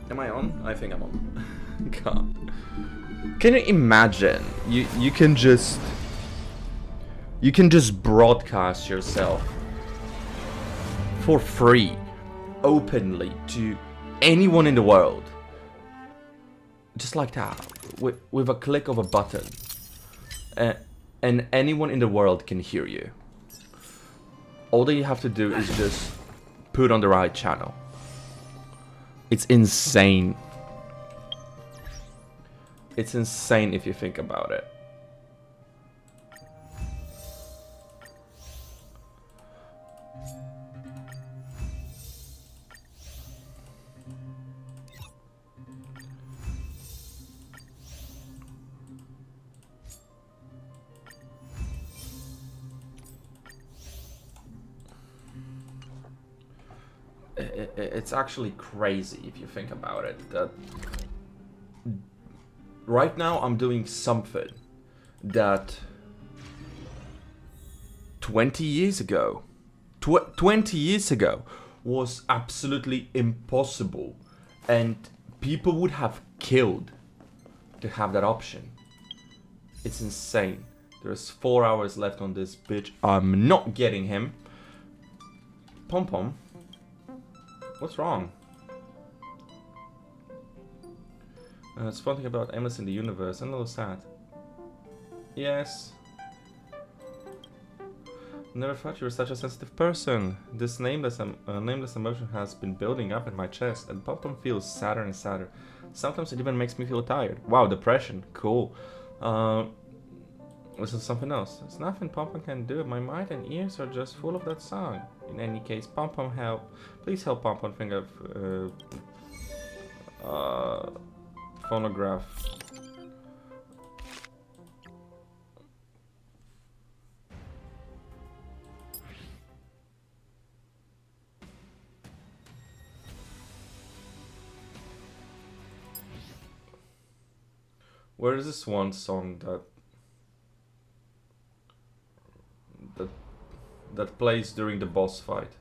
Am I on? I think I'm on. God. Can you imagine? You can just broadcast yourself for free, openly to anyone in the world, just like that, with a click of a button, and anyone in the world can hear you. All that you have to do is just put on the right channel. It's insane. It's insane if you think about it. It's actually crazy if you think about it. That right now I'm doing something that 20 years ago was absolutely impossible, and people would have killed to have that option. It's insane. There's 4 hours left on this bitch. I'm not getting him. Pom Pom. What's wrong? It's fun thing about Endless in the universe. I'm a little sad. Yes. Never thought you were such a sensitive person. This nameless emotion has been building up in my chest, and Pom Pom feels sadder and sadder. Sometimes it even makes me feel tired. Wow, depression. Cool. This is something else. There's nothing Pom Pom can do. My mind and ears are just full of that song. In any case, Pom Pom help. Please help Pom Pom think of phonograph. Where is this one song that plays during the boss fight?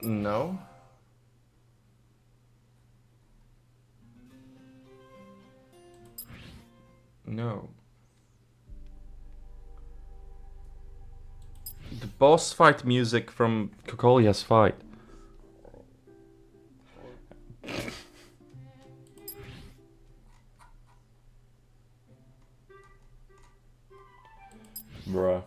No. No. The boss fight music from Kokolia's fight. Bruh.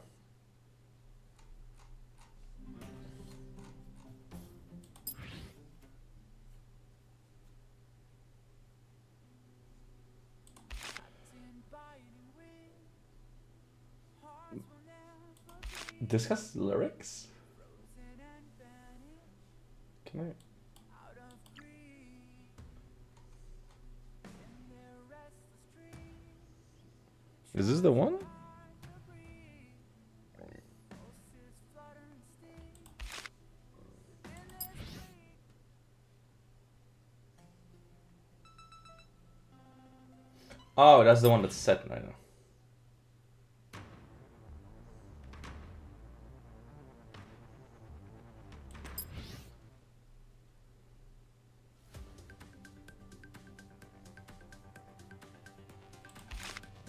This has lyrics? Can I? Is this the one? Oh, that's the one that's set right now.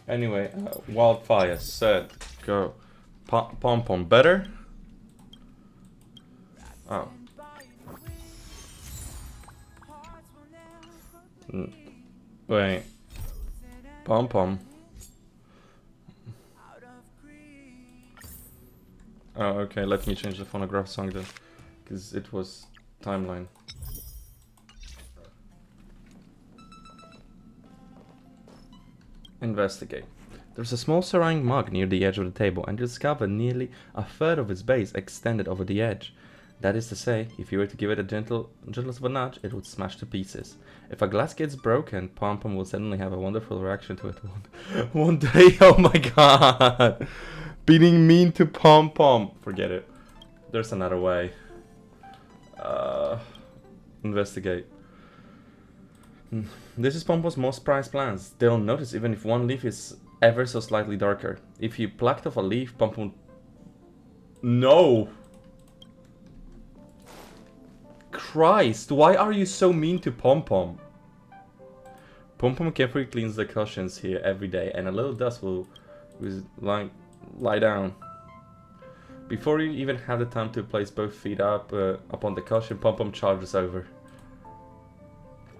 Anyway, Wildfire said, go. Pom Pom better? Oh. Wait. Pom Pom. Oh, okay, let me change the phonograph song then. Because it was timeline. Investigate. There's a small ceramic mug near the edge of the table, and you discover nearly a third of its base extended over the edge. That is to say, if you were to give it a gentlest of a nudge, it would smash to pieces. If a glass gets broken, Pom Pom will suddenly have a wonderful reaction to it one day. Oh my god! Being mean to Pom Pom. Forget it. There's another way. Investigate. This is Pom Pom's most prized plants. They'll notice even if one leaf is ever so slightly darker. If you plucked off a leaf, Pom Pom... No! Christ, why are you so mean to Pom Pom? Pom Pom carefully cleans the cushions here every day, and a little dust will lie down. Before you even have the time to place both feet up upon the cushion, Pom Pom charges over.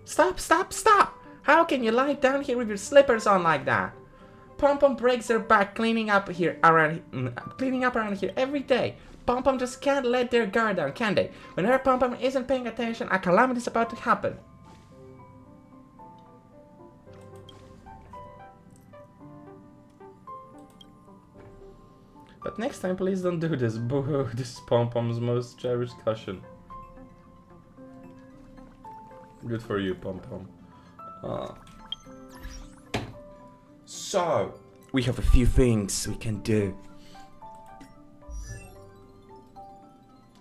Stop, stop, stop! How can you lie down here with your slippers on like that? Pom Pom breaks her back cleaning up around here every day. Pom Pom just can't let their guard down, can they? Whenever Pom Pom isn't paying attention, a calamity is about to happen. But next time, please don't do this. Boo! This is Pom Pom's most cherished cushion. Good for you, Pom Pom. So, we have a few things we can do.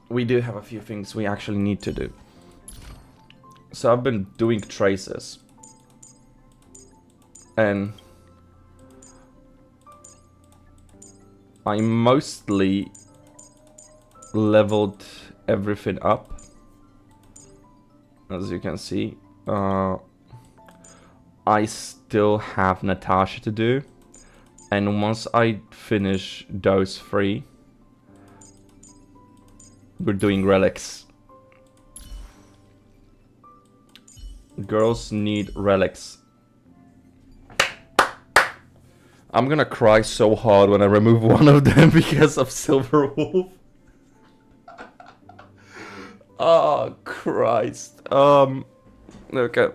We do have a few things we actually need to do. So I've been doing traces. And I mostly leveled everything up. As you can see. I still have Natasha to do. And once I finish those 3, we're doing relics. Girls need relics. I'm gonna cry so hard when I remove one of them because of Silver Wolf. Oh, Christ. Okay.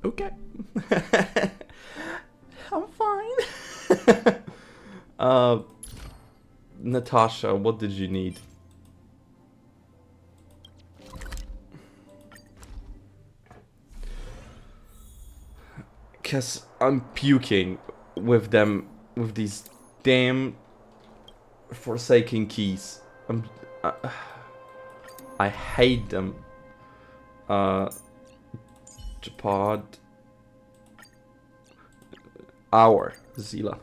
Okay. I'm fine. Natasha, what did you need? Because I'm puking with them, with these damn Forsaken keys. I hate them. Japad. Our Zila.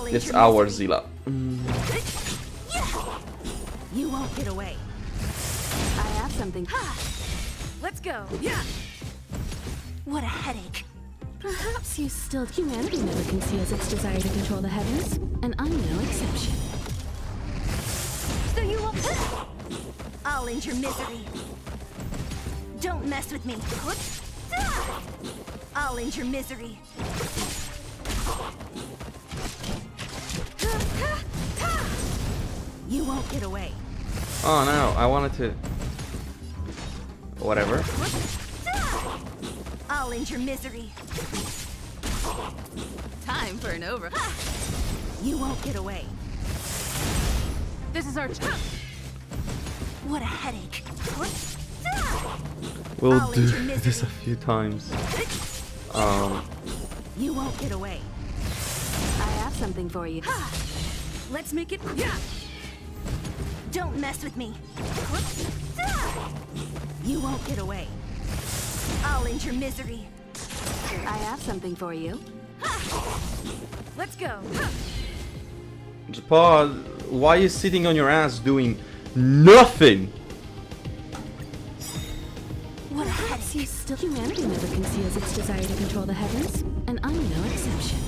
It's our Zila. You won't get away. I have something. Let's go. Yeah. What a headache. Perhaps you still... Humanity never conceals its desire to control the heavens, and I'm no exception. So you will... I'll end your misery. Don't mess with me. I'll end your misery. You won't get away. Oh no, I wanted to... Whatever. I'll end your misery. Time for an over. You won't get away. This is our chance. What a headache. We'll do this a few times. You won't get away. I have something for you. Let's make it. Yeah. Don't mess with me. You won't get away. I'll end your misery. I have something for you. Let's go. Japad, why are you sitting on your ass doing nothing? What a headache. You still... Humanity never conceals its desire to control the heavens, and I'm no exception.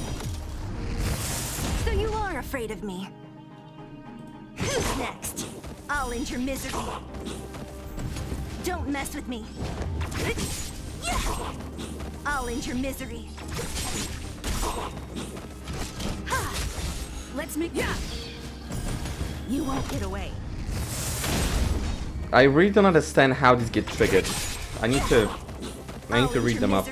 So you are afraid of me. Who's next? I'll end your misery. Don't mess with me. I'll end your misery. Let's make... Yeah. You won't get away. I really don't understand how these get triggered. I need to read them up.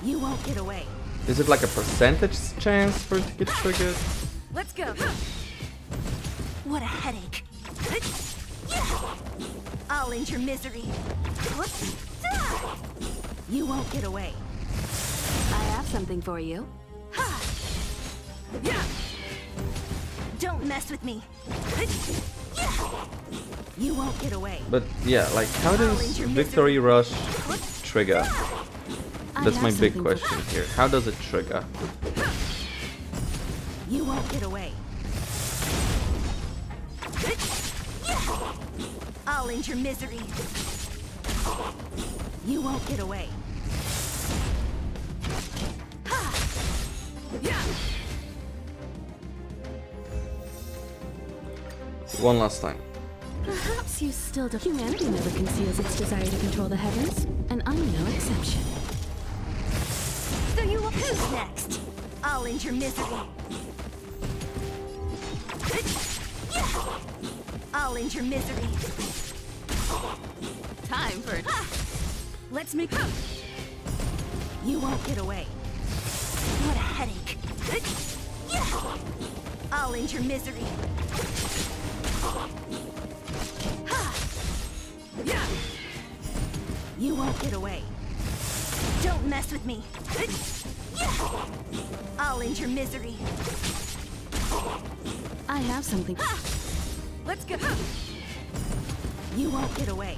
You won't get away. Is it like a percentage chance for it to get triggered? Let's go. What a headache. I'll end your misery. You won't get away. I have something for you. Yeah. Don't mess with me. You won't get away. But yeah, like how does Victory Rush trigger? That's my big question here. How does it trigger? You won't get away. I'll end your misery. You won't get away. One last time. Perhaps you still do. Humanity never conceals its desire to control the heavens, and I'm no exception. So you will. Who's next? I'll end your misery. I'll end your misery. Time for. Let's make. You won't get away. What a headache. I'll end your misery. You won't get away. Don't mess with me. I'll end your misery. I have something. Let's go. You won't get away.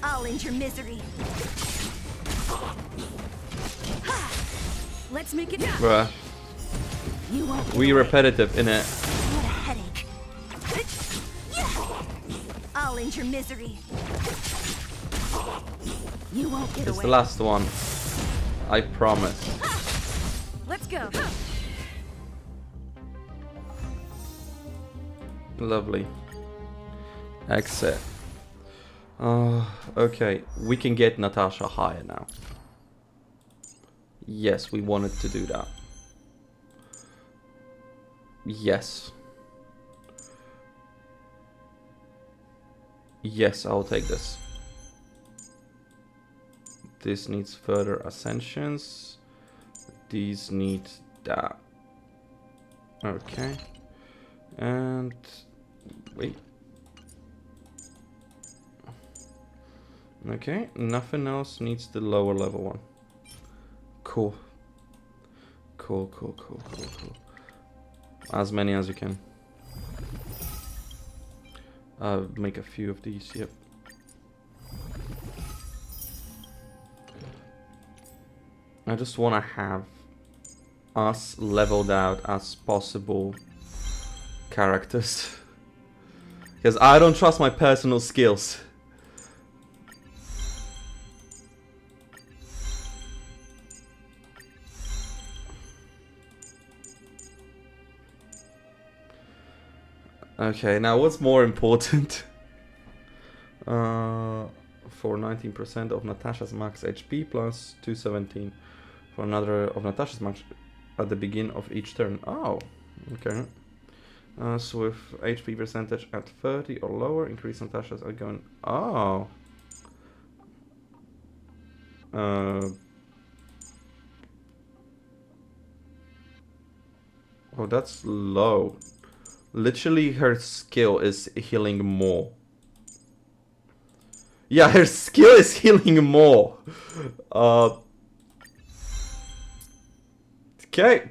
I'll end your misery. Let's make it. Bruh. You won't get We away. repetitive, innit? What a headache. I'll end your misery. You won't get It's away. the last one. I promise. Let's go. Lovely. Exit. Okay, we can get Natasha higher now. Yes, we wanted to do that. Yes. Yes, I'll take this. This needs further ascensions. These need that. Okay. And wait. Okay, nothing else needs the lower level one. Cool. Cool. As many as you can. Make a few of these, yep. I just want to have us leveled out as possible characters. Because I don't trust my personal skills. Okay, now what's more important? For 19% of Natasha's max HP plus 217 for another of Natasha's max at the beginning of each turn. Oh, okay. So with HP percentage at 30 or lower, increase Natasha's outgoing. Oh. Oh, that's low. Literally, her skill is healing more. Yeah, her skill is healing more. Okay.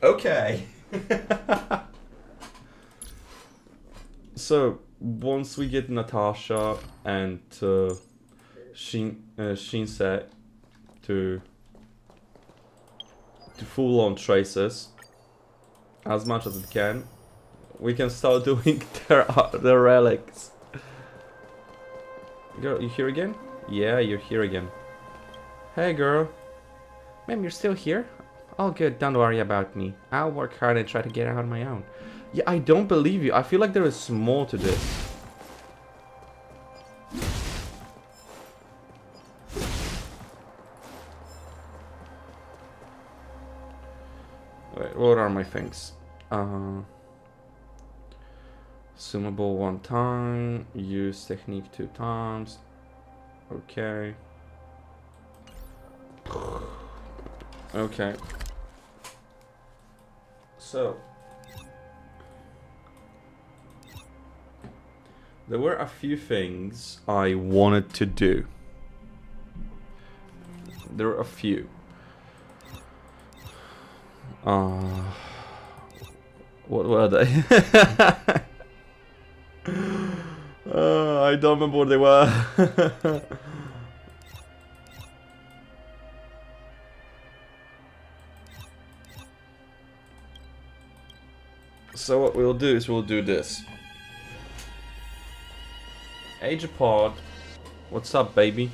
Okay. So once we get Natasha and Shinsei to full-on traces as much as it can, we can start doing their relics. Girl, you here again? Yeah, you're here again. Hey, girl. Ma'am, you're still here? All good, don't worry about me. I'll work hard and try to get out on my own. Yeah, I don't believe you. I feel like there is more to this. Wait, what are my things? Assumable 1 time, use technique 2 times. Okay. Okay. So there were a few things I wanted to do. There were a few. Uh, what were they? I don't remember what they were. So what we'll do is we'll do this. Age Pod, what's up, baby?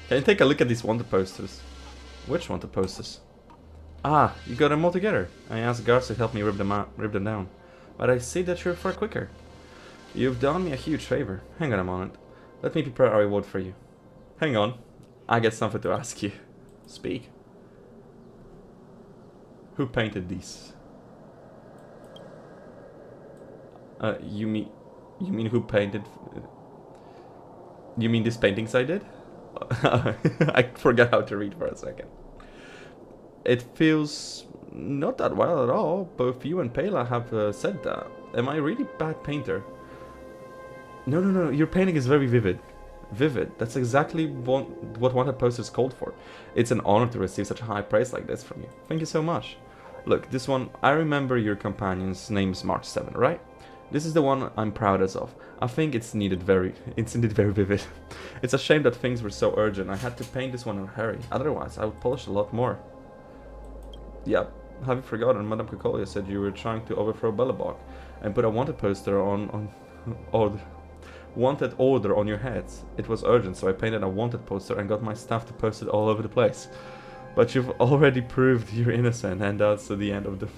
Can you take a look at these wanted posters? Which wanted posters? Ah, you got them all together. I asked guards to help me rip them down. But I see that you're far quicker. You've done me a huge favor. Hang on a moment. Let me prepare a reward for you. Hang on. I get something to ask you. Speak. Who painted these? You mean who painted? You mean these paintings I did? I forgot how to read for a second. It feels not that well at all. Both you and Pela have said that. Am I a really bad painter? No. Your painting is very vivid. Vivid. That's exactly what wanted posters called for. It's an honor to receive such high praise like this from you. Thank you so much. Look, this one, I remember your companion's name is March 7, right? This is the one I'm proudest of. I think it's indeed very vivid. It's a shame that things were so urgent. I had to paint this one in a hurry. Otherwise, I would polish a lot more. Yeah, have you forgotten? Madame Cocolia said you were trying to overthrow Belobog and put a wanted poster or wanted order on your heads. It was urgent, so I painted a wanted poster and got my staff to post it all over the place. But you've already proved you're innocent, and that's the end of the...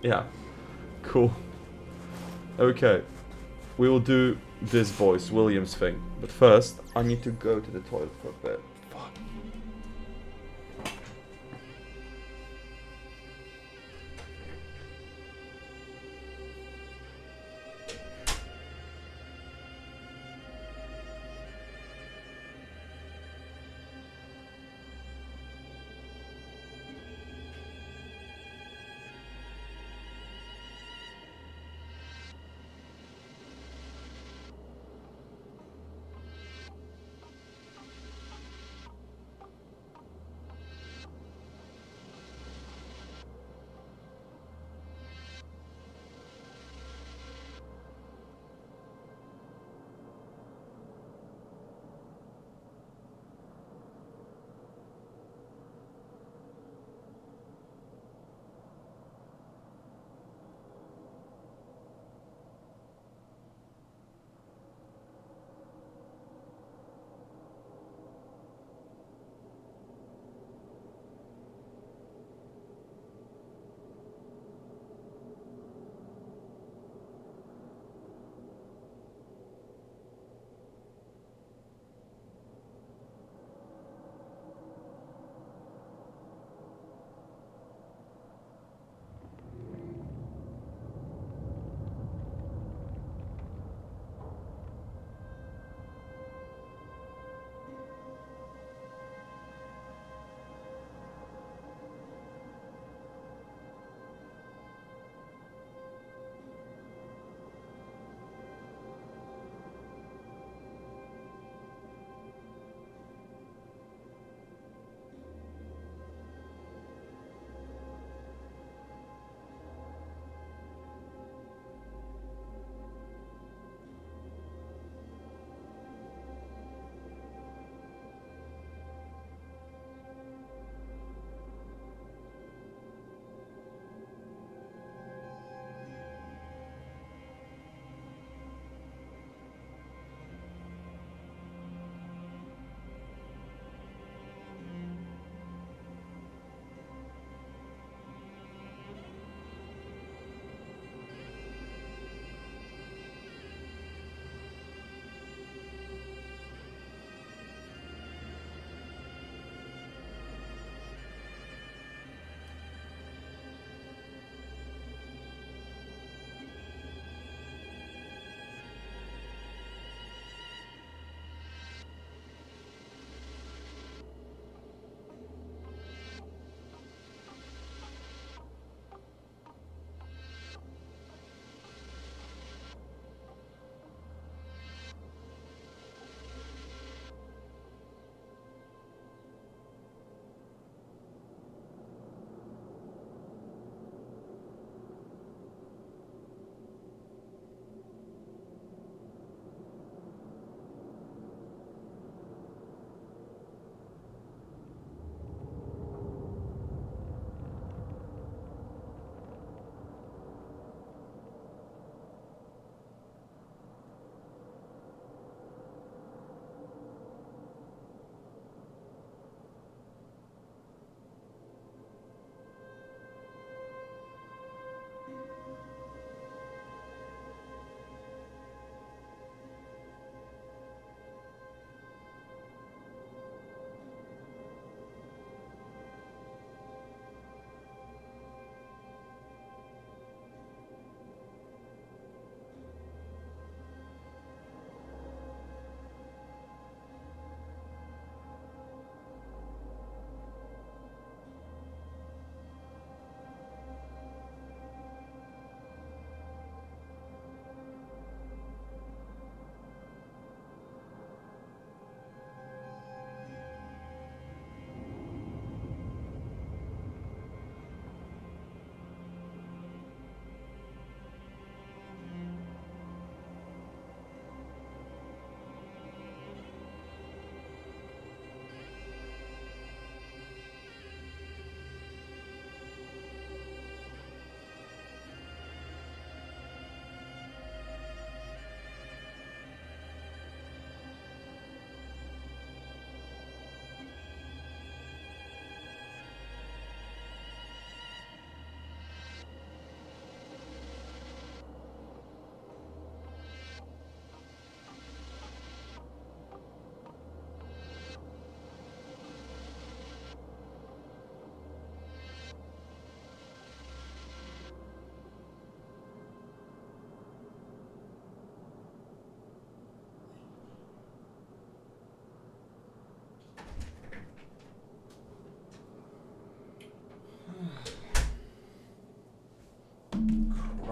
Yeah, cool. Okay, we will do this voice Williams thing, but first I need to go to the toilet for a bit. Fuck.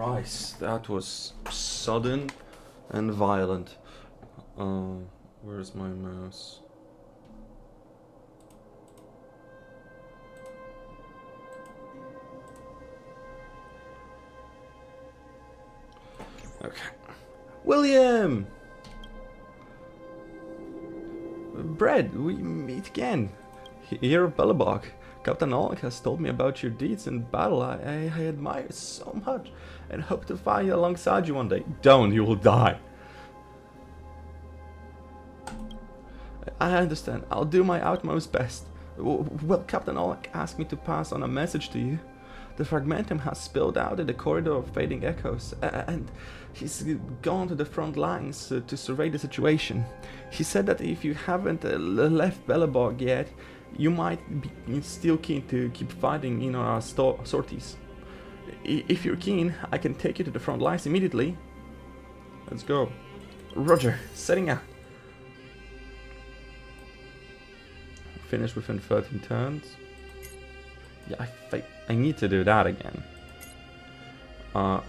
Christ, that was sudden and violent. Where's my mouse? Okay. William! Brad, we meet again. Here of Belobog. Captain Olek has told me about your deeds in battle. I admire so much and hope to fight alongside you one day. Don't, you will die. I understand. I'll do my utmost best. Well, Captain Olek asked me to pass on a message to you. The fragmentum has spilled out in the corridor of fading echoes, and he's gone to the front lines to survey the situation. He said that if you haven't left Belobog yet, you might be still keen to keep fighting in our sorties. If you're keen, I can take you to the front lines immediately. Let's go. Roger, setting out. Finish within 13 turns. Yeah, I need to do that again.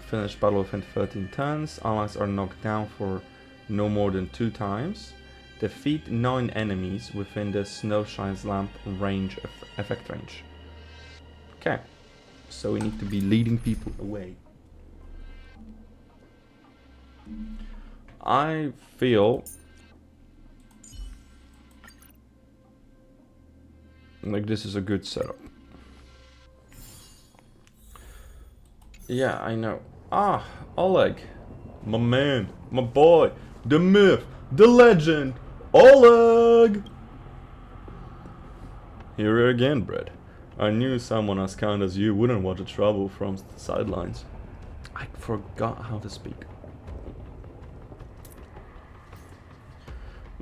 Finish battle within 13 turns. Allies are knocked down for no more than 2 times. Defeat 9 enemies within the Snowshine's Lamp range effect range. Okay, so we need to be leading people away. I feel like this is a good setup. Yeah, I know. Ah, Oleg. My man, my boy, the myth, the legend, Oleg! Here again, Brett. I knew someone as kind as you wouldn't want to travel from the sidelines. I forgot how to speak.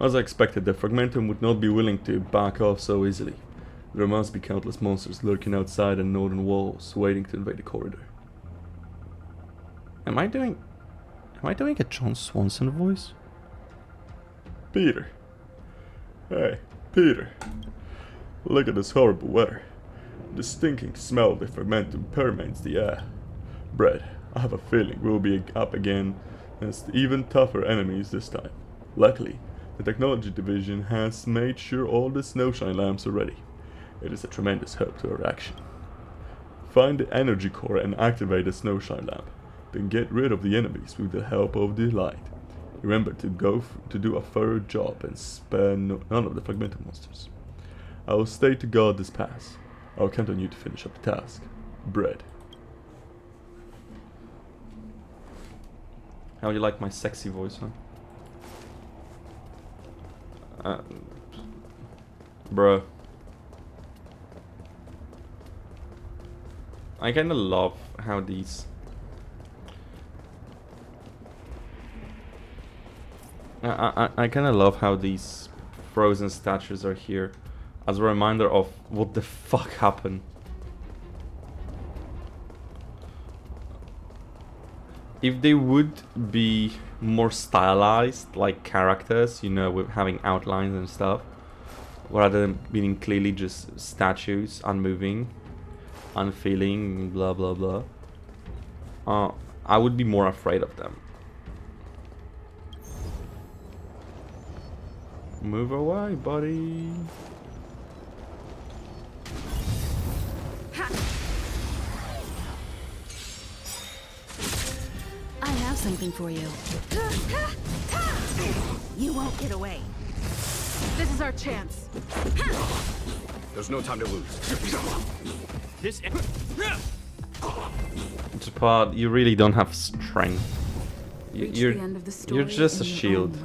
As I expected, the Fragmentum would not be willing to back off so easily. There must be countless monsters lurking outside the northern walls, waiting to invade the corridor. Am I doing a John Swanson voice? Peter. Hey, Peter. Look at this horrible weather. The stinking smell of the Fragmentum permeates the air. Brett, I have a feeling we'll be up against even tougher enemies this time. Luckily, the technology division has made sure all the Snowshine lamps are ready. It is a tremendous help to our action. Find the energy core and activate the Snowshine lamp. Then get rid of the enemies with the help of the light. Remember to do a thorough job and spare none of the Fragmentum monsters. I will stay to guard this pass. I'll count on you to finish up the task. Bread. How do you like my sexy voice, huh? Bro. I kinda love how these... I kinda love how these frozen statues are here as a reminder of what the fuck happened. If they would be more stylized, like characters, you know, with having outlines and stuff, rather than being clearly just statues, unmoving, unfeeling, blah blah blah, I would be more afraid of them. Move away, buddy. I have something for you. You won't get away. This is our chance. There's no time to lose. This. Japad, you really don't have strength. You're just a shield.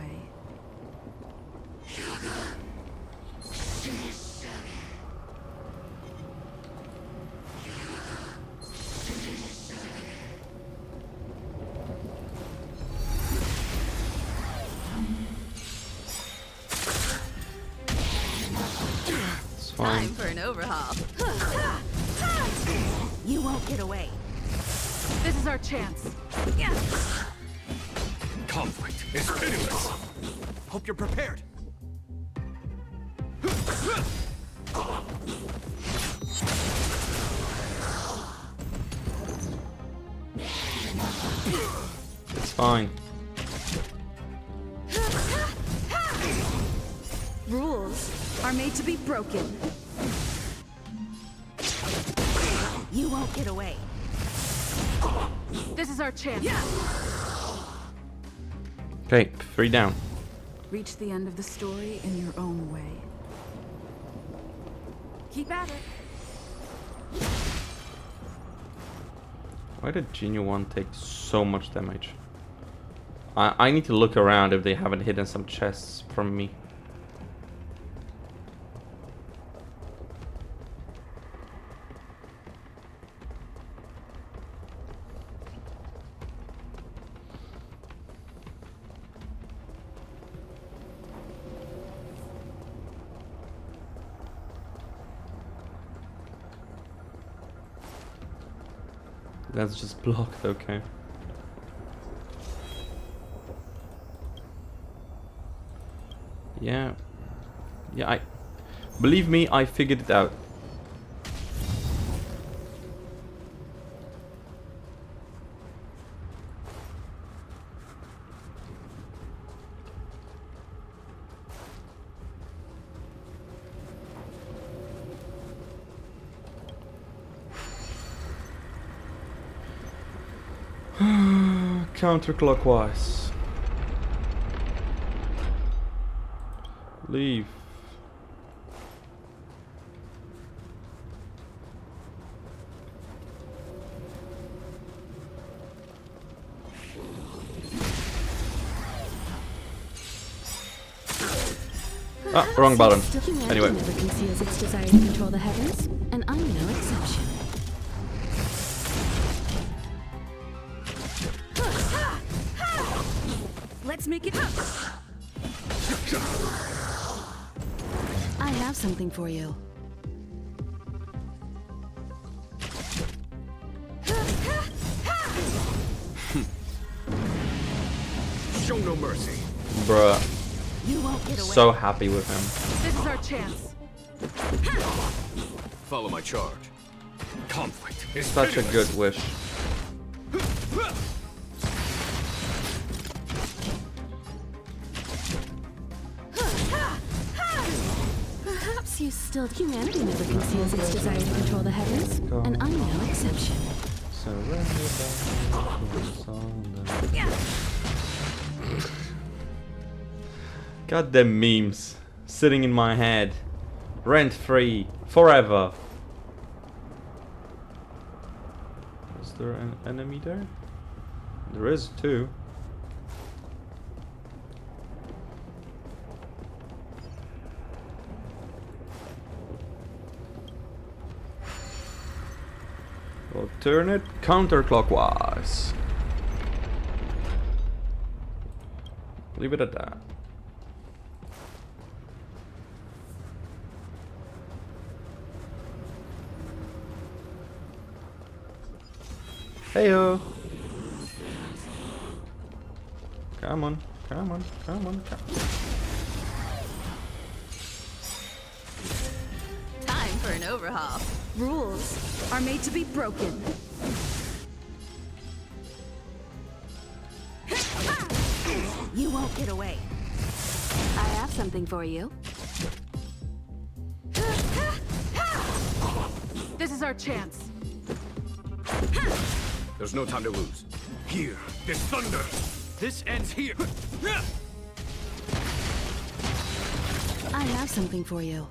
Time for an overhaul. You won't get away. This is our chance. Conflict is pitiless. Hope you're prepared. fine. Rules are made to be broken. You won't get away. This is our chance. Okay, 3 down. Reach the end of the story in your own way. Keep at it. Why did Genie 1 take so much damage? I need to look around if they haven't hidden some chests from me. That's just blocked, okay. Yeah. Yeah, believe me, I figured it out. Counterclockwise. Leave. Ah, wrong button. Anyway. Humanity never conceals its desire to control the heavens, and I'm no exception. Let's make it up. I have something for you. Show no mercy. Bruh. You won't get away. So happy with him. This is our chance. Follow my charge. Conflict is Such a pitiless. good wish. Perhaps you still. Humanity never conceals its desire to control the heavens, and I'm no exception. Got them memes sitting in my head, rent free, forever. Is there an enemy there? There is too. We'll turn it counterclockwise. Leave it at that. Heyo! Come on, come on, come on, come on. Time for an overhaul. Rules are made to be broken. You won't get away. I have something for you. This is our chance. There's no time to lose. Here, this thunder. This ends here. I have something for you.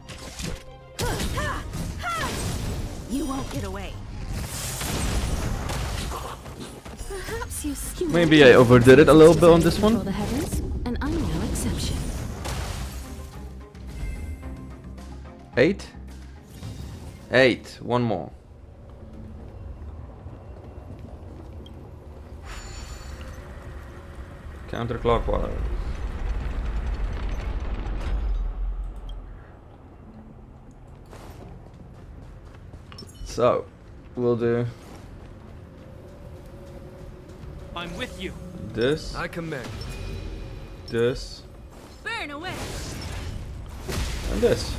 You won't get away. Perhaps you. Maybe I overdid it a little bit on this one. Control the heavens, and I'm no exception. 8? 8. One more. Counterclockwise. So, we'll do I'm with you. this, I command. this, Burn away. and this.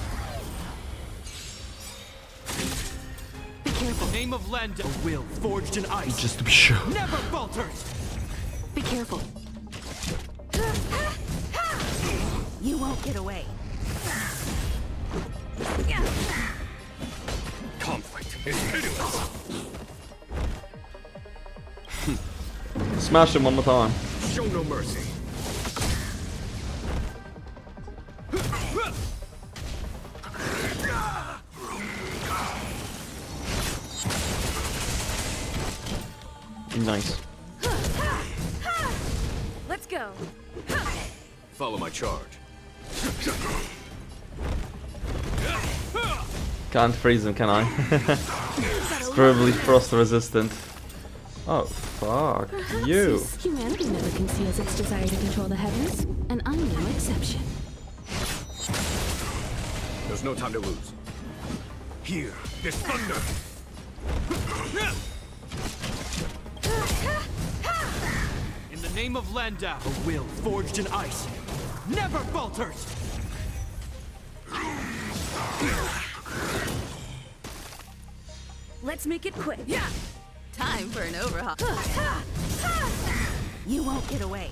Be careful. Name of Landa. A will forged in ice. Just to be sure. Never falters. Be careful. You won't get away. Conflict is hideous. Smash him one more time. Show no mercy. Nice. Let's go. Follow my charge. Can't freeze him, can I? It's probably frost resistant. Oh, fuck you. Humanity never conceals its desire to control the heavens, and I'm no exception. There's no time to lose. Here, this thunder. In the name of Landau, a will forged in ice never falters. Let's make it quick. Yeah. Time for an overhaul. You won't get away.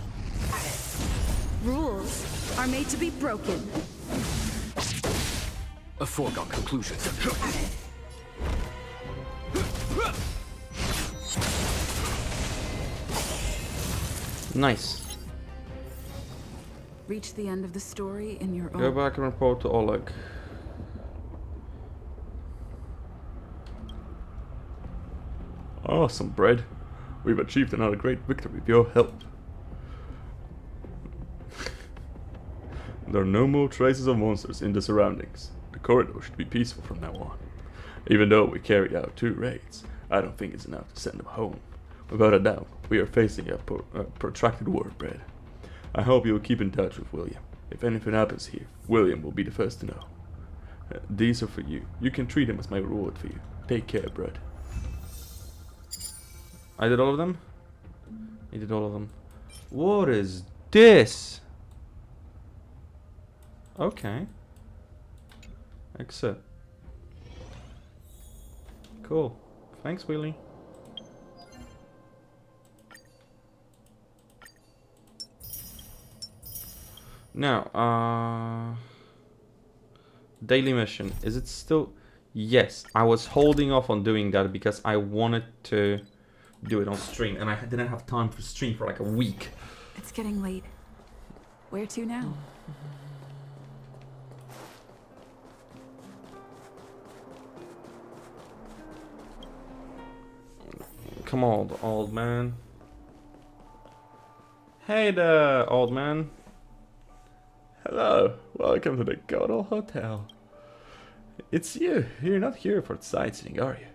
Rules are made to be broken. A foregone conclusion. Nice. Reach the end of the story in your Go own. back and report to Oleg. Awesome, Bread. We've achieved another great victory with your help. There are no more traces of monsters in the surroundings. The corridor should be peaceful from now on. Even though we carried out 2 raids, I don't think it's enough to send them home. Without a doubt, we are facing a protracted war, Bread. I hope you will keep in touch with William. If anything happens here, William will be the first to know. These are for you. You can treat them as my reward for you. Take care, Bread. I did all of them? I did all of them. What is this? Okay. Exit. Cool. Thanks, Willie. Now, daily mission. Is it still? Yes, I was holding off on doing that because I wanted to do it on stream, and I didn't have time for stream for like a week. It's getting late. Where to now? Come on, old man. Hey there, old man. Hello, welcome to the Godel Hotel. It's you. You're not here for sightseeing, are you?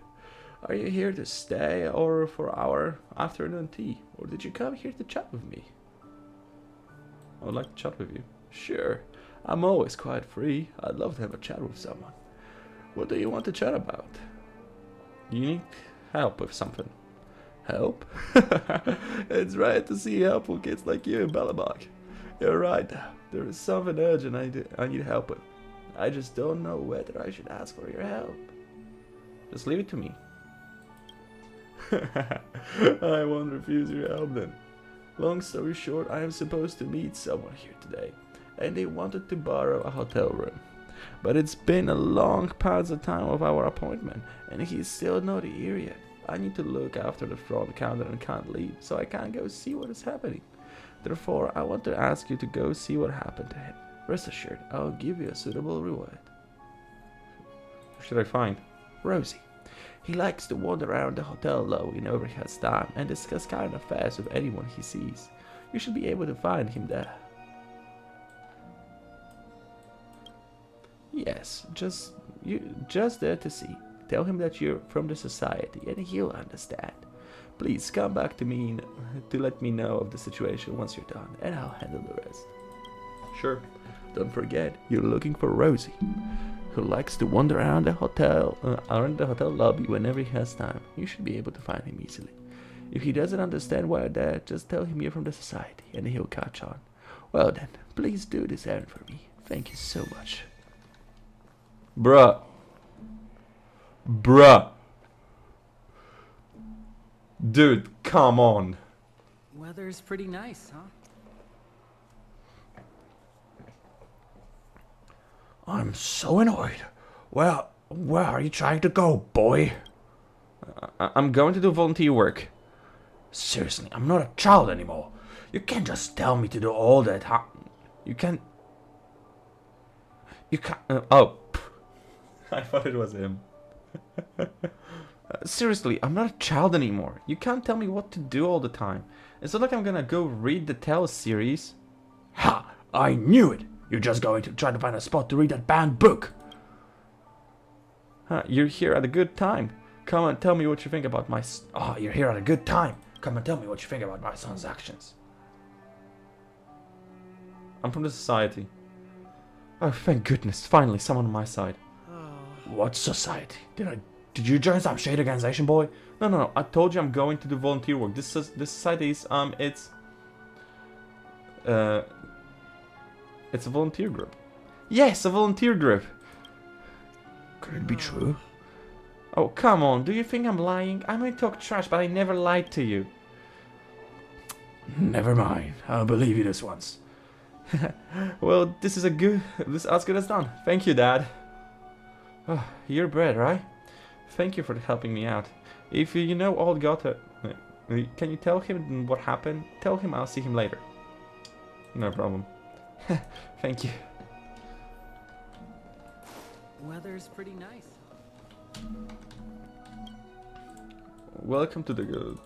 Are you here to stay or for our afternoon tea? Or did you come here to chat with me? I would like to chat with you. Sure, I'm always quite free. I'd love to have a chat with someone. What do you want to chat about? You need help with something. Help? It's right to see helpful kids like you in Belobog. You're right. There is something urgent I need help with. I just don't know whether I should ask for your help. Just leave it to me. I won't refuse your help then. Long story short, I am supposed to meet someone here today, and they wanted to borrow a hotel room. But it's been a long past the time of our appointment, and he's still not here yet. I need to look after the front counter and can't leave, so I can't go see what is happening. Therefore, I want to ask you to go see what happened to him. Rest assured, I'll give you a suitable reward. Who should I find? Rosie. He likes to wander around the hotel low whenever he has time and discuss kind affairs with anyone he sees. You should be able to find him there. Yes, just there to see. Tell him that you're from the society and he'll understand. Please come back to me to let me know of the situation once you're done, and I'll handle the rest. Sure. Don't forget, you're looking for Rosie, who likes to wander around the hotel lobby whenever he has time. You should be able to find him easily. If he doesn't understand why you're there, just tell him you're from the society, and he'll catch on. Well then, please do this errand for me. Thank you so much. Bruh. Dude, come on. Weather's pretty nice, huh? I'm so annoyed. Well, where are you trying to go, boy? I'm going to do volunteer work. Seriously, I'm not a child anymore. You can't just tell me to do all that, huh? You can't... You can't... oh. I thought it was him. Seriously, I'm not a child anymore. You can't tell me what to do all the time. It's not like I'm gonna go read the Tell series. Ha! I knew it! You're just going to try to find a spot to read that banned book. Huh, you're here at a good time. Come and tell me what you think about my... Oh, you're here at a good time. Come and tell me what you think about my son's actions. I'm from the society. Oh, thank goodness. Finally, someone on my side. What society? Did you join some shade organization, boy? No. I told you I'm going to do volunteer work. This society is it's a volunteer group. Yes, a volunteer group. Could it be true? Oh, come on. Do you think I'm lying? I might talk trash, but I never lied to you. Never mind. I'll believe you this once. Well, this is as good as done. Thank you, Dad. Oh, your bread, right? Thank you for helping me out. If you know all Gotta, can you tell him what happened? Tell him I'll see him later. No problem. Thank you. Weather's pretty nice. Welcome to the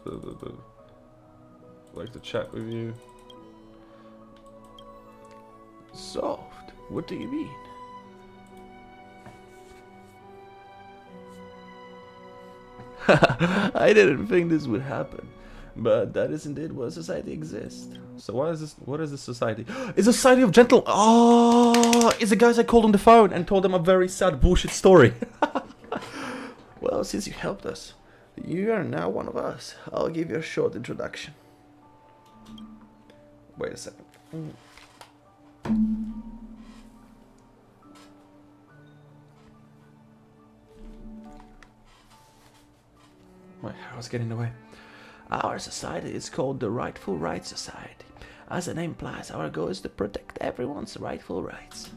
like to chat with you. Soft? What do you mean? I didn't think this would happen, but that is indeed what society exists. So what is this? What is this society? It's a society of gentle. Oh, it's the guys I called on the phone and told them a very sad bullshit story. Well, since you helped us, you are now one of us. I'll give you a short introduction. Wait a second. My hair was getting in the way. Our society is called the Rightful Rights Society. As the name implies, our goal is to protect everyone's rightful rights.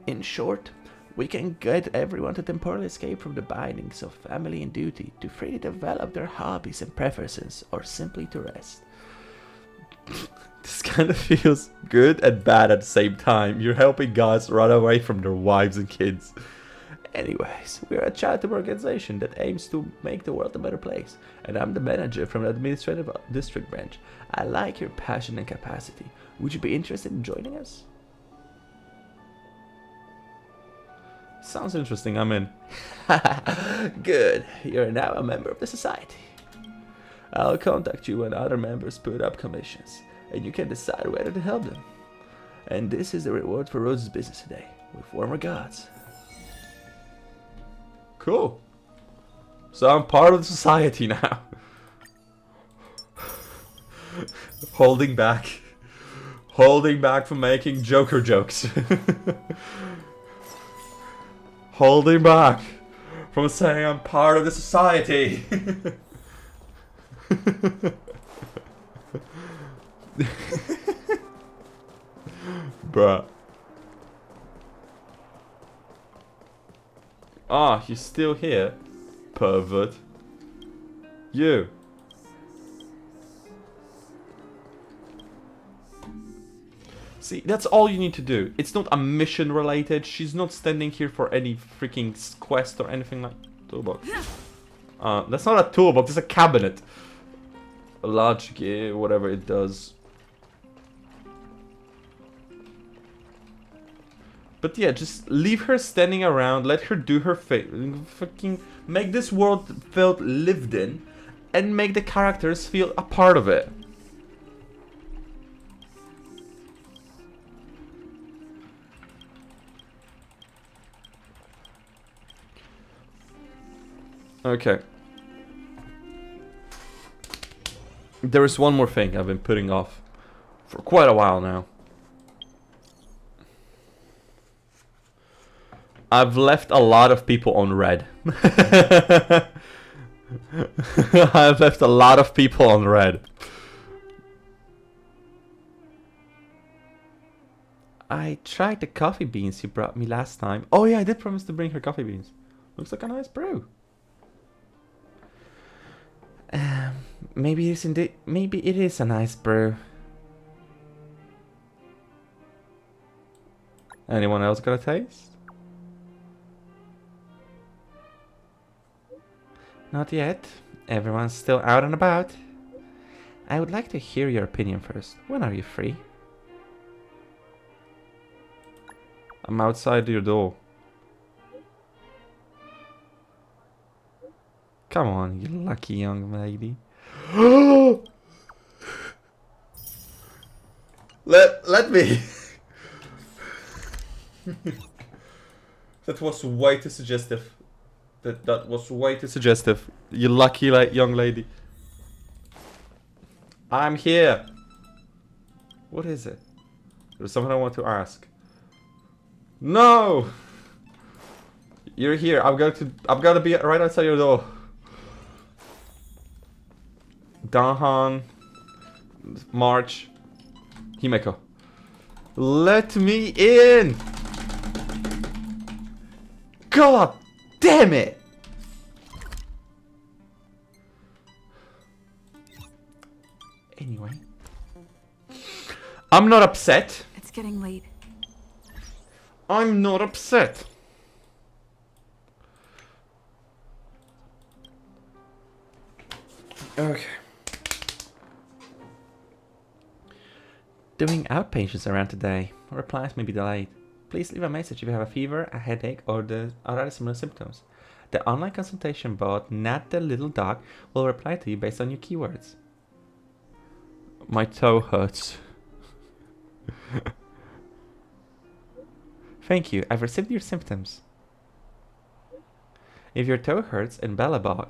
In short, we can get everyone to temporarily escape from the bindings of family and duty, to freely develop their hobbies and preferences, or simply to rest. This kind of feels good and bad at the same time. You're helping guys run away from their wives and kids. Anyways, we're a charitable organization that aims to make the world a better place, and I'm the manager from the administrative district branch. I like your passion and capacity. Would you be interested in joining us? Sounds interesting, I'm in. Good, you're now a member of the society. I'll contact you when other members put up commissions, and you can decide whether to help them. And this is the reward for Rose's business today. With warm regards. Cool. So I'm part of the society now. Holding back from making Joker jokes. Holding back from saying I'm part of the society. Bruh. Ah, he's still here, pervert. You. See, that's all you need to do. It's not a mission related. She's not standing here for any freaking quest or anything like... Toolbox. That's not a toolbox, it's a cabinet. A large gear, whatever it does. But yeah, just leave her standing around, let her do her thing, fucking make this world feel lived in, and make the characters feel a part of it. Okay. There is one more thing I've been putting off for quite a while now. I've left a lot of people on red. I've left a lot of people on red. I tried the coffee beans you brought me last time. Oh yeah, I did promise to bring her coffee beans. Looks like a nice brew. Maybe it's indeed. Maybe it is a nice brew. Anyone else got a taste? Not yet. Everyone's still out and about. I would like to hear your opinion first. When are you free? I'm outside your door. Come on, you lucky young lady. Let me. That was way too suggestive. That was way too suggestive. You lucky young lady. I'm here. What is it? There's something I want to ask. No. You're here. I'm gonna be right outside your door. Dahan. March. Himeko. Let me in. God damn it. Anyway. I'm not upset. It's getting late. I'm not upset. Okay. Doing outpatients around today. Replies may be delayed. Please leave a message if you have a fever, a headache, or other similar symptoms. The online consultation bot, Nat the Little Dog, will reply to you based on your keywords. My toe hurts. Thank you. I've received your symptoms. If your toe hurts in Bellabog,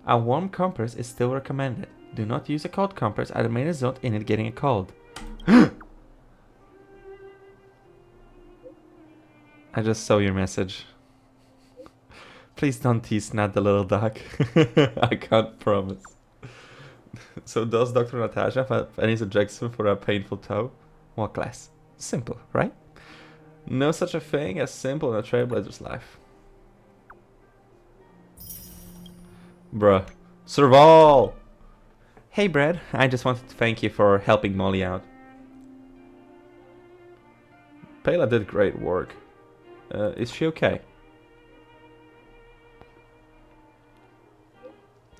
a warm compress is still recommended. Do not use a cold compress as it may result in it getting a cold. I just saw your message. Please don't tease Nat the Little Dog. I can't promise. So does Dr. Natasha have any suggestion for a painful toe? What class? Simple, right? No such a thing as simple in a trailblazer's life. Bruh. Serval! Hey Brad, I just wanted to thank you for helping Molly out. Pela did great work. Is she okay?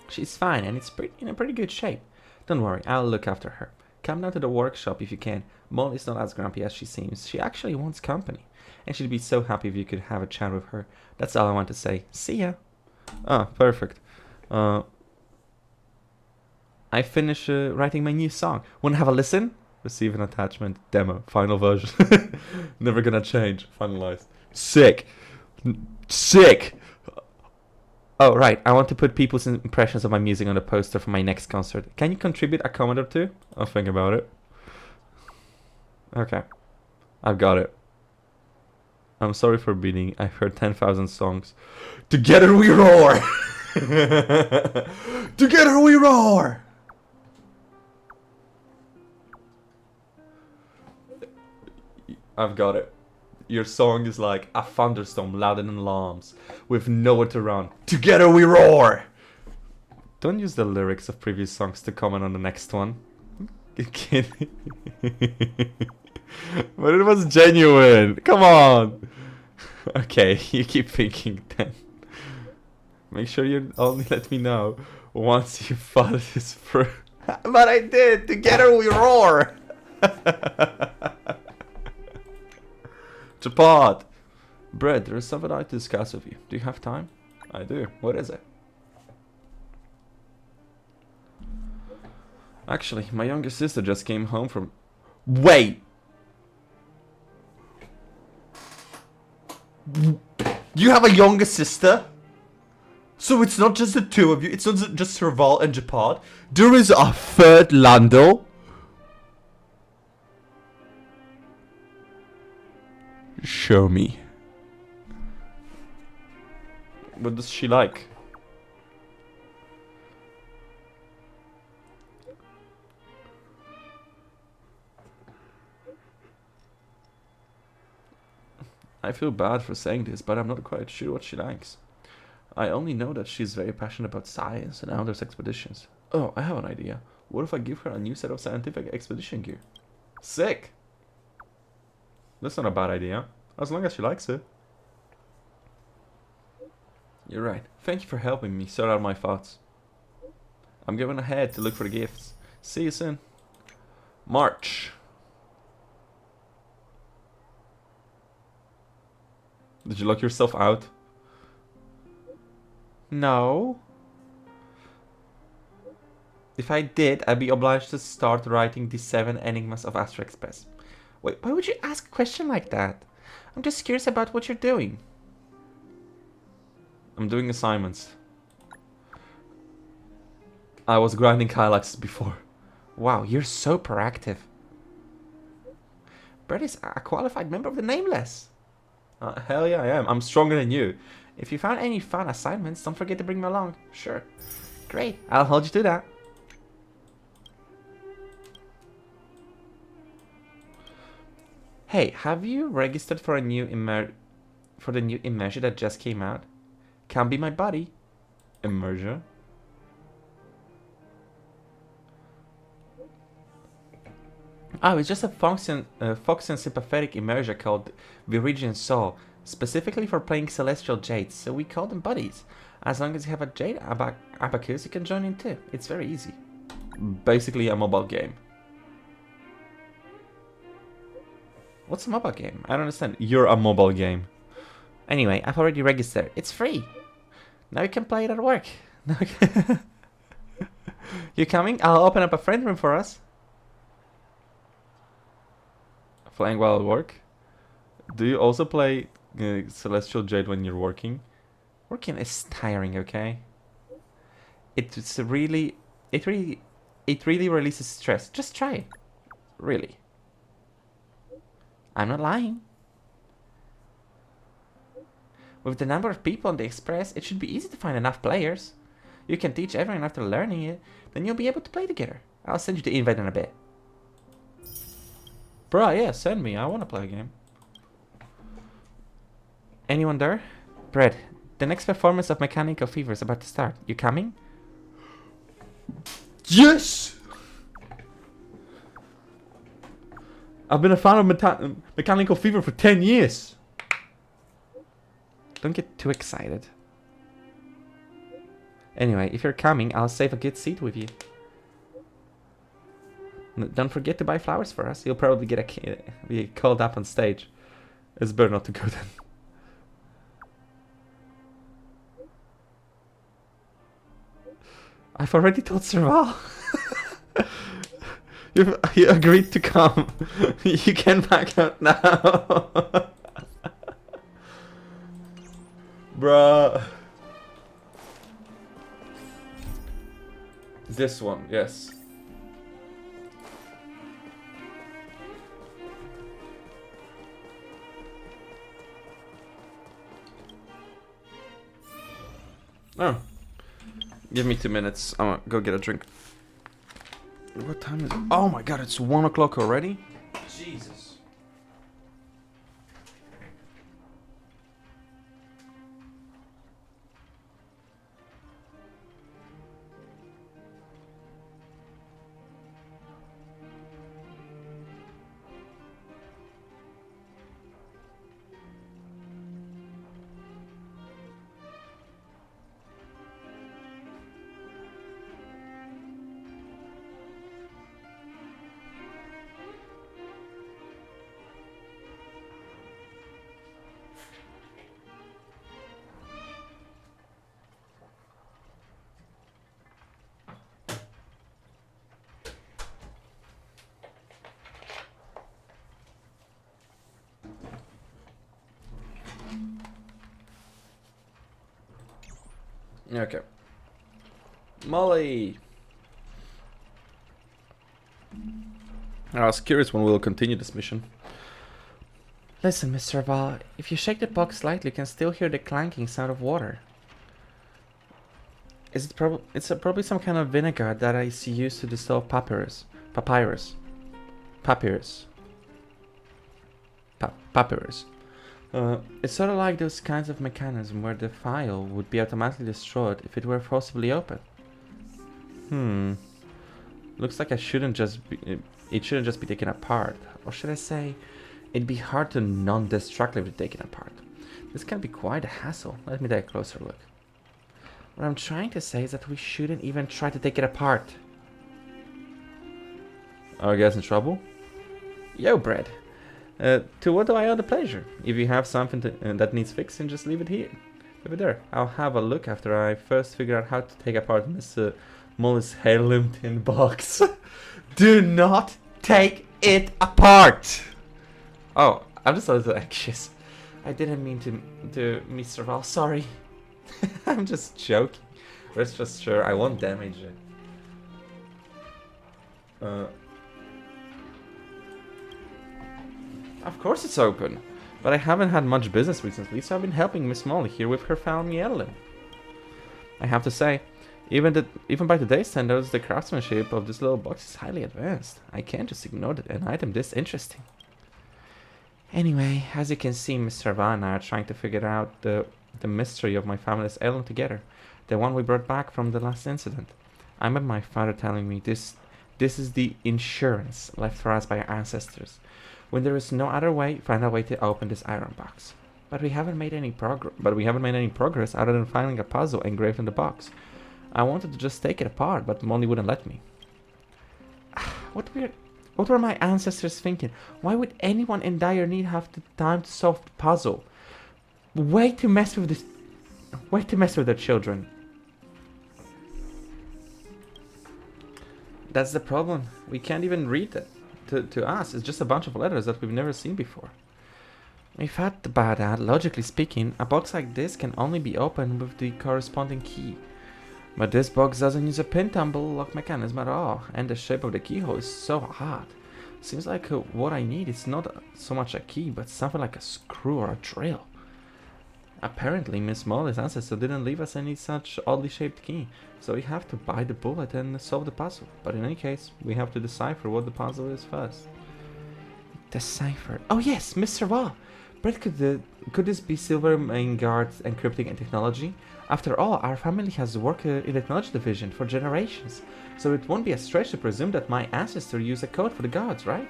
She's fine and it's in pretty good shape. Don't worry, I'll look after her. Come down to the workshop if you can. Molly's not as grumpy as she seems. She actually wants company. And she'd be so happy if you could have a chat with her. That's all I want to say. See ya! Ah, perfect. I finished writing my new song. Wanna have a listen? Receive an attachment. Demo. Final version. Never gonna change. Finalized. Sick! Sick! Oh, right. I want to put people's impressions of my music on the poster for my next concert. Can you contribute a comment or two? I'll think about it. Okay. I've got it. I'm sorry for beating. I've heard 10,000 songs. Together we roar! Together we roar! I've got it. Your song is like a thunderstorm louder than alarms, with nowhere to run. Together we roar! Don't use the lyrics of previous songs to comment on the next one. You kidding? But it was genuine. Come on! Okay, you keep thinking then. Make sure you only let me know once you thought this through. But I did! Together we roar! Japad! Brett, there is something I'd like to discuss with you. Do you have time? I do. What is it? Actually, my younger sister just came home from... Wait! You have a younger sister? So it's not just the two of you, it's not just Serval and Japad. There is a third Lando? Show me. What does she like? I feel bad for saying this, but I'm not quite sure what she likes. I only know that she's very passionate about science and outdoors expeditions. Oh, I have an idea. What if I give her a new set of scientific expedition gear? Sick! That's not a bad idea, as long as she likes it. You're right. Thank you for helping me sort out my thoughts. I'm going ahead to look for the gifts. See you soon. March. Did you lock yourself out? No. If I did, I'd be obliged to start writing the 7 enigmas of Astro Express. Wait, why would you ask a question like that? I'm just curious about what you're doing. I'm doing assignments. I was grinding Kylaxes before. Wow, you're so proactive. Brett is a qualified member of the Nameless. Hell yeah, I am. I'm stronger than you. If you found any fun assignments, don't forget to bring me along. Sure. Great, I'll hold you to that. Hey, have you registered for a new the new immersion that just came out? Can be my buddy. Immersion? Oh, it's just a Fox and sympathetic immersion called Viridian Soul, specifically for playing Celestial Jades, so we call them buddies. As long as you have a Jade Abacus, you can join in too. It's very easy. Basically a mobile game. What's a mobile game? I don't understand. You're a mobile game. Anyway, I've already registered. It's free. Now you can play it at work. You coming? I'll open up a friend room for us. Playing while at work? Do you also play Celestial Jade when you're working? Working is tiring, okay? It really releases stress. Just try it. Really. I'm not lying. With the number of people on the Express, it should be easy to find enough players. You can teach everyone after learning it, then you'll be able to play together. I'll send you the invite in a bit. Bruh, yeah, send me. I want to play a game. Anyone there? Brett, the next performance of Mechanical Fever is about to start. You coming? Yes! I've been a fan of Mechanical Fever for 10 years. Don't get too excited. Anyway, if you're coming, I'll save a good seat with you. Don't forget to buy flowers for us. You'll probably be called up on stage. It's better not to go then. I've already told Serval. You agreed to come. You can back out now. Bruh. This one, yes. Oh. Give me 2 minutes. I'm gonna go get a drink. What time is it? Oh my god, it's 1 o'clock already? Jesus. Okay. Molly! I was curious when we'll continue this mission. Listen, Mr. Serval, if you shake the box slightly, you can still hear the clanking sound of water. It's probably some kind of vinegar that is used to dissolve papyrus. Papyrus. It's sort of like those kinds of mechanism where the file would be automatically destroyed if it were forcibly opened. Looks like I shouldn't just be, it shouldn't just be taken apart. Or should I say, it'd be hard to non-destructively take it apart. This can be quite a hassle. Let me take a closer look. What I'm trying to say is that we shouldn't even try to take it apart. Are you guys in trouble? Yo, Brad. To what do I owe the pleasure? If you have something that needs fixing, just leave it here. Leave it there. I'll have a look after I first figure out how to take apart Miss Molly's heirloom tin box. Do not take it apart! Oh, I'm just a little anxious. I didn't mean to Miss Serval, sorry. I'm just joking. Rest assured, I won't damage it. Of course it's open, but I haven't had much business recently, so I've been helping Miss Molly here with her family heirloom. I have to say, even by today's standards, the craftsmanship of this little box is highly advanced. I can't just ignore an item this interesting. Anyway, as you can see, Miss Serval and I are trying to figure out the mystery of my family's heirloom together. The one we brought back from the last incident. I remember my father telling me this is the insurance left for us by our ancestors. When there is no other way, find a way to open this iron box. But we haven't made any progress other than finding a puzzle engraved in the box. I wanted to just take it apart, but Molly wouldn't let me. What were my ancestors thinking? Why would anyone in dire need have the time to solve the puzzle? Way to mess with their children. That's the problem. We can't even read it. To us, it's just a bunch of letters that we've never seen before. If I thought about that, logically speaking, a box like this can only be opened with the corresponding key. But this box doesn't use a pin-tumble lock mechanism at all, and the shape of the keyhole is so odd. Seems like what I need is not so much a key, but something like a screw or a drill. Apparently, Miss Molly's ancestor didn't leave us any such oddly shaped key, so we have to bite the bullet and solve the puzzle. But in any case, we have to decipher what the puzzle is first. Decipher? Oh yes, Miss Serval! Brett, could this be Silver Main Guard's encrypting technology? After all, our family has worked in the technology division for generations, so it won't be a stretch to presume that my ancestor used a code for the gods, right?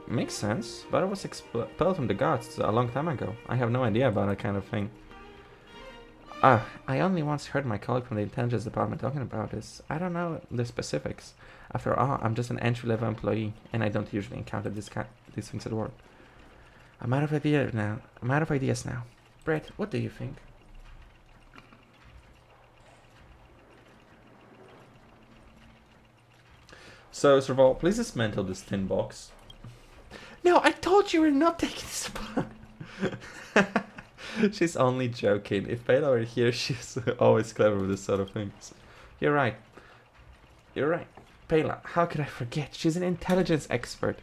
Makes sense, but I was expelled from the gods a long time ago. I have no idea about that kind of thing. I only once heard my colleague from the intelligence department talking about this. I don't know the specifics. After all, I'm just an entry-level employee, and I don't usually encounter these things at work. I'm out of ideas now. Brett, what do you think? So, Serval, please dismantle this tin box. No, I told you we're not taking this apart. She's only joking. If Pela were here, she's always clever with this sort of things. You're right. Pela, how could I forget? She's an intelligence expert.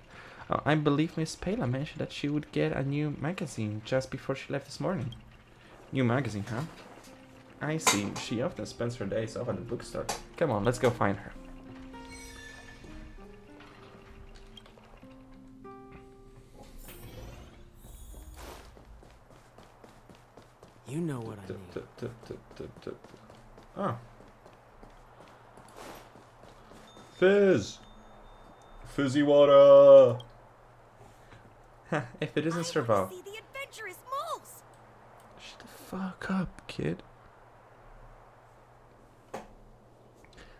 I believe Miss Pela mentioned that she would get a new magazine just before she left this morning. New magazine, huh? I see. She often spends her days off at the bookstore. Come on, let's go find her. You know what I mean. Oh. Fizz! Fizzy water! If it isn't Serval. See the adventurous moles. Shut the fuck up, kid.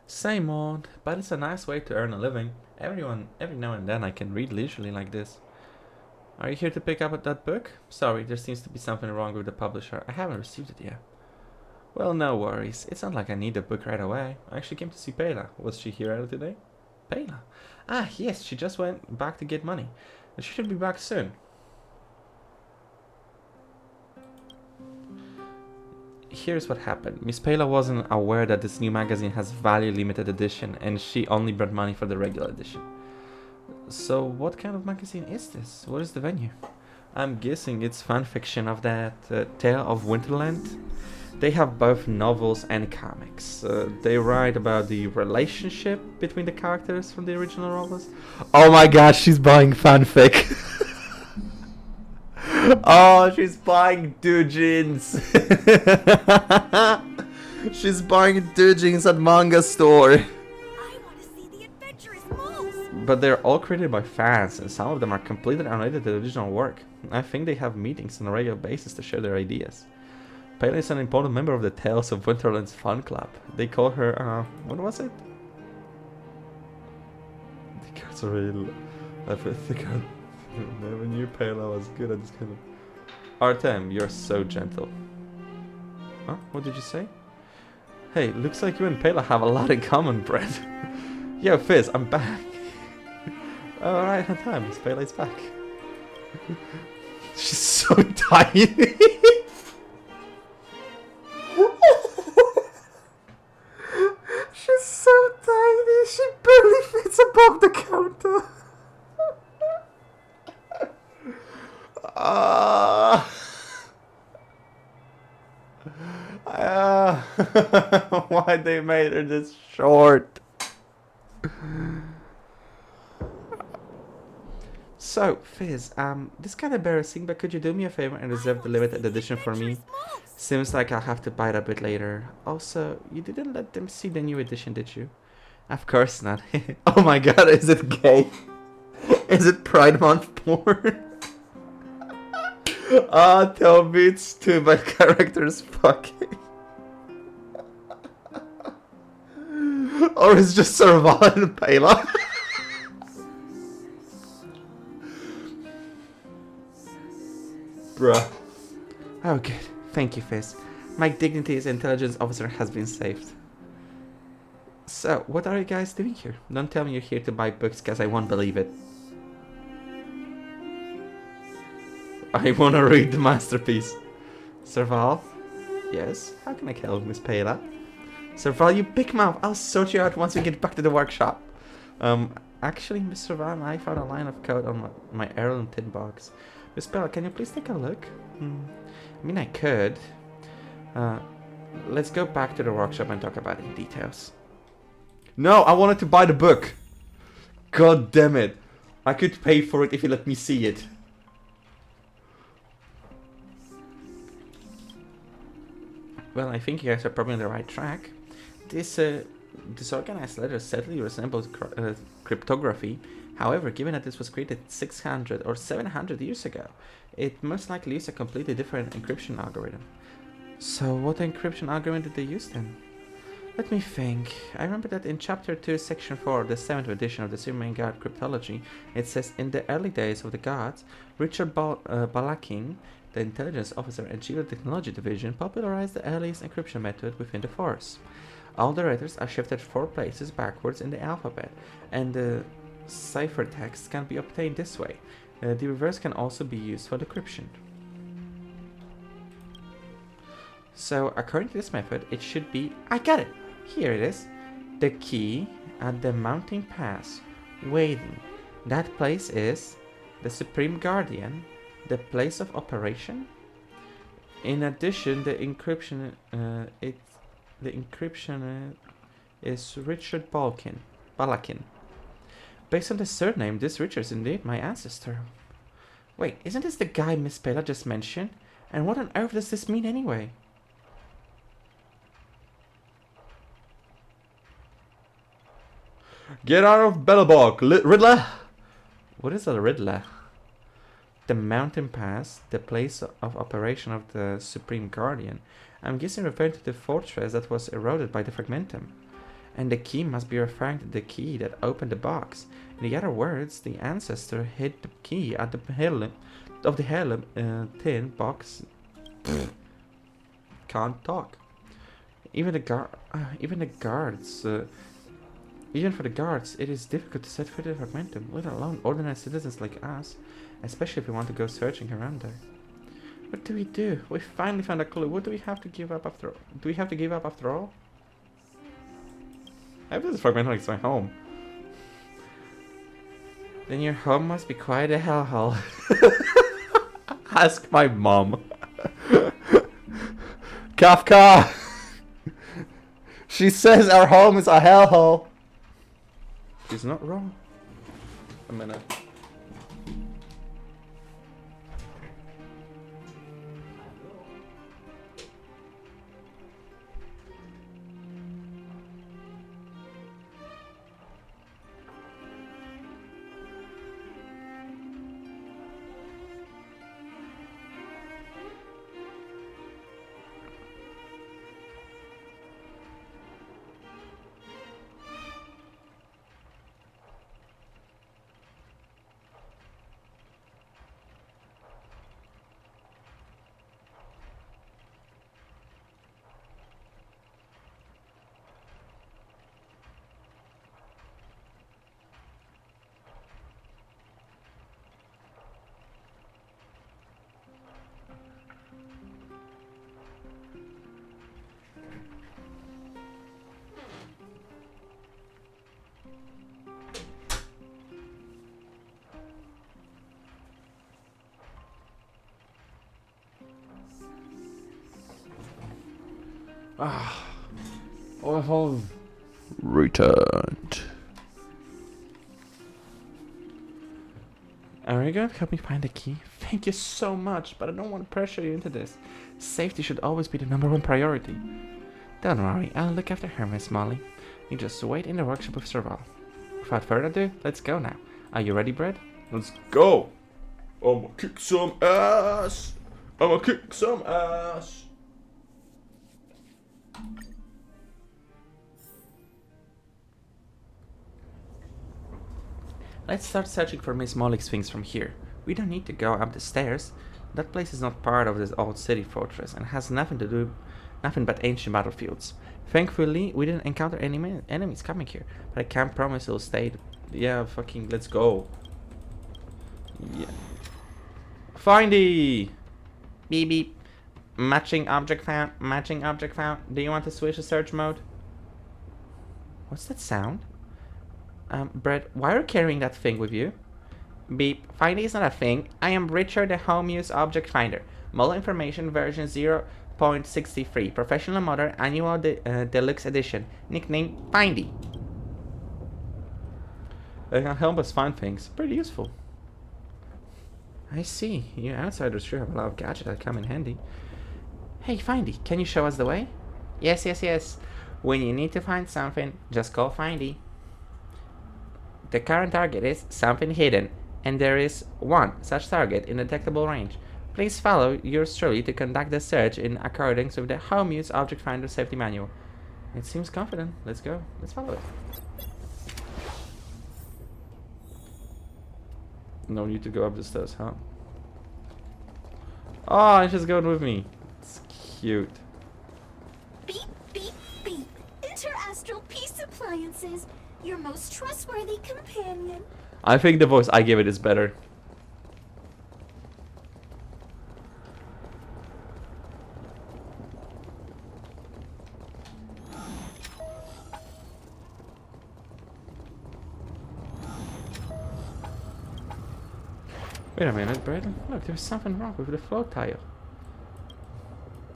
Same old, but it's a nice way to earn a living. Every now and then I can read leisurely like this. Are you here to pick up that book? Sorry, there seems to be something wrong with the publisher. I haven't received it yet. Well, no worries. It's not like I need the book right away. I actually came to see Pela. Was she here earlier today? Pela? Ah, yes, she just went back to get money. She should be back soon. Here's what happened. Miss Pela wasn't aware that this new magazine has value limited edition, and she only brought money for the regular edition. So what kind of magazine is this? What is the venue? I'm guessing it's fanfiction of that Tale of Winterland. They have both novels and comics. They write about the relationship between the characters from the original novels. Oh my god, she's buying fanfic. Oh, she's buying doujins. She's buying doujins at manga store. I want to see the adventurous moves. But they're all created by fans, and some of them are completely unrelated to the original work. I think they have meetings on a regular basis to share their ideas. Pele is an important member of the Tales of Winterland's fan club. They call her, what was it? The cards are really... I think I never knew Pele was good at this kind of... Artem, you're so gentle. Huh? What did you say? Hey, looks like you and Pele have a lot in common, Brett. Yo, Fizz, I'm back. Alright, on time. Pele's back. She's so tiny. She's so tiny. She barely fits above the counter. Why they made her this short? So, Fizz, this is kind of embarrassing, but could you do me a favor and reserve the limited edition for me? Seems like I'll have to buy it a bit later. Also, you didn't let them see the new edition, did you? Of course not. Oh my god, is it gay? Is it Pride Month porn? Ah, Toby, it's too bad characters fucking. Or it's just Serval and Pela. Bruh. Oh, good. Thank you, Fizz. My dignity as intelligence officer has been saved. So, what are you guys doing here? Don't tell me you're here to buy books, cause I won't believe it. I wanna read the masterpiece. Serval? Yes? How can I help, Miss Pela? Serval, you big mouth! I'll sort you out once we get back to the workshop. Actually, Miss Serval, I found a line of code on my heirloom tin box. Miss Pela, can you please take a look? I mean, I could. Let's go back to the workshop and talk about it in details. No, I wanted to buy the book. God damn it. I could pay for it if you let me see it. Well, I think you guys are probably on the right track. This disorganized letter sadly resembles cryptography. However, given that this was created 600 or 700 years ago, it most likely used a completely different encryption algorithm. So what encryption algorithm did they use then? Let me think. I remember that in Chapter 2, Section 4, the 7th edition of the Sumerian God Cryptology, it says, in the early days of the gods, Richard Balakin, the intelligence officer and chief of the technology division, popularized the earliest encryption method within the force. All the letters are shifted 4 places backwards in the alphabet, and the ciphertext can be obtained this way. The reverse can also be used for decryption. So, according to this method, it should be... I got it! Here it is. The key at the mountain pass. Waiting. That place is the Supreme Guardian, the place of operation. In addition, the encryption is Richard Balakin. Based on the surname, this Richard is indeed my ancestor. Wait, isn't this the guy Miss Pela just mentioned? And what on earth does this mean anyway? Get out of Bellabog, Riddler! What is a Riddler? The mountain pass, the place of operation of the Supreme Guardian. I'm guessing referring to the fortress that was eroded by the Fragmentum. And the key must be referring to the key that opened the box. In the other words, the ancestor hid the key at the heirloom tin box. Can't talk. Even for the guards, it is difficult to set foot in the Fragmentum, let alone ordinary citizens like us, especially if we want to go searching around there. What do we do? We finally found a clue. What do we have to give up after all? Do we have to give up after all? I hope this Fragmentum is my home. Then your home must be quite a hellhole. Ask my mom. Kafka! She says our home is a hellhole. She's not wrong. A minute. Ah, I have returned. Are you going to help me find the key? Thank you so much, but I don't want to pressure you into this. Safety should always be the #1 priority. Don't worry, I'll look after her, Miss Molly. You just wait in the workshop with Serval. Without further ado, let's go now. Are you ready, Brett? Let's go! I'ma kick some ass! I'ma kick some ass! Let's start searching for Miss Molly's things from here. We don't need to go up the stairs. That place is not part of this old city fortress and has nothing but ancient battlefields. Thankfully, we didn't encounter any enemies coming here, but I can't promise it'll stay. Yeah, fucking let's go. Yeah. Findy! Beep beep. Matching object found. Matching object found. Do you want to switch to search mode? What's that sound? Brett, why are you carrying that thing with you? Beep. Finding is not a thing. I am Richard, the home use object finder. Model information version 0.63. Professional model annual deluxe edition. Nickname Findy. They can help us find things. Pretty useful. I see. You outsiders sure have a lot of gadgets that come in handy. Hey, Findy, can you show us the way? Yes, yes, yes. When you need to find something, just call Findy. The current target is something hidden, and there is one such target in detectable range. Please follow yours truly to conduct the search in accordance with the Home Use Object Finder Safety Manual. It seems confident. Let's go. Let's follow it. No need to go up the stairs, huh? Oh, she's going with me. It's cute. Beep, beep, beep. Interastral Peace Appliances, your most trustworthy companion. I think the voice I give it is better. Wait a minute, Brett. Look, there's something wrong with the float tile.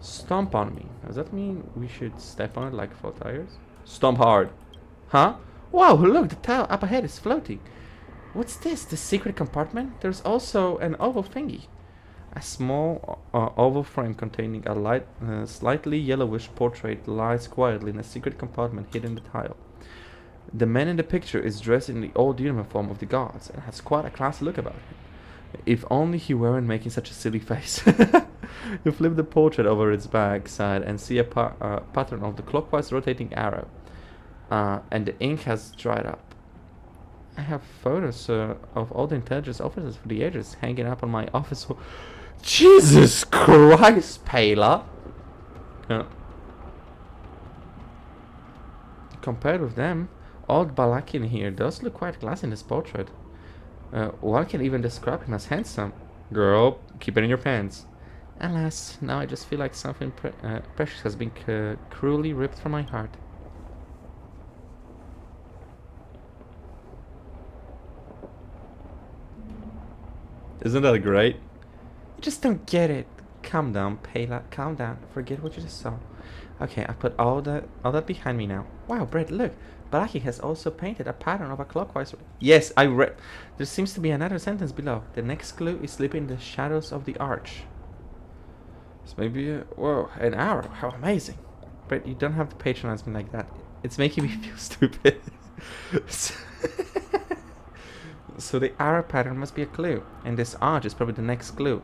Stomp on me. Does that mean we should step on it like float tires? Stomp hard. Huh? Wow, look, the tile up ahead is floating. What's this? The secret compartment? There's also an oval thingy. A small oval frame containing a slightly yellowish portrait lies quietly in a secret compartment hidden in the tile. The man in the picture is dressed in the old uniform of the guards and has quite a classy look about him. If only he weren't making such a silly face. You flip the portrait over its back side and see a pattern of the clockwise rotating arrow. And the ink has dried up. I have photos of all the intelligence officers for the ages hanging up on my office wall. Jesus Christ, Pela! Compared with them, old Balakin here does look quite classy in this portrait. One can even describe him as handsome. Girl, keep it in your pants. Alas, now I just feel like something precious has been cruelly ripped from my heart. Isn't that great? You just don't get it. Calm down, Pela. Calm down. Forget what you just saw. Okay, I put all that behind me now. Wow, Brett, look. Blackie has also painted a pattern of a clockwise. Yes, I read. There seems to be another sentence below. The next clue is sleeping in the shadows of the arch. This may be whoa, an arrow. How amazing. Brett, you don't have to patronize me like that. It's making me feel stupid. So the arrow pattern must be a clue, and this arch is probably the next clue.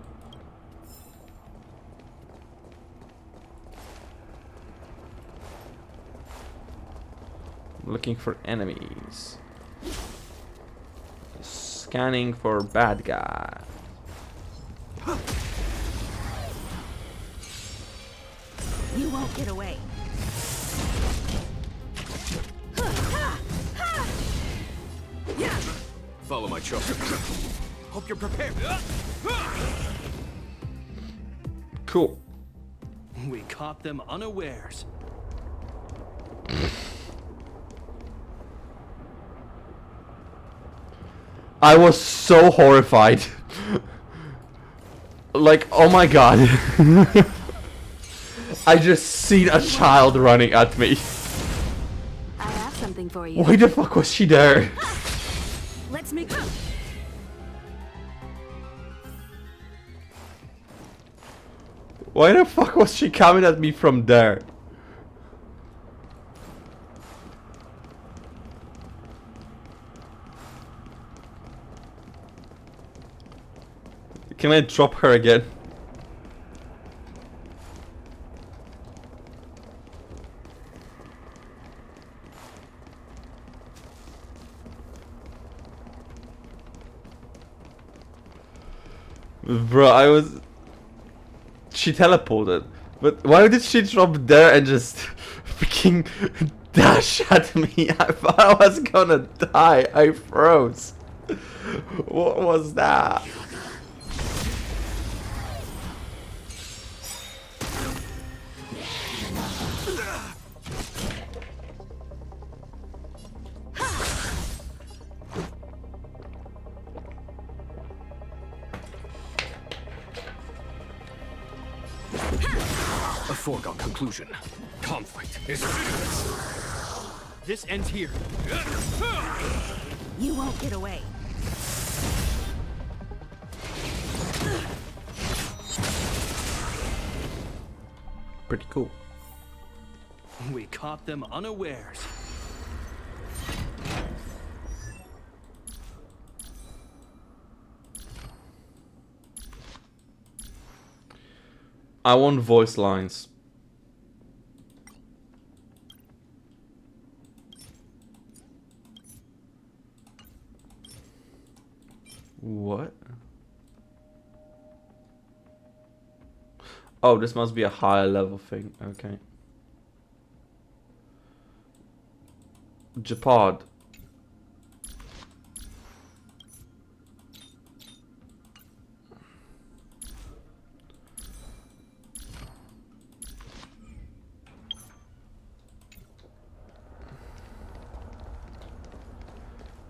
Looking for enemies. Scanning for bad guy. You won't get away. Yeah. Follow my charge. Hope you're prepared. Cool. We caught them unawares. I was so horrified. Like, oh my god. I just seen a child running at me. I have something for you. Why the fuck was she there? Let's make. Why the fuck was she coming at me from there? Can I drop her again? Bro, I was... She teleported. But why did she drop there and just freaking dash at me? I thought I was gonna die. I froze. What was that? A foregone conclusion. Conflict is meaningless. This ends here. You won't get away. Pretty cool. We caught them unawares. I want voice lines. What? Oh, this must be a higher level thing. Okay. Japad.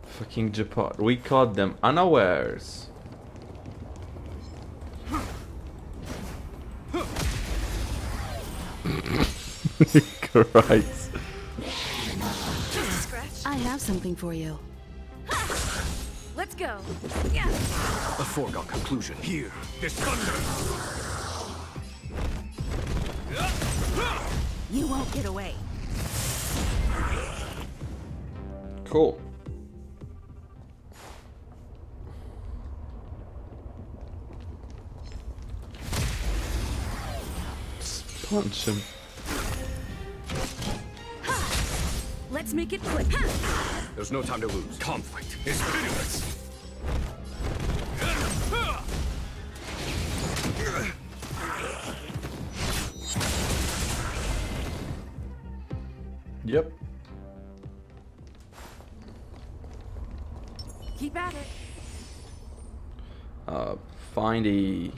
Fucking Japad. We caught them unawares. Christ. I have something for you. Let's go. Yeah. A foregone conclusion. Here, this thunder. You won't get away. Cool. Just punch him. Let's make it quick. There's no time to lose. Conflict is meaningless. Yep. Keep at it. Findy.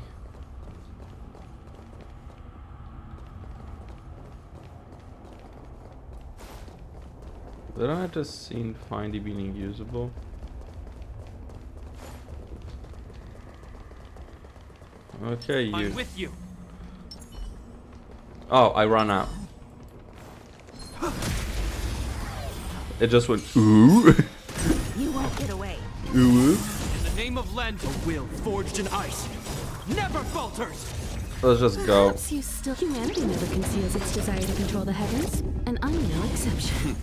Did I just seen Findy being usable? Okay, I'm you. with you. Oh, I ran out. It just went ooh. You won't get away. Ooh. In the name of Lend, a will forged in ice never falters. Let's just go. Perhaps you still. Humanity never conceals its desire to control the heavens, and I'm no exception.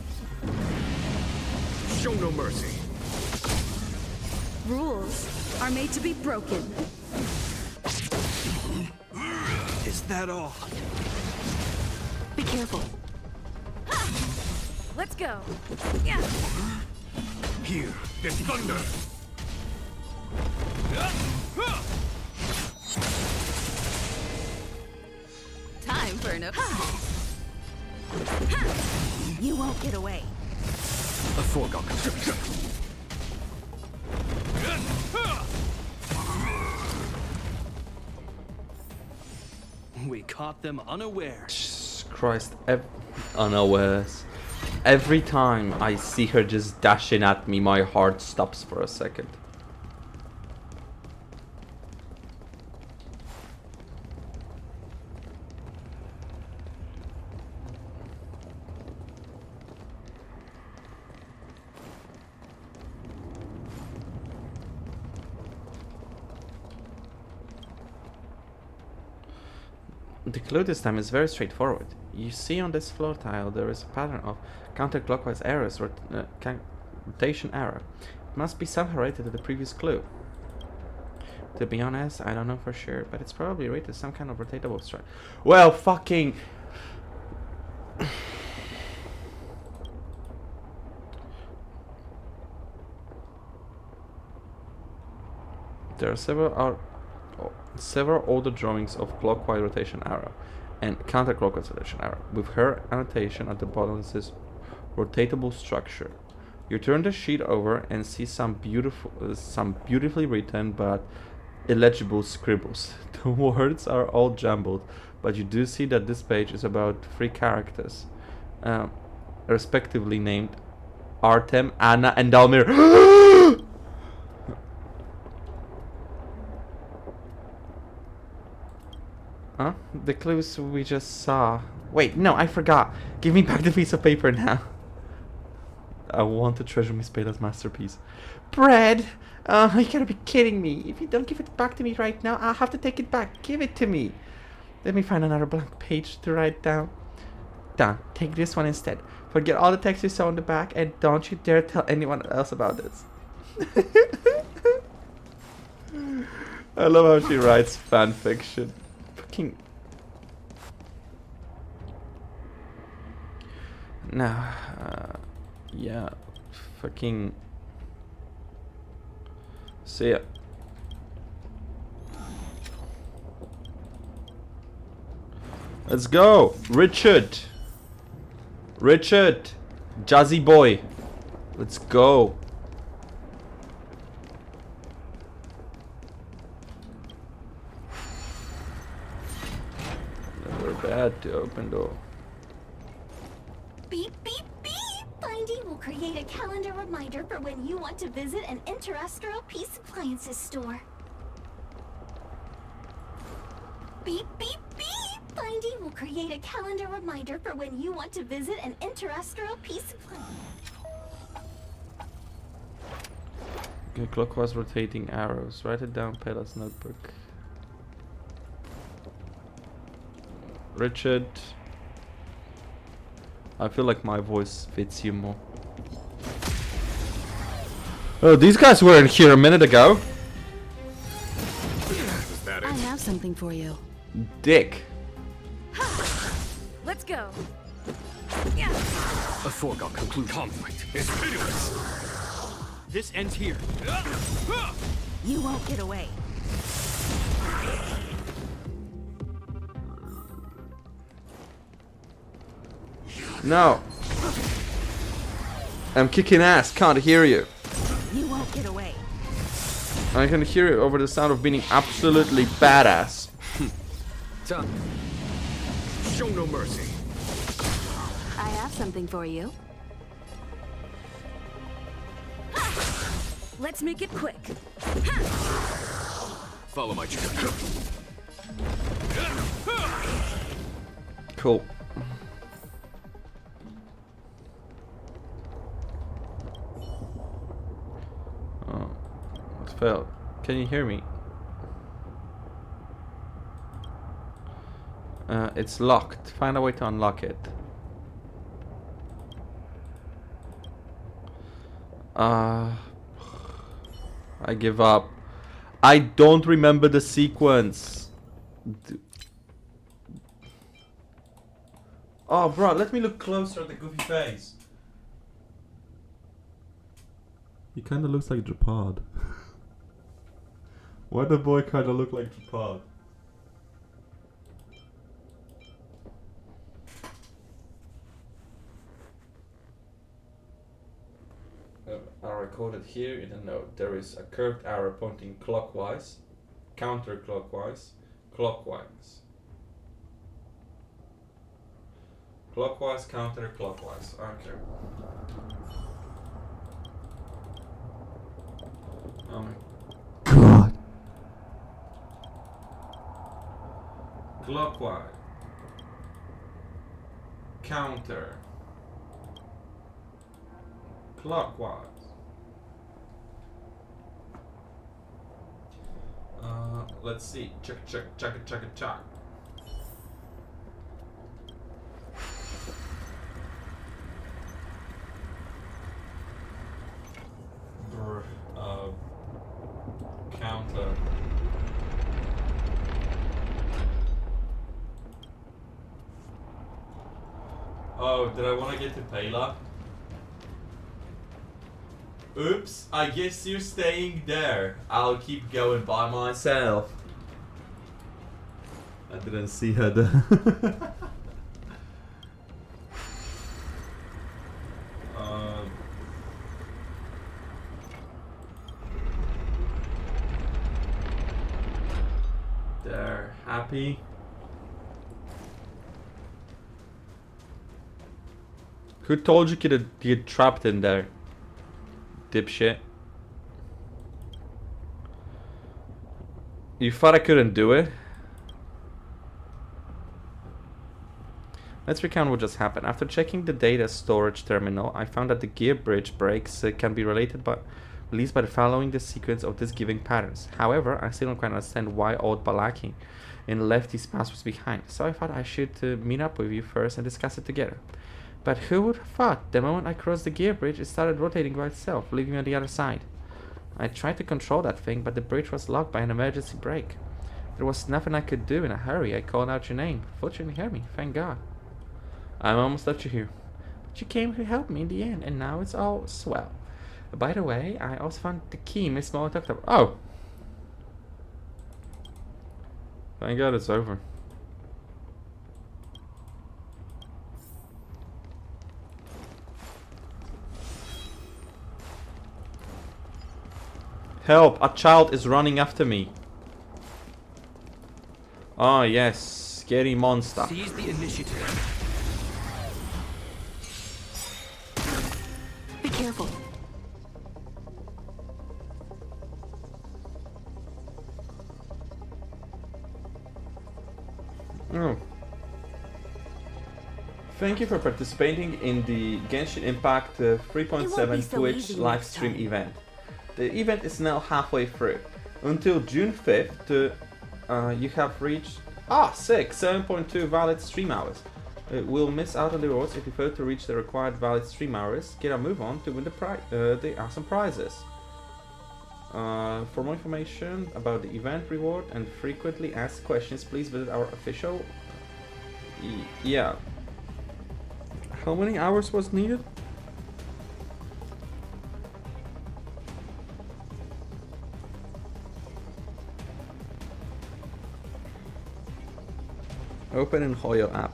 Show no mercy. Rules are made to be broken. Is that all? Be careful. Let's go. Yeah. Here, this thunder. Time for an. You won't get away. A foregone conclusion. We caught them unawares. Jesus Christ, unawares. Every time I see her just dashing at me, my heart stops for a second. The clue this time is very straightforward. You see on this floor tile there is a pattern of counterclockwise arrows, rotation arrow. It must be somehow related to the previous clue. To be honest, I don't know for sure, but it's probably related to some kind of rotatable structure. Well, fucking... There are several older drawings of clockwise rotation arrow and counterclockwise rotation arrow. With her annotation at the bottom that says rotatable structure. You turn the sheet over and see some beautifully written but illegible scribbles. The words are all jumbled, but you do see that this page is about 3 characters, respectively named Artem, Anna, and Dalmir. Huh? The clues we just saw. Wait, no, I forgot. Give me back the piece of paper now. I want to treasure Miss Beta's masterpiece. Bread! You gotta be kidding me. If you don't give it back to me right now, I'll have to take it back. Give it to me. Let me find another blank page to write down. Done. Take this one instead. Forget all the text you saw on the back, and don't you dare tell anyone else about this. I love how she writes fan fiction. Fucking... Now, yeah, fucking... See ya. Let's go! Richard! Richard! Jazzy boy! Let's go! Never bad to open door. Beep, beep, beep! Finding will create a calendar reminder for when you want to visit an Interastral Peace Appliances store. Beep, beep, beep! Finding will create a calendar reminder for when you want to visit an Interastral Peace Appliance. Okay, clockwise rotating arrows. Write it down, Peda's notebook. Richard. I feel like my voice fits you more. Oh, these guys weren't here a minute ago. I have something for you. Dick. Let's go. A foregone conclusion. Conflict is pitiless. This ends here. You won't get away. No. I'm kicking ass. Can't hear you. You won't get away. I can hear you over the sound of being absolutely badass. Done. Show no mercy. I have something for you. Let's make it quick. Follow my journey. Cool. Oh, it failed. Can you hear me? It's locked. Find a way to unlock it. I give up. I don't remember the sequence. Oh, bro, let me look closer at the goofy face. He kind of looks like Japad. Why the boy kind of look like Japad? I recorded here in a note. There is a curved arrow pointing clockwise, counterclockwise, clockwise. Clockwise, counterclockwise. Okay. Oh my god. Clockwise. Counter. Clockwise. Let's see. Check. Oh, did I want to get to Pela? Oops, I guess you're staying there. I'll keep going by myself. I didn't see her there. They're happy. Who told you to get trapped in there? Dipshit. You thought I couldn't do it? Let's recount what just happened. After checking the data storage terminal, I found that the gear bridge breaks can be released by the following the sequence of this giving patterns. However, I still don't quite understand why old Balaki left these passwords behind. So I thought I should meet up with you first and discuss it together. But who would have thought? The moment I crossed the gear bridge, it started rotating by itself, leaving me on the other side. I tried to control that thing, but the bridge was locked by an emergency brake. There was nothing I could do in a hurry. I called out your name. Fortunately, you heard me. Thank God. I'm almost left you here. But you came to help me in the end, and now it's all swell. By the way, I also found the key Miss Moe talked about. Oh! Thank God it's over. Help! A child is running after me. Oh yes, scary monster. Seize the initiative. Be careful. Oh. Thank you for participating in the Genshin Impact 3.7 so Twitch easy live next stream time. event. The event is now halfway through. Until June 5th, you have reached 7.2 valid stream hours. We'll miss out on the rewards if you fail to reach the required valid stream hours. Get a move on to win the awesome prizes. For more information about the event reward and frequently asked questions, please visit our official. Yeah. How many hours was needed? Open in Hoyo app.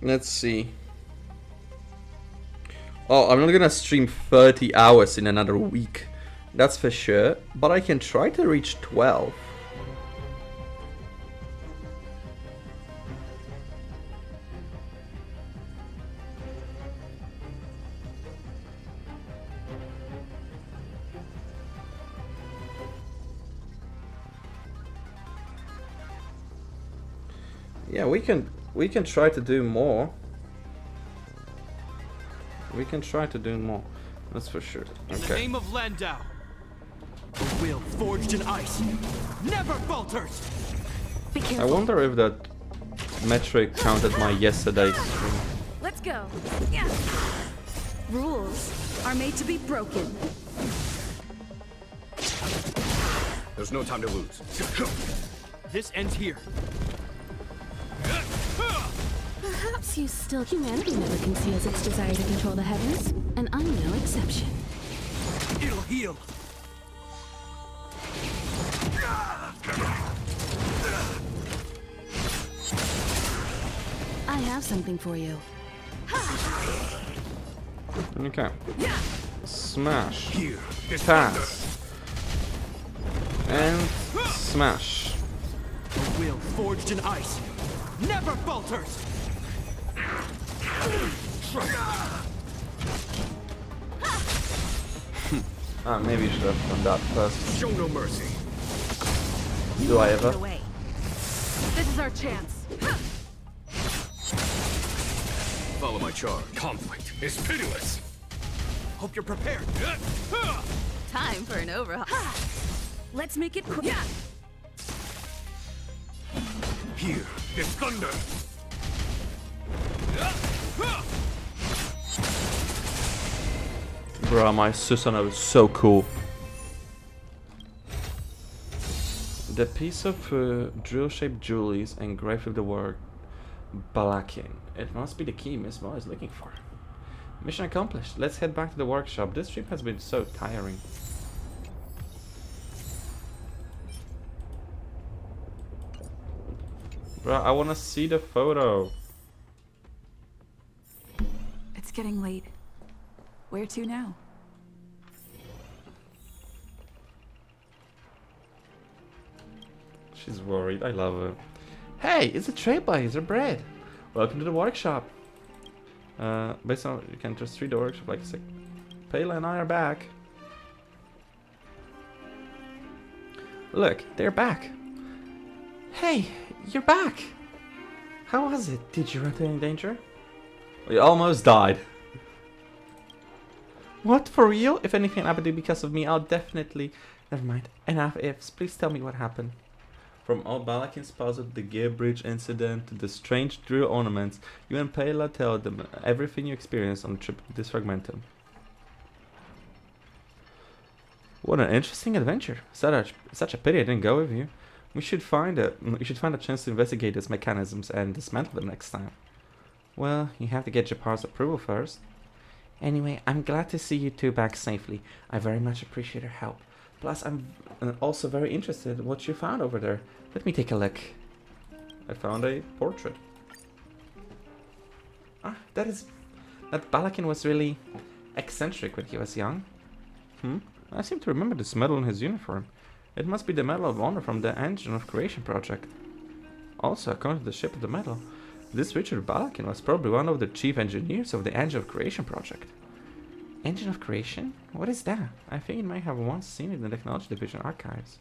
Let's see. Oh, I'm not gonna stream 30 hours in another week. That's for sure. But I can try to reach 12. Yeah, we can try to do more. We can try to do more. That's for sure. In the name of Landau, a will forged in ice never falters. Be I careful. wonder if that metric counted my yesterday stream. Let's go. Yeah. Rules are made to be broken. There's no time to lose. This ends here. Perhaps you still... Humanity never conceals its desire to control the heavens, and I'm no exception. It'll heal. I have something for you. Okay. Smash. Here is Pass. And smash. A will forged in ice never falters. Maybe you should have done that first. show no mercy. Do I ever? Away. This is our chance. Follow my charge. Conflict is pitiless. Hope you're prepared. Time Time for an overhaul. Ha! Let's make it quick. Yeah! Here, there's thunder. Bruh, my Susanoo is so cool. The piece of drill-shaped jewelry is engraved with the word Balakin. It must be the key Miss Mo is looking for. Mission accomplished. Let's head back to the workshop. This trip has been so tiring. Bruh, I wanna see the photo. It's getting late. Where to now? She's worried. I love her. Hey, it's a Trailblazer bread. Welcome to the workshop. Based on you can just read the workshop like a sec. Payla and I are back. Look, they're back. Hey, you're back. How was it? Did you run into any danger? We almost died. What, for real? If anything happened because of me, I'll definitely... Never mind. Enough ifs. Please tell me what happened. From all Balakin's puzzle to the gear bridge incident to the strange drill ornaments, you and Payla tell them everything you experienced on the trip to Disfragmentum. What an interesting adventure. Such a pity I didn't go with you. We should find a chance to investigate these mechanisms and dismantle them next time. Well, you have to get Japar's approval first. Anyway, I'm glad to see you two back safely. I very much appreciate your help. Plus, I'm also very interested in what you found over there. Let me take a look. I found a portrait. Ah, that Balakin was really eccentric when he was young. I seem to remember this medal in his uniform. It must be the Medal of Honor from the Engine of Creation project. Also, according to the ship of the medal, this Richard Balakin was probably one of the chief engineers of the Engine of Creation project. Engine of Creation? What is that? I think you might have once seen it in the Technology Division archives.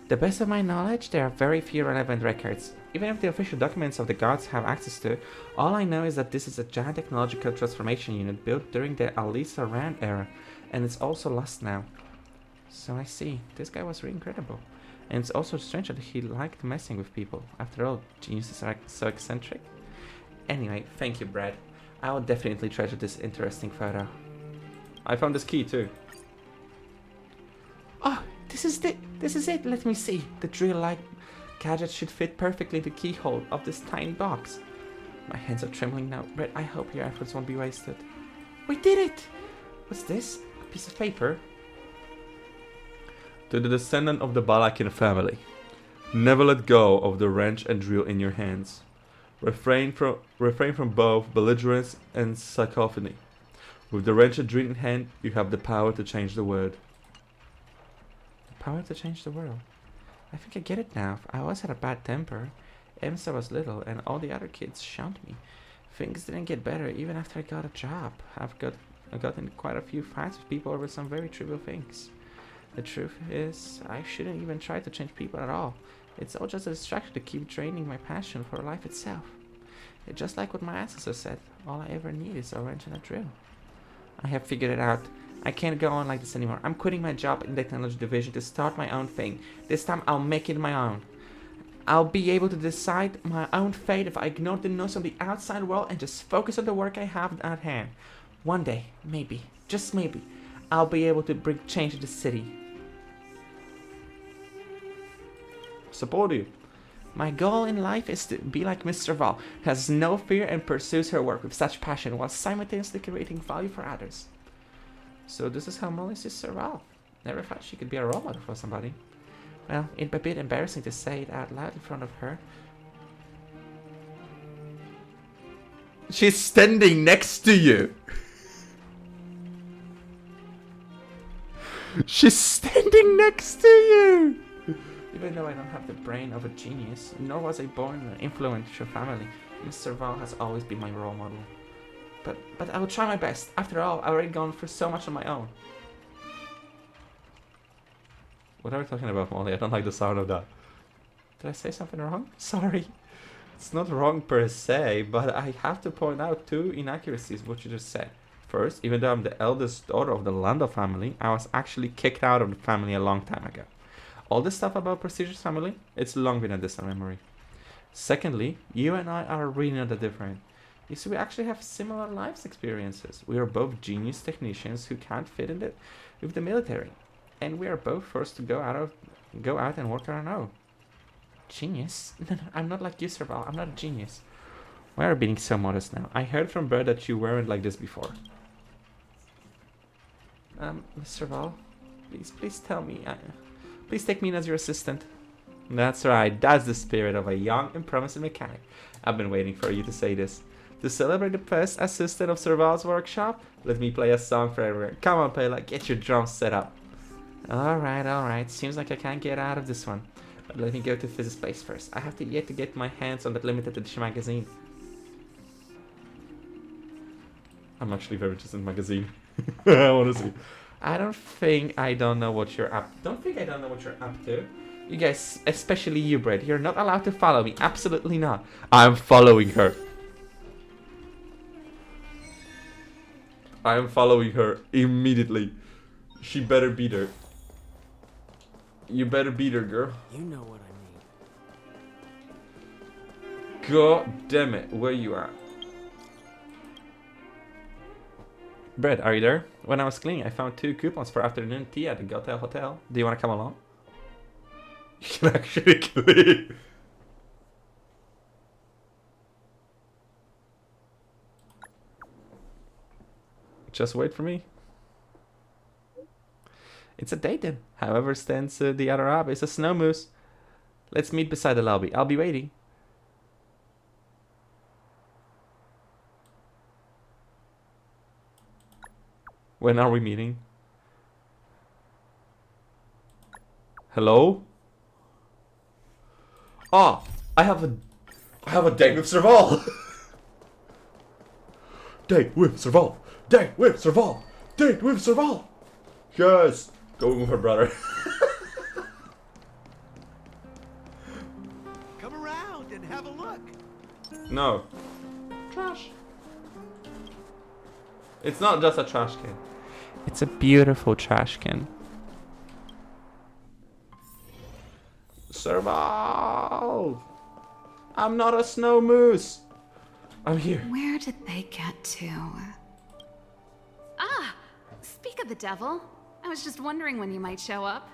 The best of my knowledge, there are very few relevant records. Even if the official documents of the gods have access to, all I know is that this is a giant technological transformation unit built during the Alisa Rand era, and it's also lost now. So I see, this guy was really incredible. And it's also strange that he liked messing with people. After all, geniuses are so eccentric. Anyway, thank you, Brad. I will definitely treasure this interesting photo. I found this key too. Oh, this is it. Let me see. The drill-like gadget should fit perfectly the keyhole of this tiny box. My hands are trembling now. Brett, I hope your efforts won't be wasted. We did it! What's this? A piece of paper? To the descendant of the Balakin family, never let go of the wrench and drill in your hands. Refrain from both belligerence and cacophony. With the wrench and drill in hand, you have the power to change the world. The power to change the world? I think I get it now. I always had a bad temper. Ever since I was little, and all the other kids shunned me. Things didn't get better even after I got a job. I got in quite a few fights with people over some very trivial things. The truth is, I shouldn't even try to change people at all. It's all just a distraction to keep draining my passion for life itself. It's just like what my ancestors said, all I ever need is a wrench and a drill. I have figured it out. I can't go on like this anymore. I'm quitting my job in the Technology Division to start my own thing. This time I'll make it my own. I'll be able to decide my own fate if I ignore the noise of the outside world and just focus on the work I have at hand. One day, maybe, just maybe, I'll be able to bring change to the city. Support you. My goal in life is to be like Miss Serval, who has no fear and pursues her work with such passion while simultaneously creating value for others. So this is how Molly sees Serval. Never thought she could be a role model for somebody. Well, it'd be a bit embarrassing to say it out loud in front of her. She's standing next to you. She's standing next to you. Even though I don't have the brain of a genius, nor was I born in an influential family, Miss Serval has always been my role model. But I will try my best. After all, I've already gone through so much on my own. What are we talking about, Molly? I don't like the sound of that. Did I say something wrong? Sorry. It's not wrong per se, but I have to point out two inaccuracies what you just said. First, even though I'm the eldest daughter of the Lando family, I was actually kicked out of the family a long time ago. All this stuff about prestigious family, it's long been a distant memory. Secondly, you and I are really not that different. You see, we actually have similar life experiences. We are both genius technicians who can't fit in with the military. And we are both forced to go out and work on our own. Genius? No, I'm not like you, Serval. I'm not a genius. Why are you being so modest now? I heard from Bird that you weren't like this before. Mr. Val, please tell me. Please take me in as your assistant. That's right, that's the spirit of a young and promising mechanic. I've been waiting for you to say this. To celebrate the first assistant of Serval's workshop, let me play a song for everyone. Come on, Pela, get your drums set up. Alright. Seems like I can't get out of this one. But let me go to physics place first. I have yet to get my hands on that limited edition magazine. I'm actually very interested in magazine. I want to see. I don't think I don't know what you're up to. You guys, especially you, Brett, you're not allowed to follow me. Absolutely not. I'm following her. I am following her immediately. She better beat her. You better beat her, girl. You know what I mean. God damn it, where you at? Brett, are you there? When I was cleaning, I found 2 coupons for afternoon tea at the Gotel Hotel. Do you want to come along? You can actually clean. Just wait for me. It's a date then. However stands the other up is a snow moose. Let's meet beside the lobby. I'll be waiting. When are we meeting? Hello? Ah, I have a date with Serval. Date with Serval. Date with Serval. Date with Serval. Yes, going with her brother. Come around and have a look. No. Trash. It's not just a trash can. It's a beautiful trash can. Serval! I'm not a snow moose. I'm here. Where did they get to? Ah! Speak of the devil. I was just wondering when you might show up.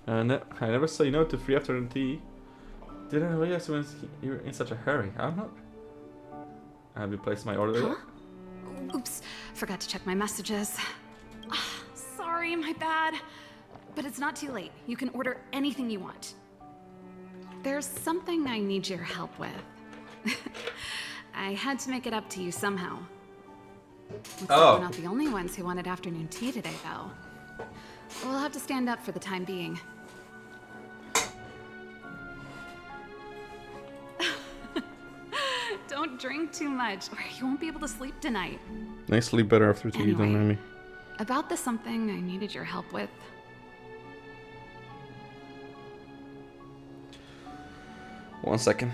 No, I never say no to free afternoon tea. Didn't realize when you were in such a hurry. I'm not. Have you placed my order yet? Oops, forgot to check my messages. Ah, sorry, my bad. But it's not too late. You can order anything you want. There's something I need your help with. I had to make it up to you somehow. Looks like we're not the only ones who wanted afternoon tea today, though. We'll have to stand up for the time being. Don't drink too much, or you won't be able to sleep tonight. I sleep better after tea, don't mind me. About the something I needed your help with. One second.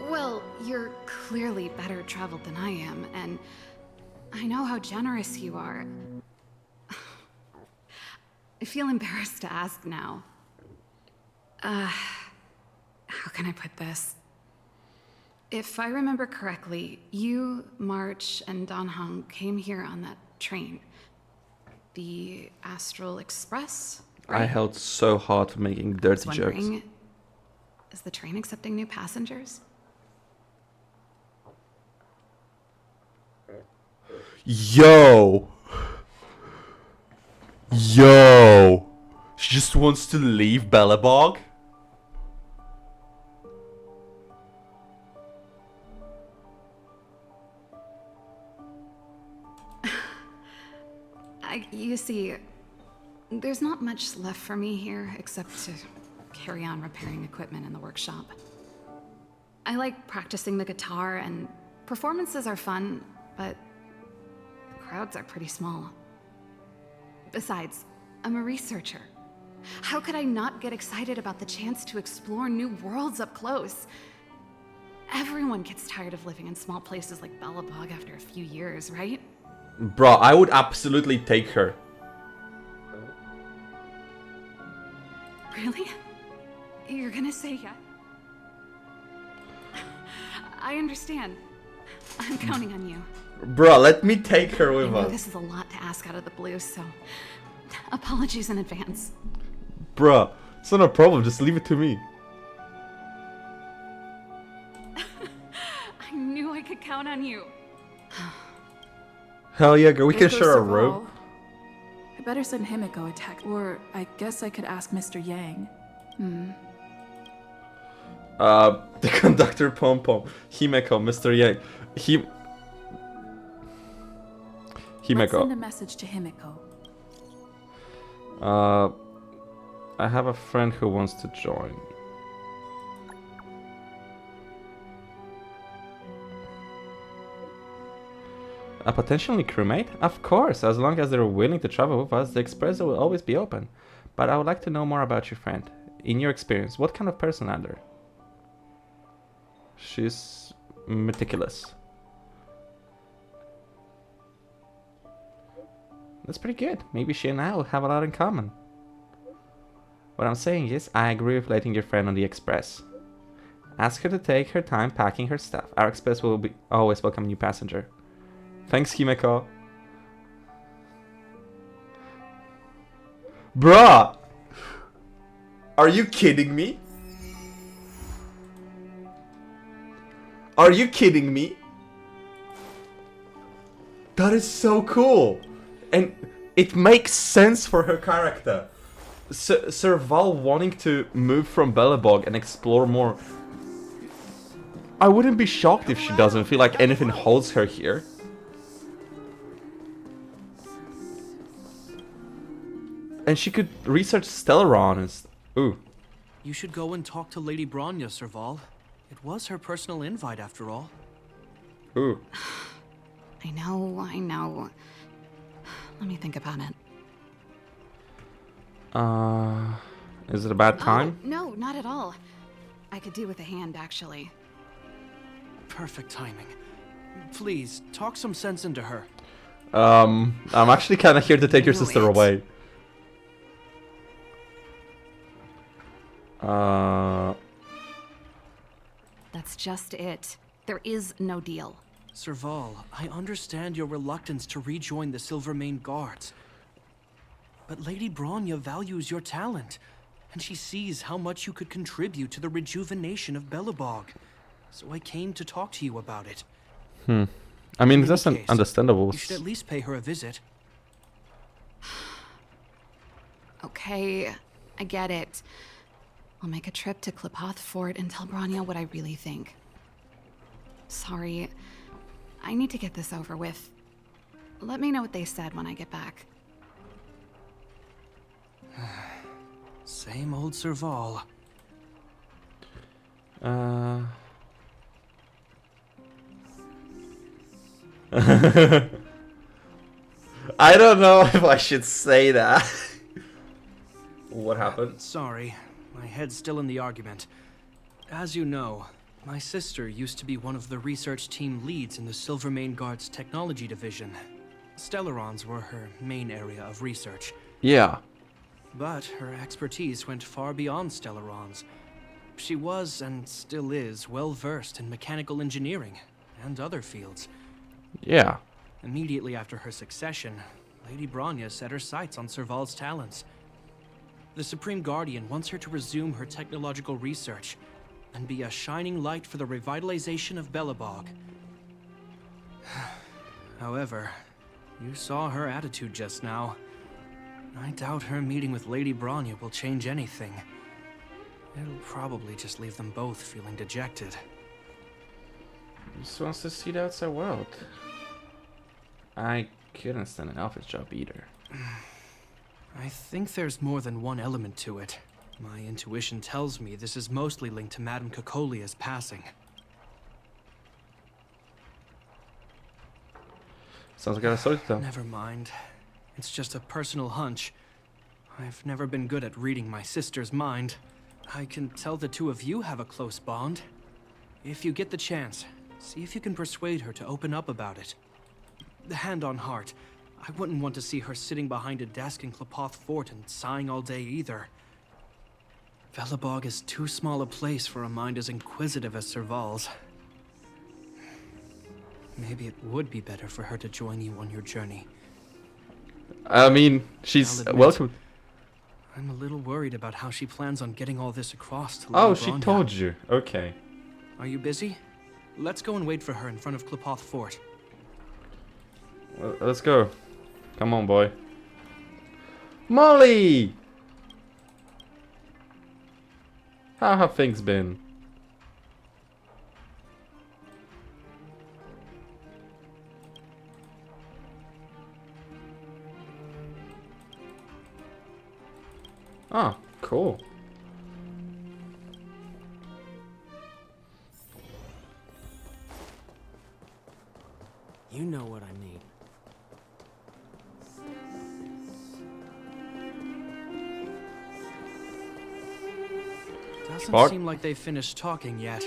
Well, you're clearly better traveled than I am, and I know how generous you are. I feel embarrassed to ask now. How can I put this? If I remember correctly, you, March, and Don Hong came here on that train. The Astral Express? I held so hard for making dirty jokes. Is the train accepting new passengers? Yo! She just wants to leave Bellabog? You see, there's not much left for me here except to carry on repairing equipment in the workshop. I like practicing the guitar, and performances are fun, but the crowds are pretty small. Besides, I'm a researcher. How could I not get excited about the chance to explore new worlds up close? Everyone gets tired of living in small places like Belobog after a few years, right? Bro, I would absolutely take her. Really? You're gonna say yes? I understand. I'm counting on you. Bro, let me take her I with know us. this is a lot to ask out of the blue, so apologies in advance. Bro, it's not a problem. Just leave it to me. I knew I could count on you. Hell yeah, girl. We There can goes share a Serval. room. I better send Himiko a text, or I guess I could ask Mr. Yang. The conductor Pom Pom. Himeko, Mr. Yang. Let's send Himeko. a message to Himiko. I have a friend who wants to join. A potentially crewmate? Of course, as long as they're willing to travel with us, the express will always be open. But I would like to know more about your friend. In your experience, what kind of person are they? She's meticulous. That's pretty good. Maybe she and I will have a lot in common. What I'm saying is, I agree with letting your friend on the express. Ask her to take her time packing her stuff. Our express will be always welcome new passenger. Thanks, Himeko. Bruh! Are you kidding me? Are you kidding me? That is so cool! And it makes sense for her character. Serval wanting to move from Belobog and explore more. I wouldn't be shocked if she doesn't feel like anything holds her here. And she could research Stellaron and ooh. You should go and talk to Lady Bronya, Serval. It was her personal invite, after all. Ooh. I know. Let me think about it. Is it a bad time? Oh, no, not at all. I could do with a hand, actually. Perfect timing. Please, talk some sense into her. I'm actually kind of here to take your sister away. That's just it. There is no deal. Serval, I understand your reluctance to rejoin the Silvermane Guards. But Lady Bronya values your talent, and she sees how much you could contribute to the rejuvenation of Belobog. So I came to talk to you about it. I mean, In that's any case, understandable. You should at least pay her a visit. Okay, I get it. I'll make a trip to Klipoth Fort and tell Bronya what I really think. Sorry, I need to get this over with. Let me know what they said when I get back. Same old Serval. I don't know if I should say that. What happened? Sorry, my head's still in the argument. As you know, my sister used to be one of the research team leads in the Silvermane Guard's technology division. Stellarons were her main area of research. Yeah. But her expertise went far beyond Stellarons. She was, and still is, well versed in mechanical engineering and other fields. Yeah. Immediately after her succession, Lady Bronya set her sights on Serval's talents. The Supreme Guardian wants her to resume her technological research and be a shining light for the revitalization of Belobog. However, you saw her attitude just now. I doubt her meeting with Lady Bronya will change anything. It'll probably just leave them both feeling dejected. Just wants to see the outside world. I couldn't stand an office job either. I think there's more than one element to it. My intuition tells me this is mostly linked to Madame Cocolia's passing. Sounds like I saw it though. Never mind. It's just a personal hunch. I've never been good at reading my sister's mind. I can tell the two of you have a close bond. If you get the chance, see if you can persuade her to open up about it. Hand on heart, I wouldn't want to see her sitting behind a desk in Klapoth Fort and sighing all day either. Velabog is too small a place for a mind as inquisitive as Serval's. Maybe it would be better for her to join you on your journey. I mean, she's I'll admit, welcome. I'm a little worried about how she plans on getting all this across to Oh, Lady she Bronya. told you. Okay. Are you busy? Let's go and wait for her in front of Klapoth Fort. Well, let's go. Come on, boy. Molly! How have things been? Ah, cool. You know what I mean. Doesn't What? seem like they finished talking yet.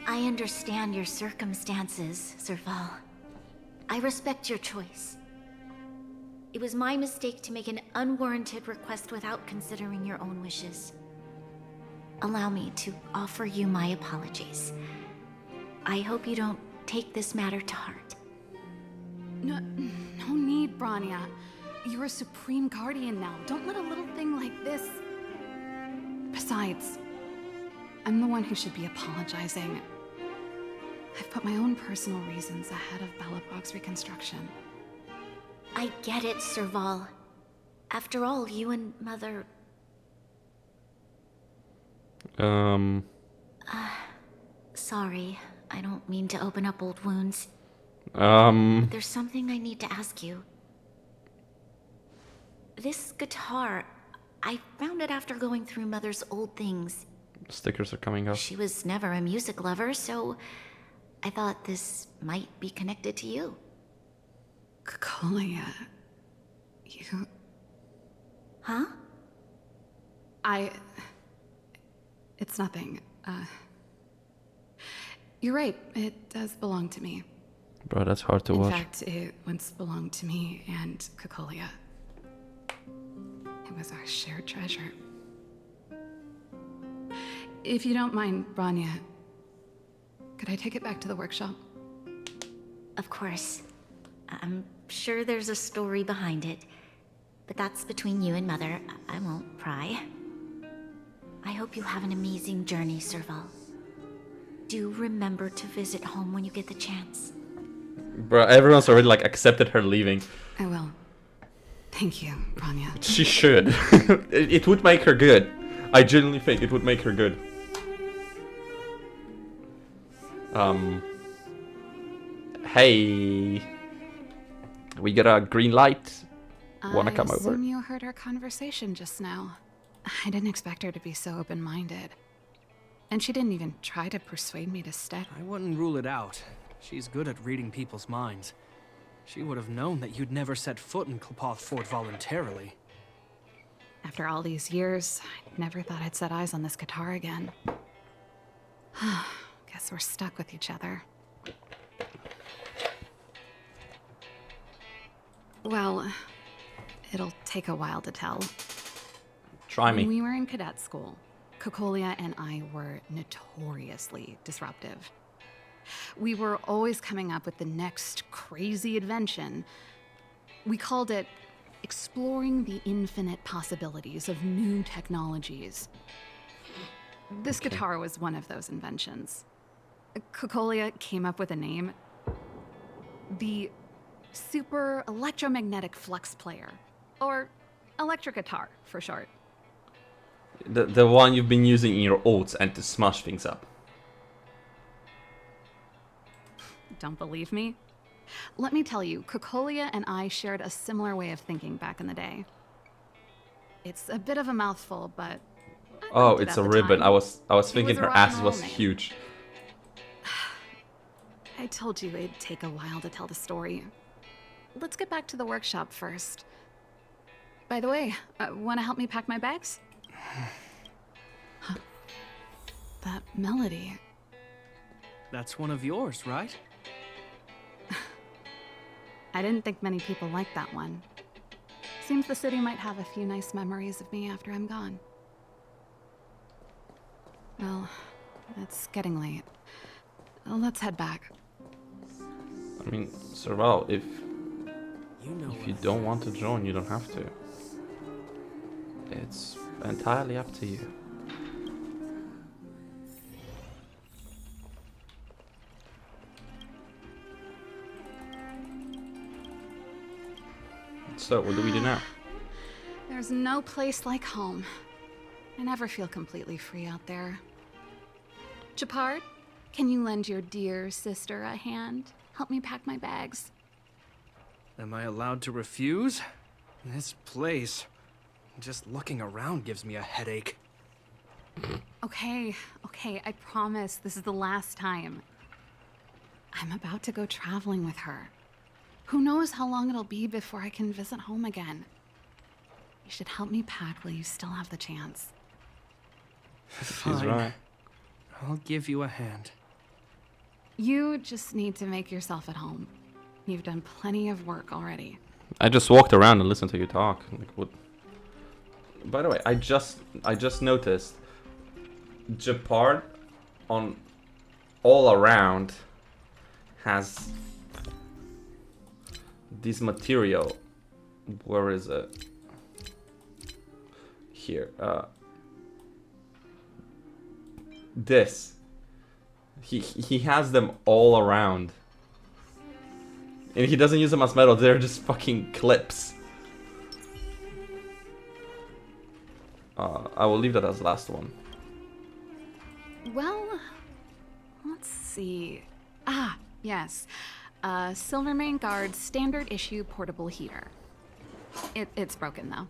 I understand your circumstances, Serval. I respect your choice. It was my mistake to make an unwarranted request without considering your own wishes. Allow me to offer you my apologies. I hope you don't take this matter to heart. No need, Bronya. You're a supreme guardian now. Don't let a little thing like this... Besides, I'm the one who should be apologizing. I've put my own personal reasons ahead of Belobog's reconstruction. I get it, Serval. After all, you and Mother... Sorry, I don't mean to open up old wounds. There's something I need to ask you. This guitar, I found it after going through Mother's old things. Stickers are coming up. She was never a music lover, so I thought this might be connected to you. Cocolia... You... Huh? It's nothing. You're right, it does belong to me. Bro, that's hard to In watch. fact, it once belonged to me and Cocolia. It was our shared treasure. If you don't mind, Bronya, could I take it back to the workshop? Of course. I'm sure there's a story behind it. But that's between you and Mother. I won't pry. I hope you have an amazing journey, Serval. Do remember to visit home when you get the chance. Bro, everyone's already like accepted her leaving. I will. Thank you, Bronya. She should. It would make her good. I genuinely think it would make her good. Hey. We got a green light. Wanna come I over? assume you heard our conversation just now. I didn't expect her to be so open-minded. And she didn't even try to persuade me to stay. I wouldn't rule it out. She's good at reading people's minds. She would have known that you'd never set foot in Klapoth Fort voluntarily. After all these years, I never thought I'd set eyes on this guitar again. Guess we're stuck with each other. Well, it'll take a while to tell. Try me. When we were in cadet school, Cocolia and I were notoriously disruptive. We were always coming up with the next crazy invention. We called it exploring the infinite possibilities of new technologies. This guitar was one of those inventions. Cocolia came up with a name. The Super Electromagnetic Flux Player, or electric guitar for short. The one you've been using in your oats and to smash things up. Don't believe me? Let me tell you, Krakolia and I shared a similar way of thinking back in the day. It's a bit of a mouthful, but I Oh, liked it it's at a the ribbon. time. I was It thinking was a her rock ass and was roll name. huge. I told you it'd take a while to tell the story. Let's get back to the workshop first. By the way, want to help me pack my bags? Huh. That melody. That's one of yours, right? I didn't think many people liked that one. Seems the city might have a few nice memories of me after I'm gone. Well, it's getting late. Let's head back. I mean, Serval, if You know you don't want to join, you don't have to. It's entirely up to you. So, what do we do now? There's no place like home. I never feel completely free out there. Chapard, can you lend your dear sister a hand? Help me pack my bags. Am I allowed to refuse? This place, just looking around gives me a headache. Okay, I promise this is the last time. I'm about to go traveling with her. Who knows how long it'll be before I can visit home again. You should help me pack while you still have the chance. She's Fine. right. I'll give you a hand. You just need to make yourself at home. You've done plenty of work already. I just walked around and listened to you talk. Like, what? By the way, I just noticed Japard on all around has this material. Where is it? Here. This. He has them all around. And he doesn't use them as metal, they're just fucking clips. I will leave that as last one. Well, let's see. Ah, yes. Silvermane Guard's standard issue portable heater. It's broken though.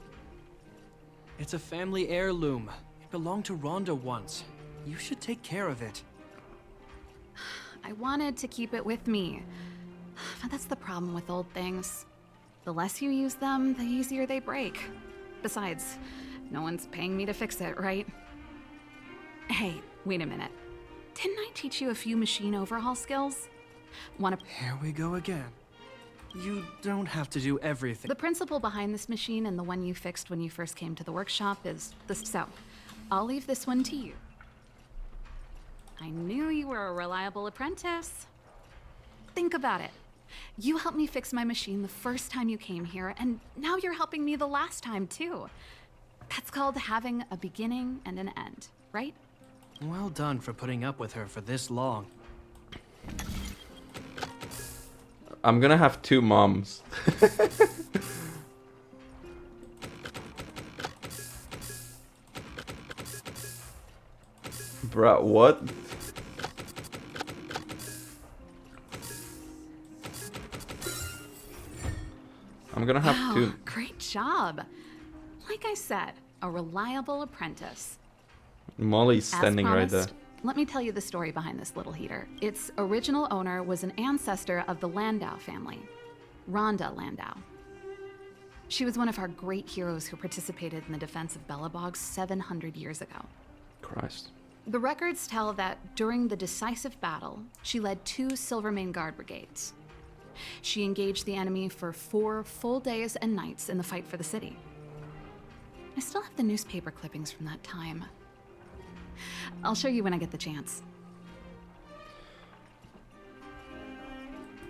It's a family heirloom. It belonged to Rhonda once. You should take care of it. I wanted to keep it with me. But that's the problem with old things. The less you use them, the easier they break. Besides, no one's paying me to fix it, right? Hey, wait a minute. Didn't I teach you a few machine overhaul skills? Wanna... Here we go again. You don't have to do everything. The principle behind this machine and the one you fixed when you first came to the workshop is the... So, I'll leave this one to you. I knew you were a reliable apprentice. Think about it. You helped me fix my machine the first time you came here, and now you're helping me the last time, too. That's called having a beginning and an end, right? Well done for putting up with her for this long. I'm gonna have two moms. Bruh, what? I'm gonna have two. Great job. Like I said, a reliable apprentice. Molly's As standing right there. promised, let me tell you the story behind this little heater. Its original owner was an ancestor of the Landau family, Rhonda Landau. She was one of our great heroes who participated in the defense of Belobog 700 years ago. Christ. The records tell that during the decisive battle, she led 2 Silvermane Guard brigades. She engaged the enemy for 4 full days and nights in the fight for the city. I still have the newspaper clippings from that time. I'll show you when I get the chance.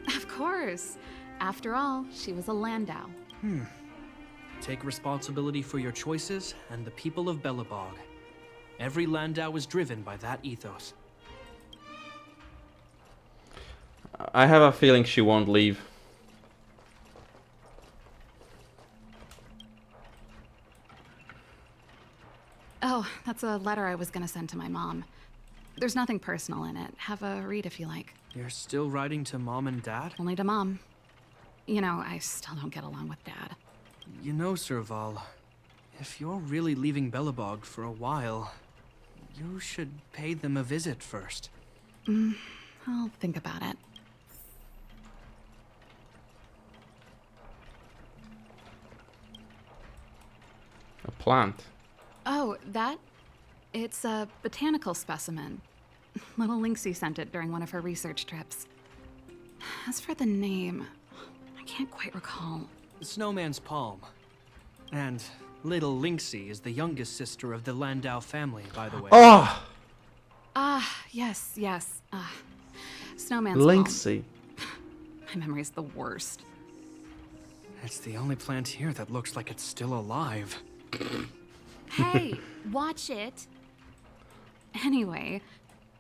Of course. After all, she was a Landau. Take responsibility for your choices and the people of Belobog. Every Landau is driven by that ethos. I have a feeling she won't leave. Oh, that's a letter I was gonna send to my mom. There's nothing personal in it. Have a read if you like. You're still writing to Mom and Dad? Only to Mom. You know, I still don't get along with Dad. You know, Serval, if you're really leaving Belobog for a while, you should pay them a visit first. I'll think about it. A plant. Oh, that? It's a botanical specimen. Little Lynxie sent it during one of her research trips. As for the name, I can't quite recall. Snowman's Palm. And little Lynxie is the youngest sister of the Landau family, by the way. Oh! Yes. Snowman's Palm. Lynxie. My memory's the worst. It's the only plant here that looks like it's still alive. Hey, watch it. Anyway,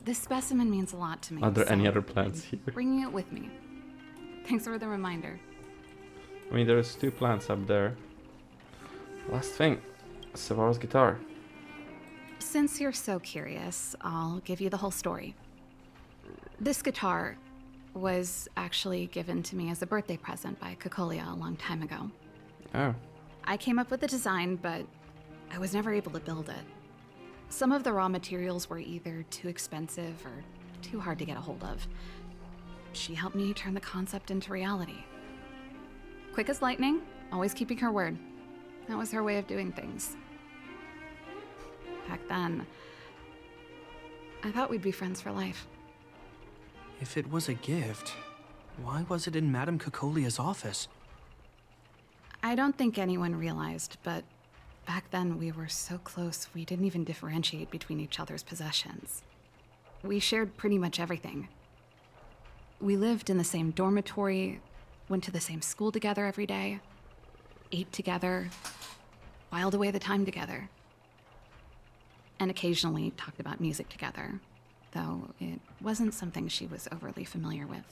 this specimen means a lot to me. Are there any so other plants here? bringing it with me. Thanks for the reminder. I mean, there's 2 plants up there. Last thing, Serval's guitar. Since you're so curious, I'll give you the whole story. This guitar was actually given to me as a birthday present by Cocolia a long time ago. Oh. I came up with the design, but I was never able to build it. Some of the raw materials were either too expensive or too hard to get a hold of. She helped me turn the concept into reality. Quick as lightning, always keeping her word. That was her way of doing things. Back then, I thought we'd be friends for life. If it was a gift, why was it in Madame Cocolia's office? I don't think anyone realized, but back then we were so close we didn't even differentiate between each other's possessions. We shared pretty much everything. We lived in the same dormitory, went to the same school together every day, ate together, whiled away the time together, and occasionally talked about music together, though it wasn't something she was overly familiar with.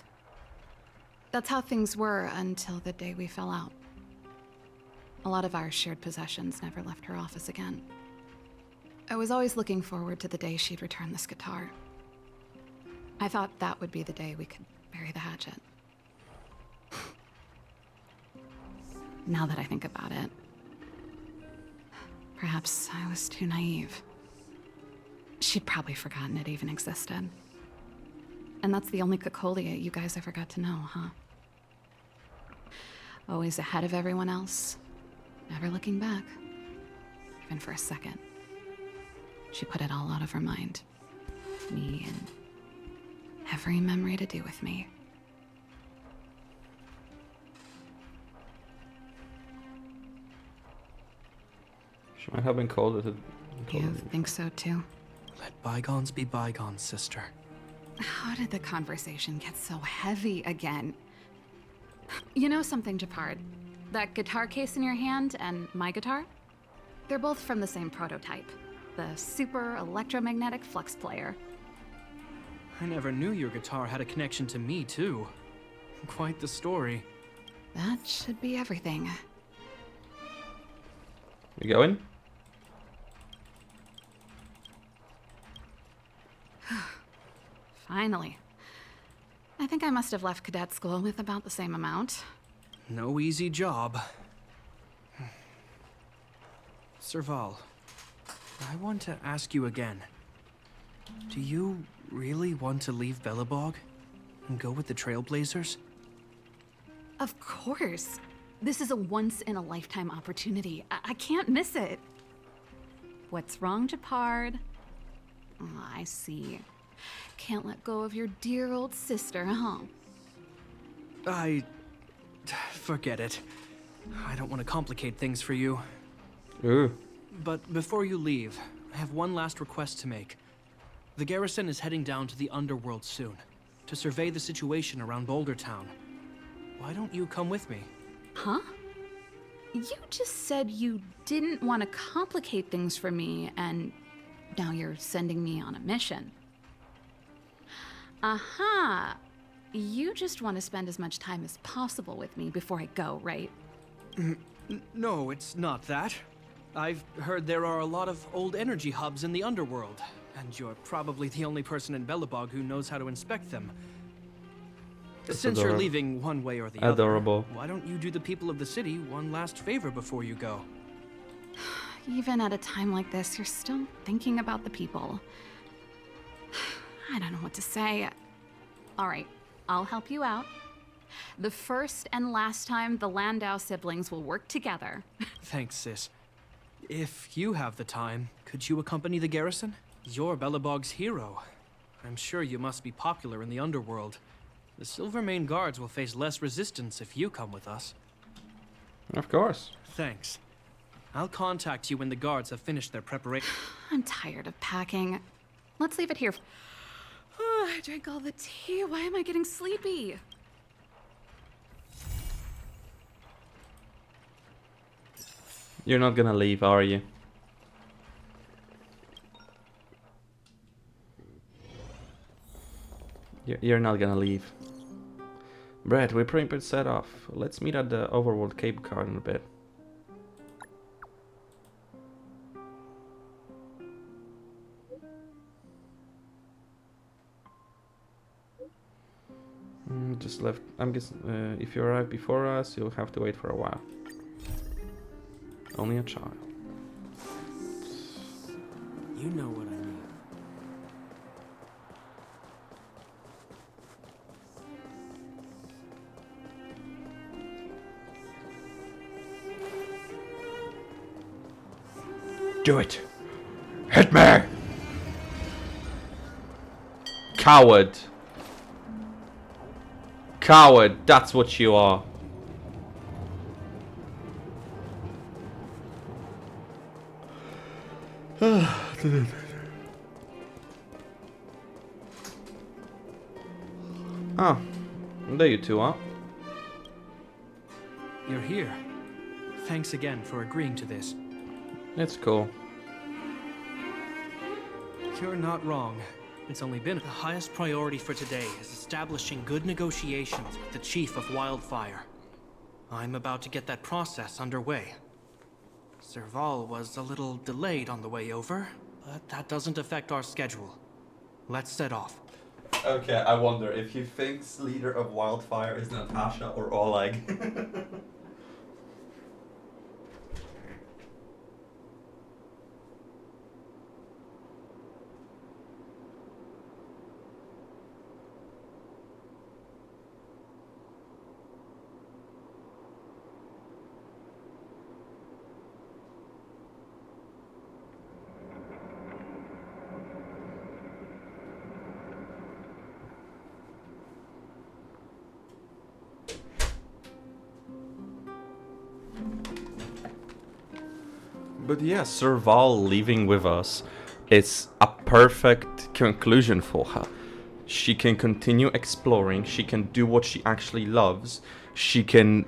That's how things were until the day we fell out. A lot of our shared possessions never left her office again. I was always looking forward to the day she'd return this guitar. I thought that would be the day we could bury the hatchet. Now that I think about it, perhaps I was too naive. She'd probably forgotten it even existed. And that's the only Cocolia you guys ever got to know, huh? Always ahead of everyone else, never looking back, even for a second. She put it all out of her mind. Me and every memory to do with me. She might have been called it. You think so too? Let bygones be bygones, sister. How did the conversation get so heavy again? You know something, Japard? That guitar case in your hand and my guitar? They're both from the same prototype. The Super Electromagnetic Flux Player. I never knew your guitar had a connection to me, too. Quite the story. That should be everything. You going? Finally. I think I must have left cadet school with about the same amount. No easy job. Serval, I want to ask you again. Do you really want to leave Belobog and go with the Trailblazers? Of course. This is a once-in-a-lifetime opportunity. I can't miss it. What's wrong, Japard? Oh, I see. Can't let go of your dear old sister, huh? Forget it. I don't want to complicate things for you. Ooh. But before you leave, I have one last request to make. The garrison is heading down to the underworld soon, to survey the situation around Boulder Town. Why don't you come with me? Huh? You just said you didn't want to complicate things for me, and now you're sending me on a mission. Aha! You just want to spend as much time as possible with me before I go, right? No, it's not that. I've heard there are a lot of old energy hubs in the underworld, And you're probably the only person in Belobog who knows how to inspect them. That's Since you're adorable. leaving one way or the Adorable. other, why don't you do the people of the city one last favor before you go? Even at a time like this, you're still thinking about the people. I don't know what to say. All right, I'll help you out. The first and last time the Landau siblings will work together. Thanks, sis. If you have the time, could you accompany the garrison? You're Belobog's hero. I'm sure you must be popular in the underworld. The Silvermane Guards will face less resistance if you come with us. Of course. Thanks. I'll contact you when the guards have finished their preparation. I'm tired of packing. Let's leave it here. Oh, I drank all the tea. Why am I getting sleepy? You're not gonna leave, are you? You're not gonna leave. Brett, we're pretty much set off. Let's meet at the Overworld Cable Car in a bit. Just left. I'm guessing if you arrive before us, you'll have to wait for a while. Only a child. You know what I mean. Do it! Hit me! Coward! Coward, that's what you are. Oh, there you two are. You're here. Thanks again for agreeing to this. It's cool. You're not wrong. It's only been the highest priority for today is establishing good negotiations with the Chief of Wildfire. I'm about to get that process underway. Serval was a little delayed on the way over, but that doesn't affect our schedule. Let's set off. Okay, I wonder if he thinks leader of Wildfire is Natasha or Oleg. But yeah, Serval leaving with us is a perfect conclusion for her. She can continue exploring, she can do what she actually loves, she can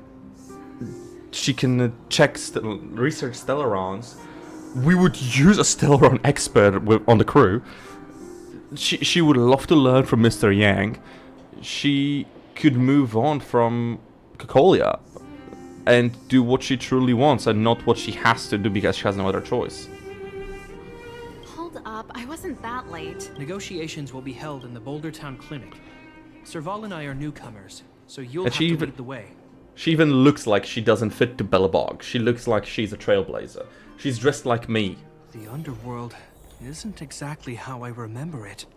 check, research Stellarons. We would use a Stellaron expert on the crew. She would love to learn from Mr. Yang. She could move on from Kokolia and do what she truly wants and not what she has to do because she has no other choice. Hold up, I wasn't that late. Negotiations will be held in the Bouldertown Clinic. Serval and I are newcomers, so you'll And have to lead the way. She even looks like she doesn't fit to Belobog. She looks like she's a trailblazer. She's dressed like me. The underworld isn't exactly how I remember it.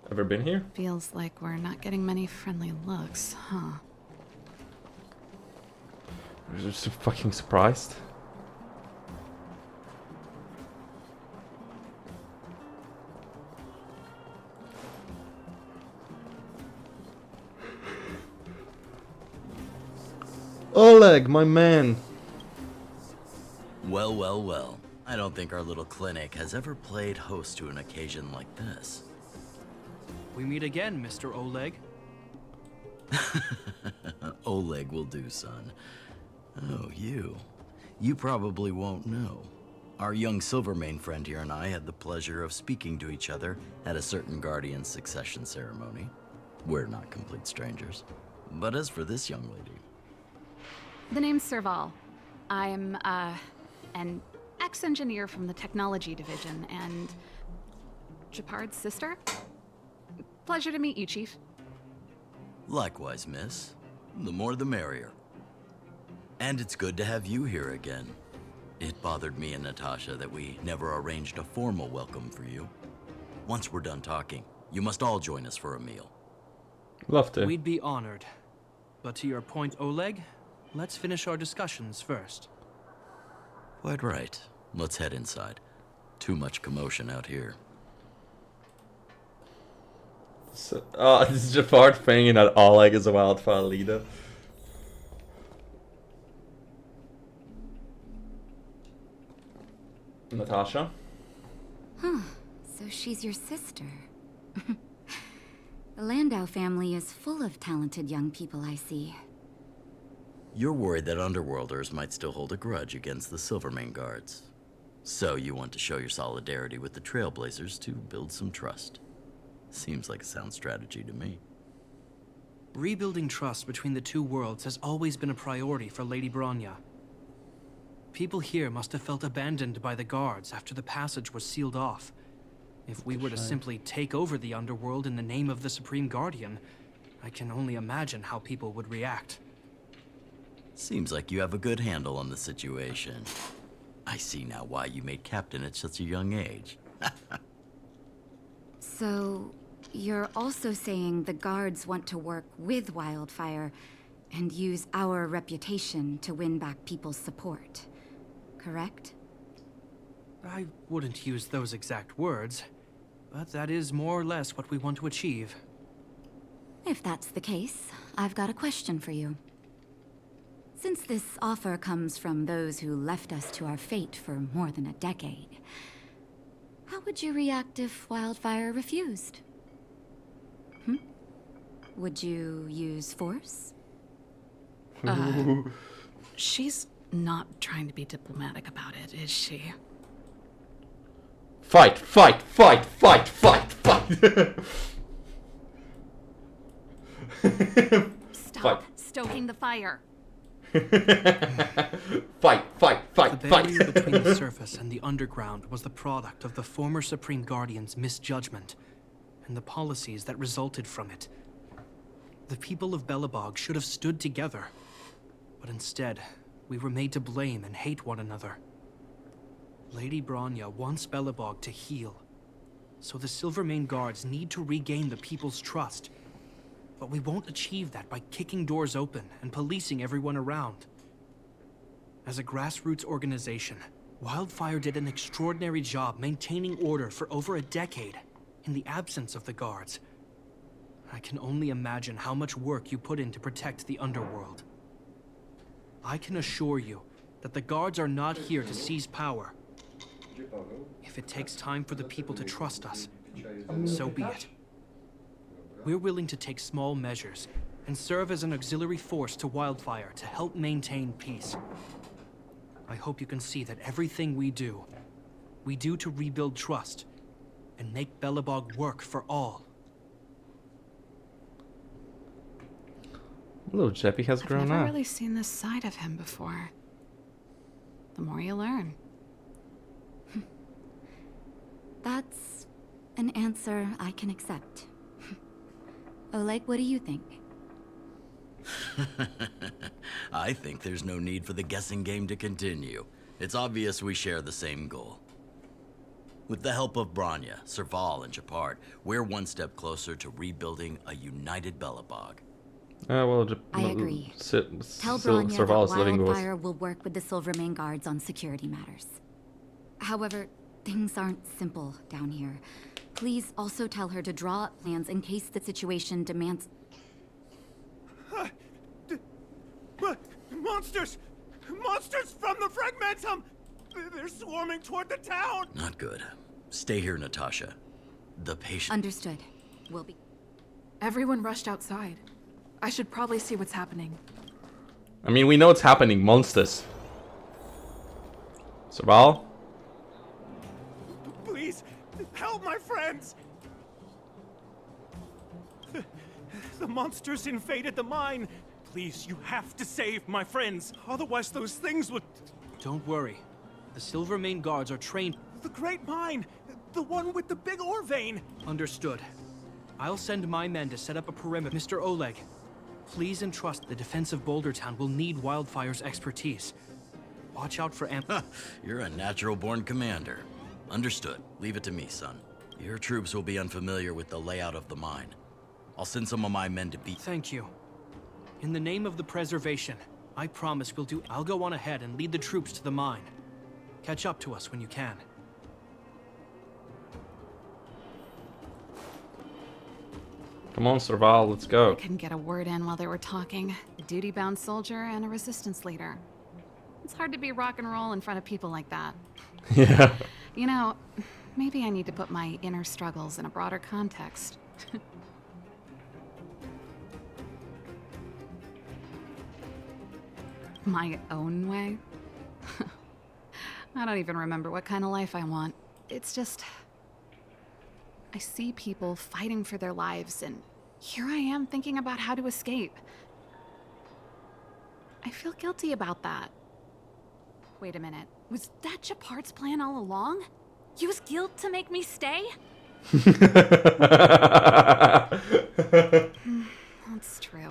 Ever been here? Feels like we're not getting many friendly looks, huh? I'm just so fucking surprised. Oleg, my man. Well, well, well. I don't think our little clinic has ever played host to an occasion like this. We meet again, Mr. Oleg. Oleg will do, son. Oh, you. You probably won't know. Our young Silvermane friend here and I had the pleasure of speaking to each other at a certain Guardian succession ceremony. We're not complete strangers. But as for this young lady... The name's Serval. I'm, an ex-engineer from the technology division, and Japard's sister? Pleasure to meet you, Chief. Likewise, miss. The more the merrier. And it's good to have you here again. It bothered me and Natasha that we never arranged a formal welcome for you. Once we're done talking, you must all join us for a meal. Love to. We'd be honored. But to your point, Oleg, let's finish our discussions first. Quite right. Let's head inside. Too much commotion out here. So, this is Jafar thinking that Oleg is a wildfire leader. Natasha? Huh. So she's your sister. The Landau family is full of talented young people, I see. You're worried that Underworlders might still hold a grudge against the Silvermane Guards. So you want to show your solidarity with the Trailblazers to build some trust. Seems like a sound strategy to me. Rebuilding trust between the two worlds has always been a priority for Lady Bronya. People here must have felt abandoned by the guards after the passage was sealed off. If we were to simply take over the Underworld in the name of the Supreme Guardian, I can only imagine how people would react. Seems like you have a good handle on the situation. I see now why you made captain at such a young age. So, you're also saying the guards want to work with Wildfire and use our reputation to win back people's support, correct? I wouldn't use those exact words, but that is more or less what we want to achieve. If that's the case, I've got a question for you. Since this offer comes from those who left us to our fate for more than a decade, how would you react if Wildfire refused? Would you use force? She's not trying to be diplomatic about it, is she? Fight, fight, fight, fight, fight, fight. Stop stoking the fire. Fight, fight, The fight, barrier fight. between the surface and the underground was the product of the former Supreme Guardian's misjudgment and the policies that resulted from it. The people of Belobog should have stood together, but instead, we were made to blame and hate one another. Lady Bronya wants Belobog to heal, so the Silvermane Guards need to regain the people's trust. But we won't achieve that by kicking doors open and policing everyone around. As a grassroots organization, Wildfire did an extraordinary job maintaining order for over a decade in the absence of the guards. I can only imagine how much work you put in to protect the underworld. I can assure you that the guards are not here to seize power. If it takes time for the people to trust us, so be it. We're willing to take small measures and serve as an auxiliary force to Wildfire to help maintain peace. I hope you can see that everything we do to rebuild trust and make Belobog work for all. Little Jeppy has I've grown never up. really seen this side of him before. The more you learn. That's an answer I can accept. Oleg, what do you think? I think there's no need for the guessing game to continue. It's obvious we share the same goal. With the help of Bronya, Serval, and Japard, we're one step closer to rebuilding a united Belobog. Well, I agree. Tell Serval's Bronya that living goals. Wildfire will work with the Silvermane Guards on security matters. However, things aren't simple down here. Please also tell her to draw up plans in case the situation demands... Monsters! Monsters from the Fragmentum! They're swarming toward the town! Not good. Stay here, Natasha. The patient... Understood. We'll be... Everyone rushed outside. I should probably see what's happening. I mean, we know it's happening. Monsters. Serval? Please, help my friends! The monsters invaded the mine. Please, you have to save my friends. Otherwise, those things would... Don't worry. The Silvermane Guards are trained... The Great Mine! The one with the big ore vein! Understood. I'll send my men to set up a perimeter. Mr. Oleg, please entrust the defense of Boulder Town will need Wildfire's expertise. Watch out for You're a natural-born commander. Understood. Leave it to me, son. Your troops will be unfamiliar with the layout of the mine. I'll send some of my men to beat... Thank you. In the name of the preservation, I promise we'll do... I'll go on ahead and lead the troops to the mine. Catch up to us when you can. Come on, Serval, let's go. I couldn't get a word in while they were talking. A duty-bound soldier and a resistance leader. It's hard to be rock and roll in front of people like that. Yeah. You know, maybe I need to put my inner struggles in a broader context. My own way? I don't even remember what kind of life I want. It's just... I see people fighting for their lives, and here I am thinking about how to escape. I feel guilty about that. Wait a minute. Was that Japard's plan all along? Use guilt to make me stay? That's true.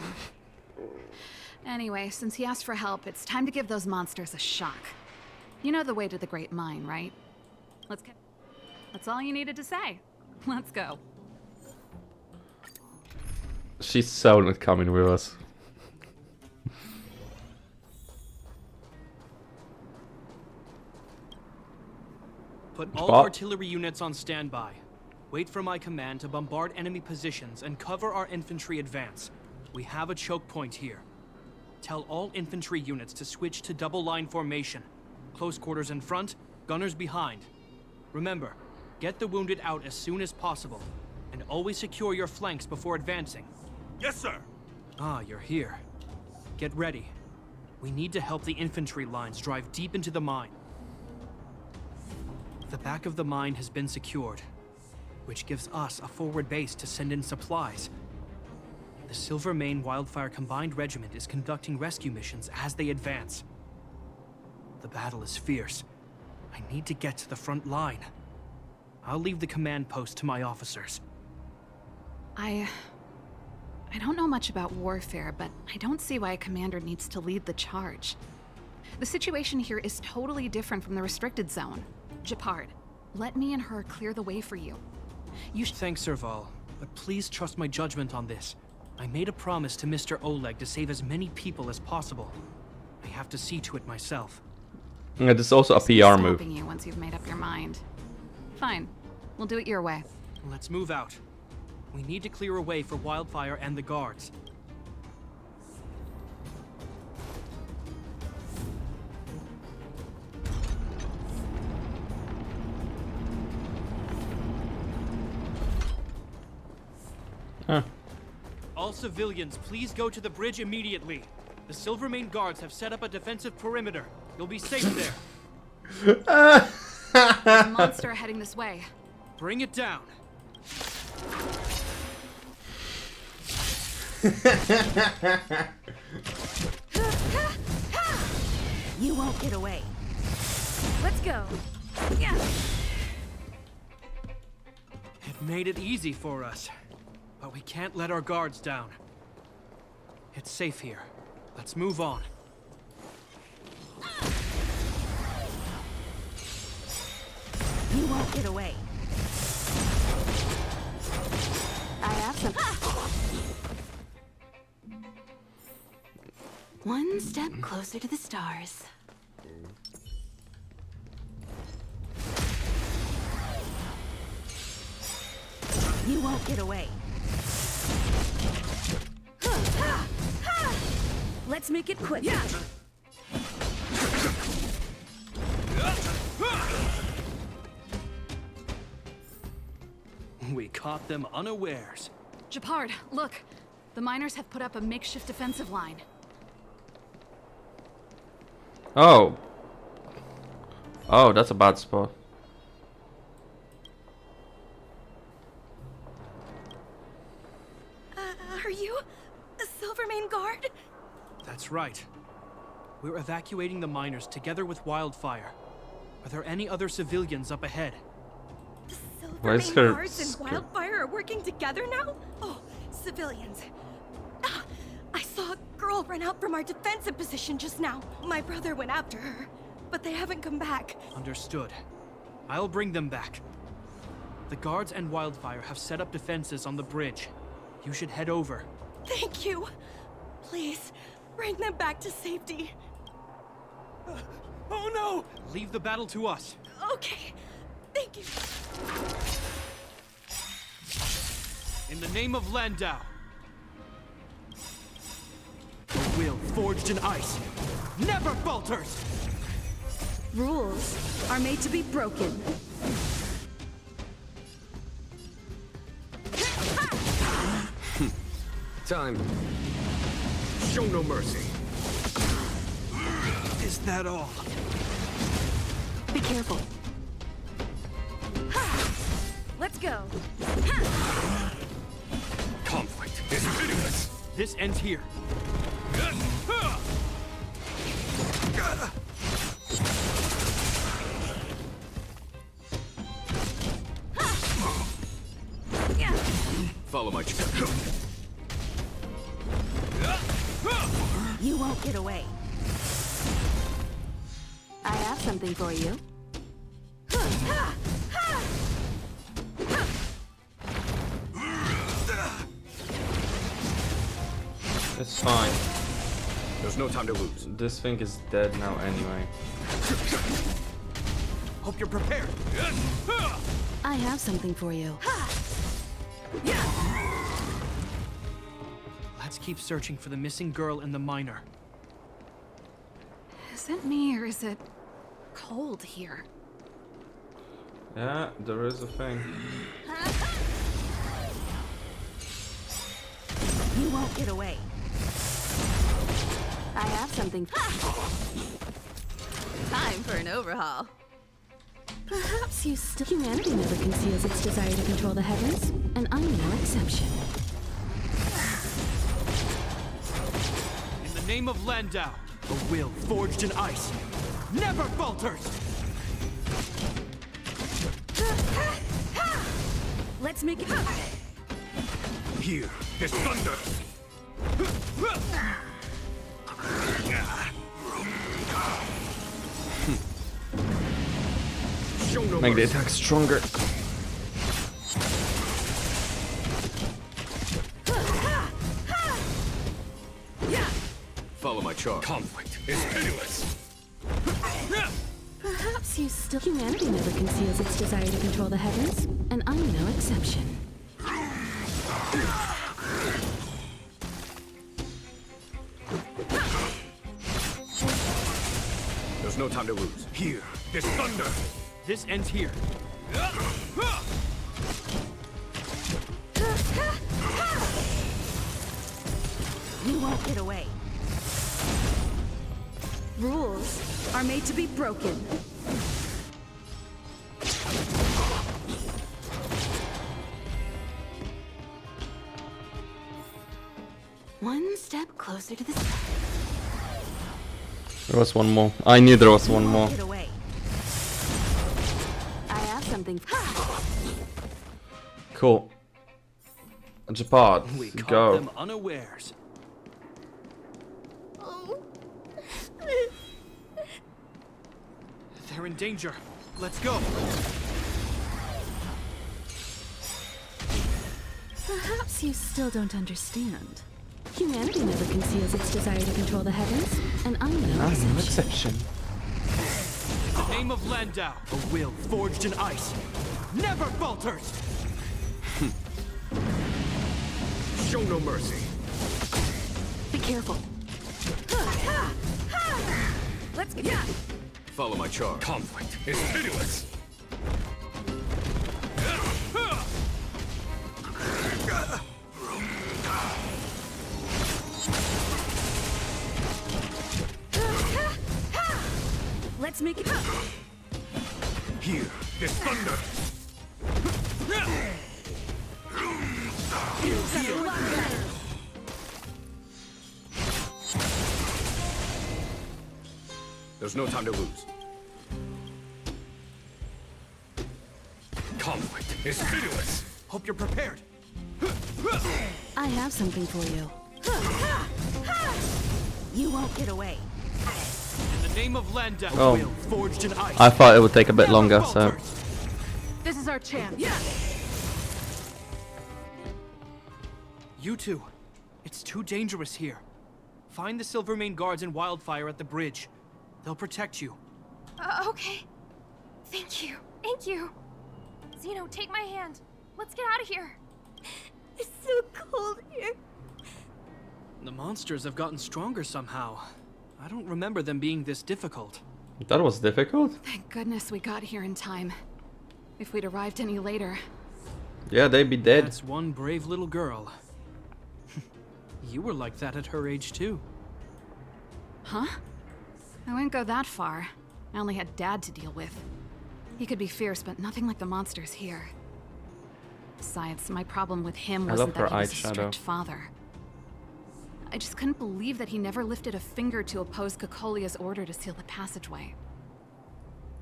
Anyway, since he asked for help, it's time to give those monsters a shock. You know the way to the Great Mine, right? Let's get... That's all you needed to say. Let's go. She's so not coming with us. Put all Spot. artillery units on standby. Wait for my command to bombard enemy positions and cover our infantry advance. We have a choke point here. Tell all infantry units to switch to double line formation. Close quarters in front, gunners behind. Remember, get the wounded out as soon as possible, and always secure your flanks before advancing. Yes, sir! Ah, you're here. Get ready. We need to help the infantry lines drive deep into the mine. The back of the mine has been secured, which gives us a forward base to send in supplies. The Silvermane Wildfire Combined Regiment is conducting rescue missions as they advance. The battle is fierce. I need to get to the front line. I'll leave the command post to my officers. I don't know much about warfare, but I don't see why a commander needs to lead the charge. The situation here is totally different from the restricted zone. Japard, let me and her clear the way for you. Thanks, Serval, but please trust my judgment on this. I made a promise to Mr. Oleg to save as many people as possible. I have to see to it myself. Yeah, this is also a PR move. Stopping you once you've made up your mind. Fine, we'll do it your way. Let's move out. We need to clear a way for Wildfire and the guards. Huh. All civilians, please go to the bridge immediately. The Silvermane guards have set up a defensive perimeter. You'll be safe there. There's a monster heading this way. Bring it down. You won't get away. Let's go. Yeah. It made it easy for us, but we can't let our guards down. It's safe here. Let's move on. You won't get away. I have some. One step closer to the stars. You won't get away. Let's make it quick. Yeah. We caught them unawares. Japard, look. The miners have put up a makeshift defensive line. Oh. Oh, that's a bad spot. Are you a Silvermane guard? That's right. We're evacuating the miners together with Wildfire. Are there any other civilians up ahead? The is Silvermane her guards and skirt? Wildfire are working together now? Oh, civilians. Ah, I saw a girl run out from our defensive position just now. My brother went after her, but they haven't come back. Understood. I'll bring them back. The guards and Wildfire have set up defenses on the bridge. You should head over. Thank you. Please, bring them back to safety. Oh no! Leave the battle to us. Okay, thank you. In the name of Landau. The will forged in ice never falters! Rules are made to be broken. Time. Show no mercy. Is that all? Be careful. Let's go. Conflict is pitiless. This ends here. Follow my trail. You won't get away. I have something for you. It's fine. There's no time to lose. This thing is dead now anyway. Hope you're prepared. I have something for you. Let's keep searching for the missing girl and the miner. Is it me or is it cold here? Yeah, there is a thing. You won't get away. I have something. Time for an overhaul. Perhaps you still... Humanity never conceals its desire to control the heavens, and I'm no exception. In the name of Landau, the will forged in ice never falters! Let's make it... Here is thunder. Show no Make the mercy. attack stronger. Follow my charge. Conflict is pitiless. Perhaps you still... Humanity never conceals its desire to control the heavens, and I'm no exception. There's no time to lose. Here is thunder. This ends here. You won't get away. Rules are made to be broken. One step closer to the sun. There was one more. I knew there was one You more. won't get away. I have something. Cool. Japad, We caught go. them unawares. They're in danger. Let's go. Perhaps you still don't understand. Humanity never conceals its desire to control the heavens, and I'm no I'm exception. no exception. In the name of Landau, a will forged in ice never falters! Show no mercy. Be careful. Let's go. Follow my charge. Conflict is pitiless. Let's make it... Here is thunder. There's no time to lose. Conflict is pitiless. Hope you're prepared. I have something for you. You won't get away. In the name of Landau, Oh. will forged in ice. I thought it would take a bit longer, so... This is our chance. Yeah. You two, it's too dangerous here. Find the Silvermane guards and Wildfire at the bridge. They'll protect you. Okay. Thank you. Thank you. Zeno, take my hand. Let's get out of here. It's so cold here. The monsters have gotten stronger somehow. I don't remember them being this difficult. That was difficult? Thank goodness we got here in time. If we'd arrived any later... Yeah, they'd be dead. That's one brave little girl. You were like that at her age too. Huh? I wouldn't go that far. I only had Dad to deal with. He could be fierce, but nothing like the monsters here. Besides, my problem with him I wasn't love her that he was a eyeshadow. strict father. I just couldn't believe that he never lifted a finger to oppose Cocolia's order to seal the passageway.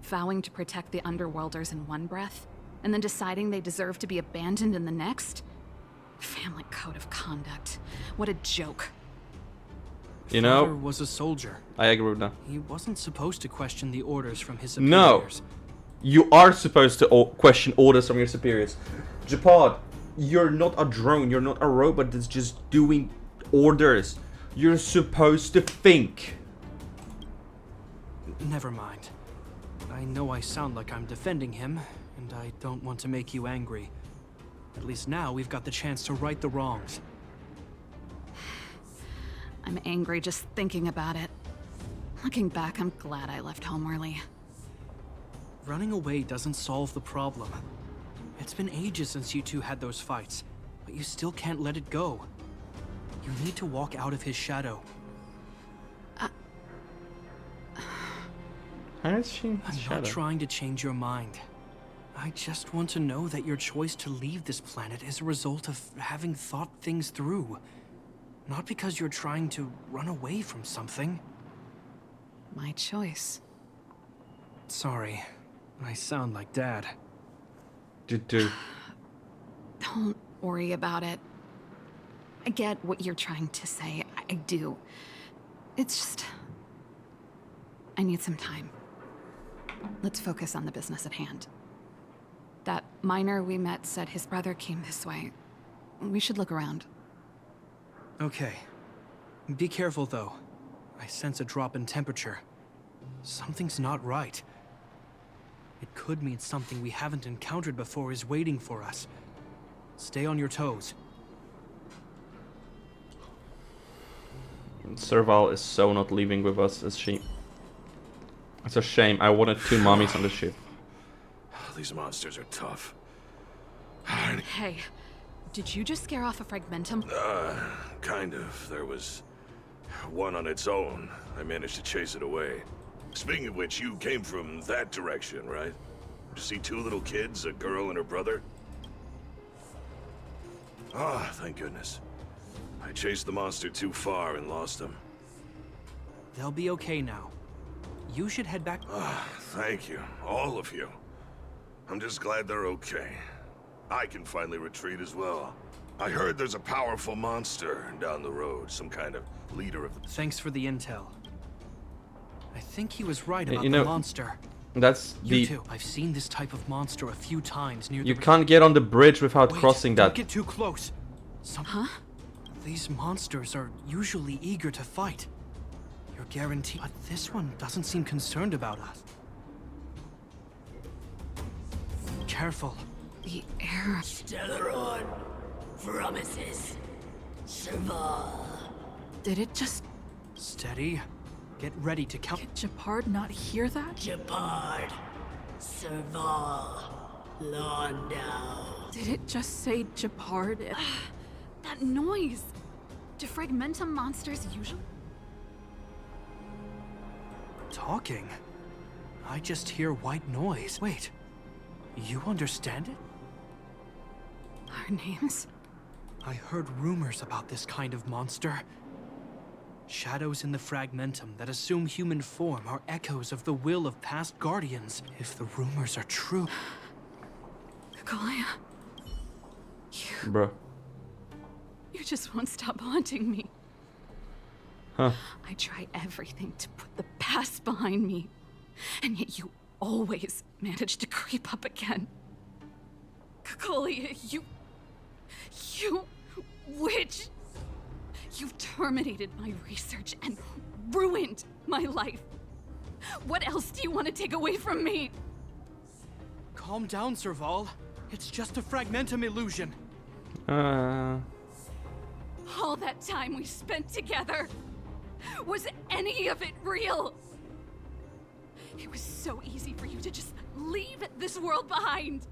Vowing to protect the Underworlders in one breath, and then deciding they deserve to be abandoned in the next? Family code of conduct. What a joke. You Father know, was a soldier. I agree with that. He wasn't supposed to question the orders from his No. superiors. You are supposed to question orders from your superiors. Japad, you're not a drone. You're not a robot that's just doing orders. You're supposed to think. Never mind. I know I sound like I'm defending him, and I don't want to make you angry. At least now we've got the chance to right the wrongs. I'm angry just thinking about it. Looking back, I'm glad I left home early. Running away doesn't solve the problem. It's been ages since you two had those fights, but you still can't let it go. You need to walk out of his shadow. How is she in his I'm shadow? not trying to change your mind. I just want to know that your choice to leave this planet is a result of having thought things through. Not because you're trying to run away from something. My choice. Sorry, I sound like Dad. You do. Don't worry about it. I get what you're trying to say. I do. It's just... I need some time. Let's focus on the business at hand. That miner we met said his brother came this way. We should look around. Okay. Be careful, though. I sense a drop in temperature. Something's not right. It could mean something we haven't encountered before is waiting for us. Stay on your toes. Serval is so not leaving with us, is she? It's a shame. I wanted 2 mummies on the ship. These monsters are tough. Hey, did you just scare off a Fragmentum? Kind of. There was one on its own. I managed to chase it away. Speaking of which, you came from that direction, right? To see 2 little kids, a girl and her brother? Ah, thank goodness. I chased the monster too far and lost him. They'll be okay now. You should head back. Thank you, all of you. I'm just glad they're okay. I can finally retreat as well. I heard there's a powerful monster down the road, some kind of leader of the... Thanks for the intel. I think he was right about You know, the monster. That's the... You too. I've seen this type of monster a few times near You the... can't get on the bridge without Wait, crossing don't that. get too close. Huh? These monsters are usually eager to fight. You're guaranteed... But this one doesn't seem concerned about us. Careful. The air... Stellaron promises. Serval. Did it just... Steady. Get ready to count... Did Japard not hear that? Japard. Serval. Landau. Did it just say Japard? That noise! Do Fragmentum monsters usually... Talking? I just hear white noise. Wait. You understand it? Our names? I heard rumors about this kind of monster. Shadows in the Fragmentum that assume human form are echoes of the will of past guardians. If the rumors are true... Kalia. Bruh. You just won't stop haunting me. Huh. I try everything to put the past behind me, and yet you always manage to creep up again. Kalia, you witch! You've terminated my research and ruined my life. What else do you want to take away from me? Calm down, Serval. It's just a fragmentum illusion. All that time we spent together, was any of it real? It was so easy for you to just leave this world behind.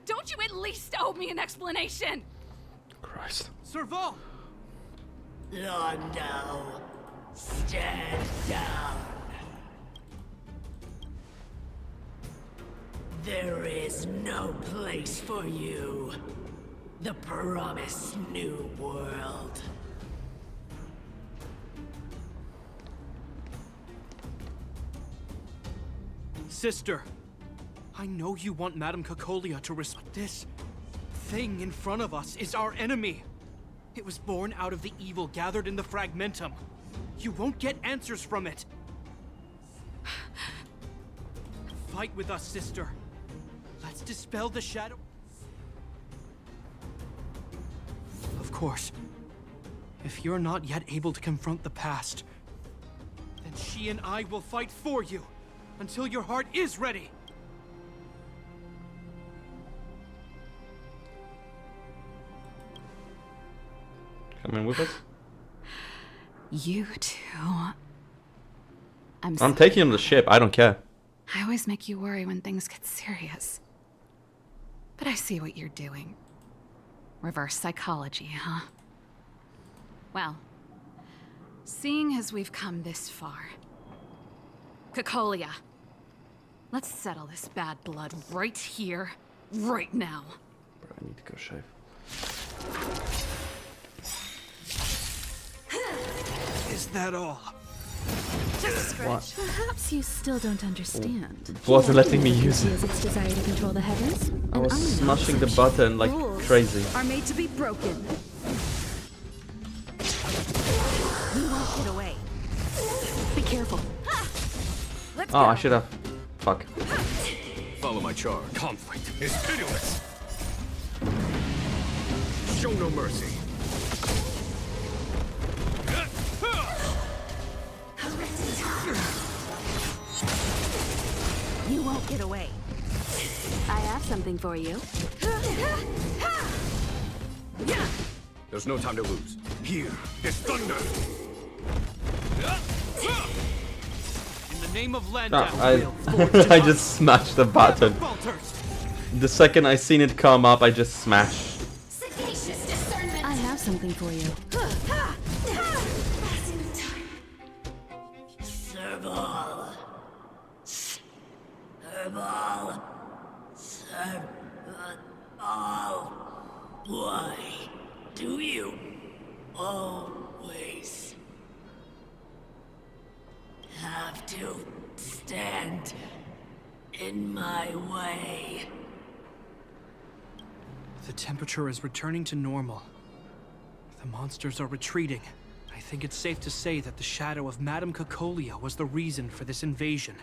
Don't you at least owe me an explanation? Christ. Serval! Londo, stand down. There is no place for you. The promised new world. Sister, I know you want Madame Cacolia to respect this. Thing in front of us is our enemy. It was born out of the evil gathered in the fragmentum. You won't get answers from it. Fight with us, sister. Let's dispel the shadow. Of course, if you're not yet able to confront the past, then she and I will fight for you until your heart is ready. Coming with us? You two. I'm sorry. taking him to the ship. I don't care. I always make you worry when things get serious. But I see what you're doing. Reverse psychology, huh? Well, seeing as we've come this far, Cacolia, let's settle this bad blood right here, right now. Bro, I need to go shave. Is that all? Just a scratch. What? Perhaps you still don't understand. It wasn't letting me use it. Its desire to control the heavens. I was An smashing the unannounced button like rules crazy. Are made to be broken. You won't get away. Be careful. Let's Oh, go. I should have. Fuck. Follow my charge. Conflict is pitiless. Show no mercy. You won't get away. I have something for you. There's no time to lose. Here is thunder. In the name of No, Landau, I just smashed the button. The second I seen it come up, I just smashed. Sagacious discernment. I have something for you. Serval. Serval. Serval. Why do you always have to stand in my way? The temperature is returning to normal. The monsters are retreating. I think it's safe to say that the shadow of Madame Cacolia was the reason for this invasion.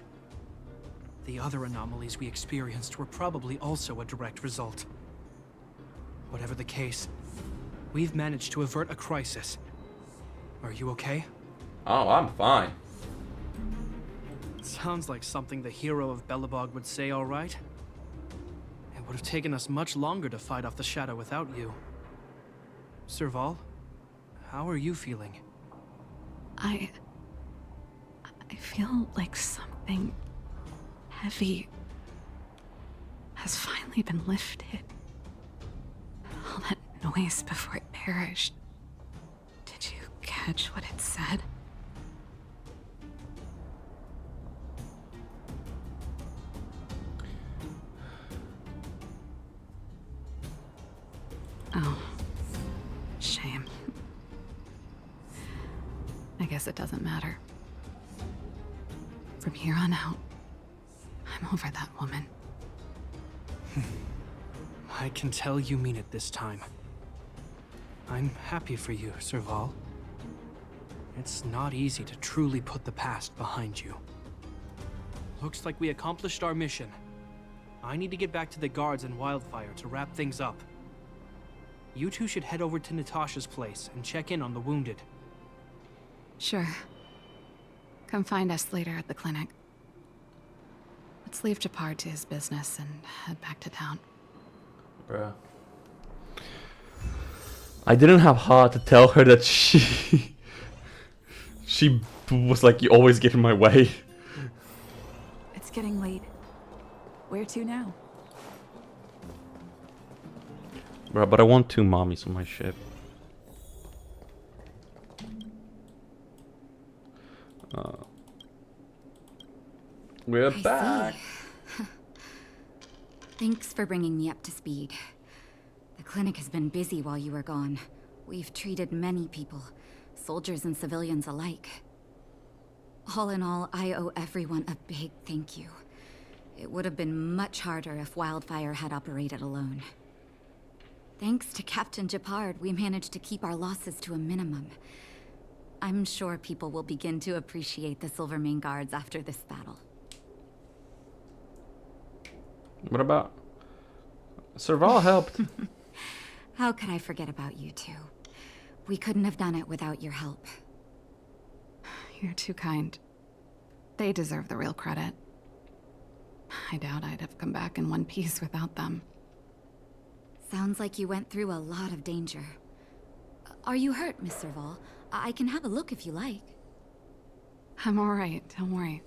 The other anomalies we experienced were probably also a direct result. Whatever the case, we've managed to avert a crisis. Are you okay? Oh, I'm fine. Sounds like something the hero of Belobog would say, all right? It would have taken us much longer to fight off the shadow without you. Serval, how are you feeling? I feel like something heavy has finally been lifted. All that noise before it perished. Did you catch what it said? Oh, shame. I guess it doesn't matter. From here on out, I'm over that woman. I can tell you mean it this time. I'm happy for you, Serval. It's not easy to truly put the past behind you. Looks like we accomplished our mission. I need to get back to the guards and Wildfire to wrap things up. You two should head over to Natasha's place and check in on the wounded. Sure. Come find us later at the clinic. Let's leave Japar to his business and head back to town. Bruh. I didn't have heart to tell her that she was like, you always get in my way. It's getting late. Where to now? Bruh, but I want 2 mommies on my ship. We're back. Thanks for bringing me up to speed. The clinic has been busy while you were gone. We've treated many people, soldiers and civilians alike. All in all, I owe everyone a big thank you. It would have been much harder if Wildfire had operated alone. Thanks to Captain Japard, we managed to keep our losses to a minimum. I'm sure people will begin to appreciate the Silvermane Guards after this battle. What about... Serval helped. How could I forget about you two? We couldn't have done it without your help. You're too kind. They deserve the real credit. I doubt I'd have come back in one piece without them. Sounds like you went through a lot of danger. Are you hurt, Miss Serval? I can have a look if you like. I'm alright, don't worry.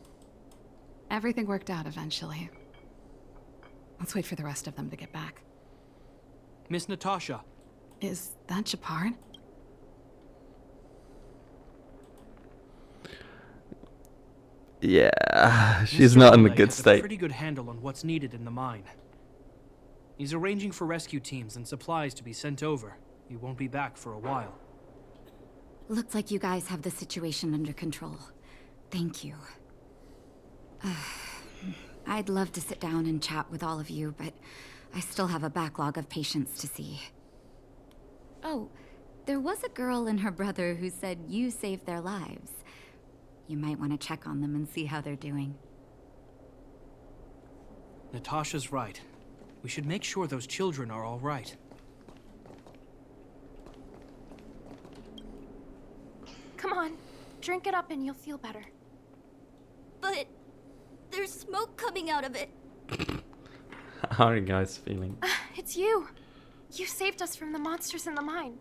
Everything worked out eventually. Let's wait for the rest of them to get back. Miss Natasha. Is that Japard? Yeah, she's not in a good Has a state. pretty good handle on what's needed in the mine. He's arranging for rescue teams and supplies to be sent over. He won't be back for a while. Looks like you guys have the situation under control. Thank you. I'd love to sit down and chat with all of you, but I still have a backlog of patients to see. Oh, there was a girl and her brother who said you saved their lives. You might want to check on them and see how they're doing. Natasha's right. We should make sure those children are all right. Come on, drink it up and you'll feel better. But there's smoke coming out of it. How are you guys feeling? It's you. You saved us from the monsters in the mine.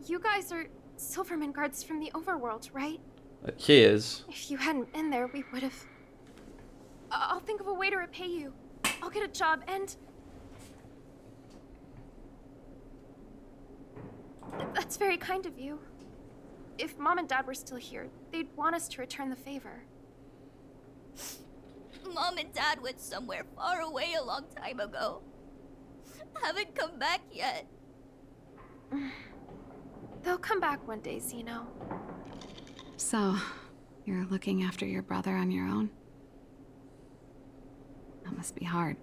You guys are Silvermane guards from the overworld, right? He is. If you hadn't been there, we would have... I'll think of a way to repay you. I'll get a job and... That's very kind of you. If Mom and Dad were still here, they'd want us to return the favor. Mom and Dad went somewhere far away a long time ago. Haven't come back yet. They'll come back one day, Zeno. So, you're looking after your brother on your own? That must be hard.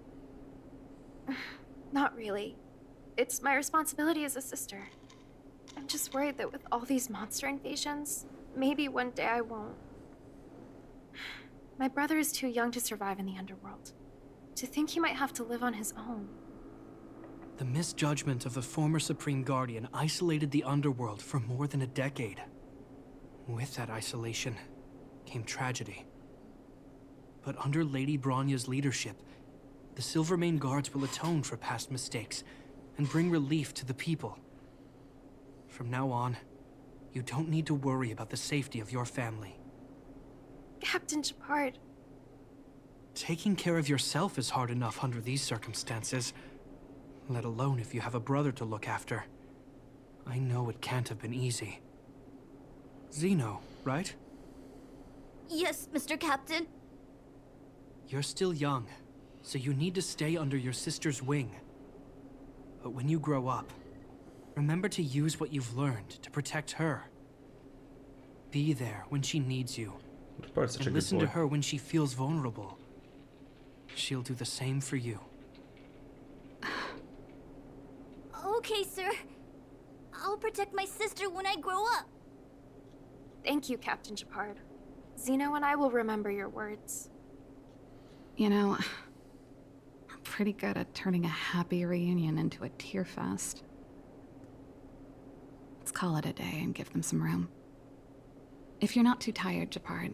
Not really. It's my responsibility as a sister. I'm just worried that with all these monster invasions, maybe one day I won't. My brother is too young to survive in the underworld. To think he might have to live on his own. The misjudgment of the former Supreme Guardian isolated the underworld for more than a decade. With that isolation came tragedy. But under Lady Bronya's leadership, the Silvermane Guards will atone for past mistakes and bring relief to the people. From now on, you don't need to worry about the safety of your family. Captain Japard. Taking care of yourself is hard enough under these circumstances, let alone if you have a brother to look after. I know it can't have been easy. Zeno, right? Yes, Mr. Captain. You're still young, so you need to stay under your sister's wing. But when you grow up, remember to use what you've learned to protect her. Be there when she needs you. And listen to her when she feels vulnerable. She'll do the same for you. okay, sir. I'll protect my sister when I grow up. Thank you, Captain Shepard. Zeno and I will remember your words. You know, I'm pretty good at turning a happy reunion into a tear fest. Let's call it a day and give them some room. If you're not too tired, Shepard,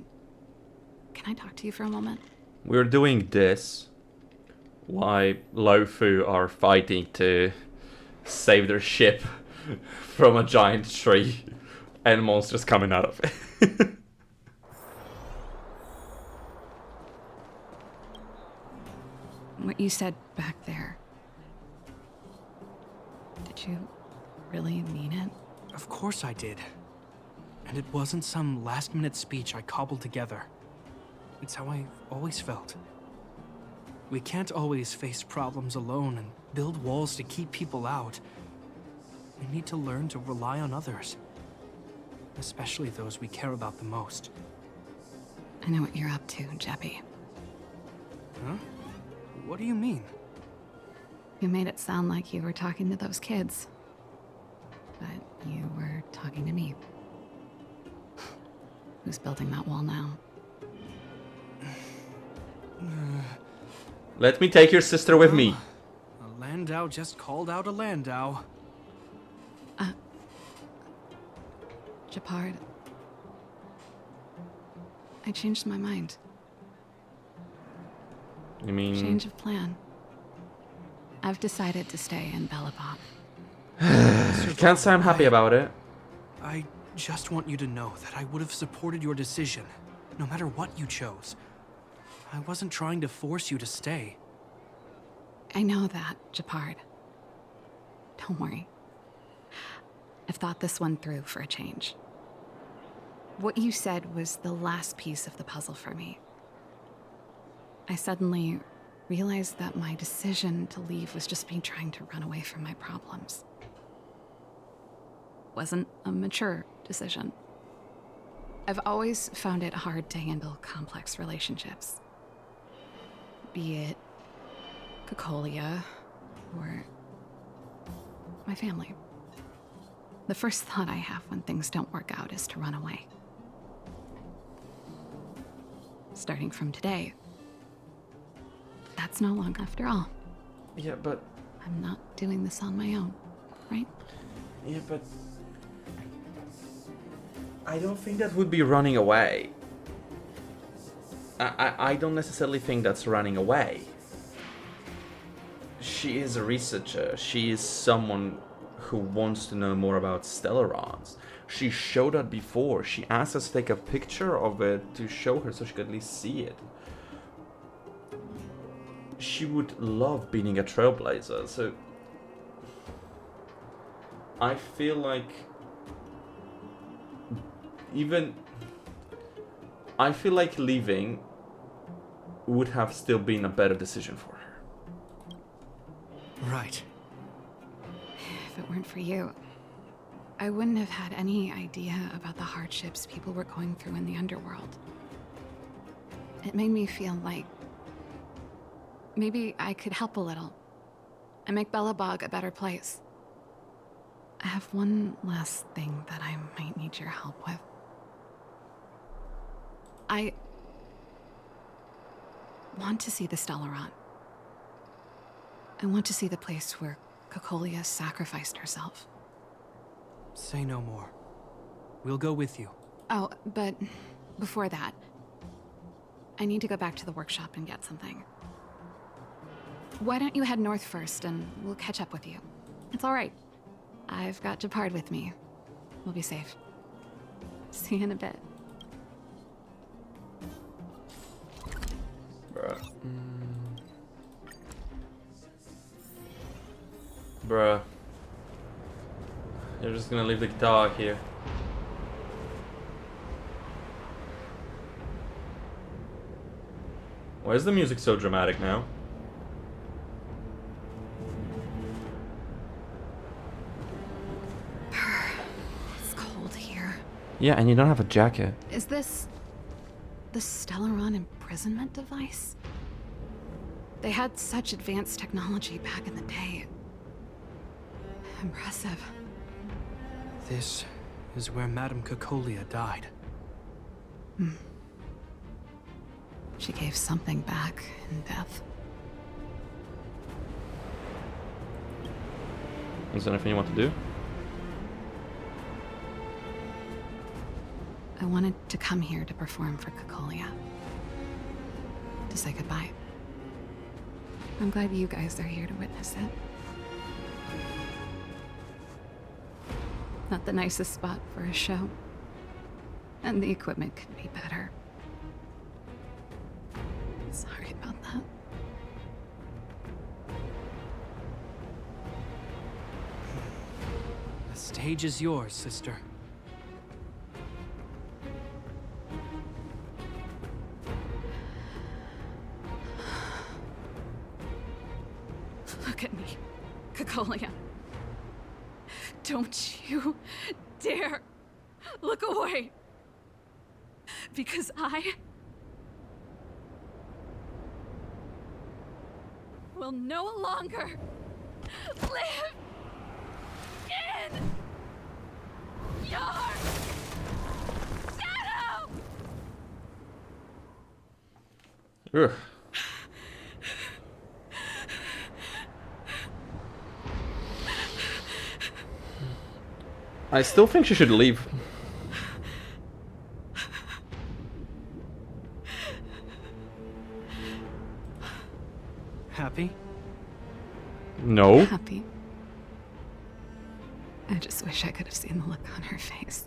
can I talk to you for a moment? We're doing this while Lofu are fighting to save their ship from a giant tree and monsters coming out of it. What you said back there, did you really mean it? Of course I did. And it wasn't some last-minute speech I cobbled together. It's how I always felt. We can't always face problems alone and build walls to keep people out. We need to learn to rely on others. Especially those we care about the most. I know what you're up to, Jeppy. Huh? What do you mean? You made it sound like you were talking to those kids. But you were talking to me. Who's building that wall now? Let me take your sister with me. A Landau just called out a Landau. Shepard. I changed my mind. You mean... Change of plan. I've decided to stay in Belobog. Can't say I'm happy about it. I just want you to know that I would have supported your decision, no matter what you chose. I wasn't trying to force you to stay. I know that, Shepard. Don't worry. I've thought this one through for a change. What you said was the last piece of the puzzle for me. I suddenly realized that my decision to leave was just me trying to run away from my problems. Wasn't a mature decision. I've always found it hard to handle complex relationships. Be it Cocolia or my family. The first thought I have when things don't work out is to run away. Starting from today, that's no long after all. Yeah, but... I'm not doing this on my own, right? Yeah, but... I don't think that would be running away. I don't necessarily think that's running away. She is a researcher. She is someone who wants to know more about Stellarons. She showed that before. She asked us to take a picture of it to show her so she could at least see it. She would love being a trailblazer, so... I feel like... I feel like leaving would have still been a better decision for her. Right. If it weren't for you, I wouldn't have had any idea about the hardships people were going through in the underworld. It made me feel like maybe I could help a little and make Belobog a better place. I have one last thing that I might need your help with. I want to see the Stellaron. I want to see the place where Cocolia sacrificed herself. Say no more. We'll go with you. Oh, but before that, I need to go back to the workshop and get something. Why don't you head north first and we'll catch up with you? It's all right. I've got Shepard with me. We'll be safe. See you in a bit. Bruh. Bruh. You're just gonna leave the guitar here. Why is the music so dramatic now? It's cold here. Yeah, and you don't have a jacket. Is this the Stellaron imprisonment device? They had such advanced technology back in the day. Impressive. This is where Madame Cacolia died. She gave something back in death. Is there anything you want to do? I wanted to come here to perform for Cacolia. To say goodbye. I'm glad you guys are here to witness it. Not the nicest spot for a show. And the equipment could be better. Sorry about that. The stage is yours, sister. Look at me, Cacolia. Don't you dare look away. Because I will no longer live in your shadow! Ugh. I still think she should leave. Happy? No. Happy. I just wish I could have seen the look on her face.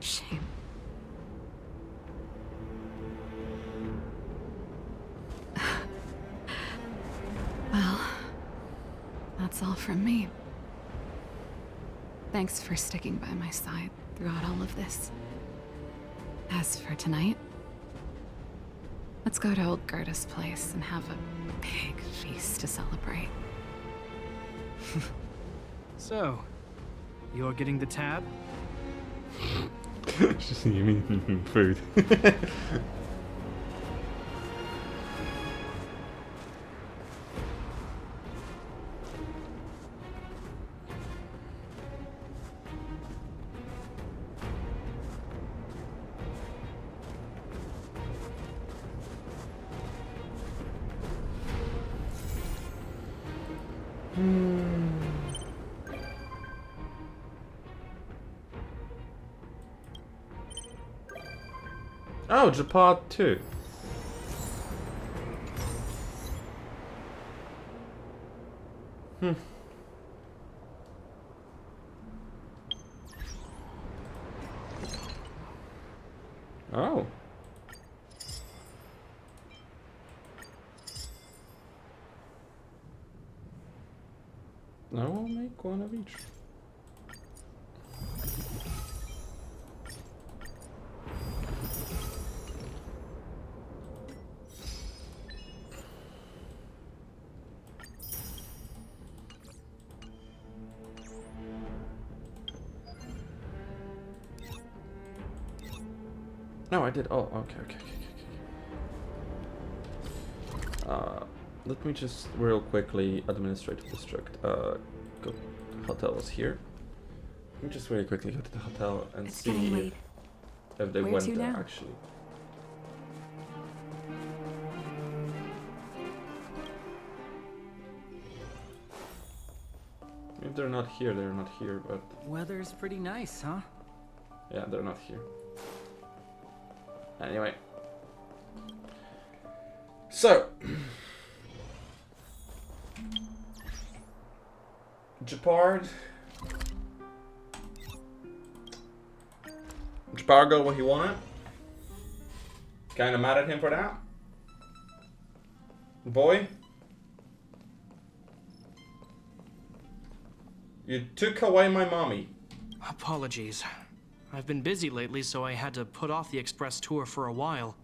Shame. Well, that's all from me. Thanks for sticking by my side throughout all of this. As for tonight, let's go to old Gerda's place and have a big feast to celebrate. So, you're getting the tab? Just you mean food. Oh, Japad too. Oh. I will make one of each. No, I did. Oh, okay. Let me just real quickly administrative district. Go. Hotel is here. Let me just very quickly go to the hotel and It's see getting late. if they Where went to there now? actually. If they're not here, they're not here. But Weather's pretty nice, huh? yeah, they're not here. Anyway. So. Japard. Japard got what he wanted. Kinda mad at him for that. Boy. You took away my mommy. Apologies. I've been busy lately, so I had to put off the express tour for a while.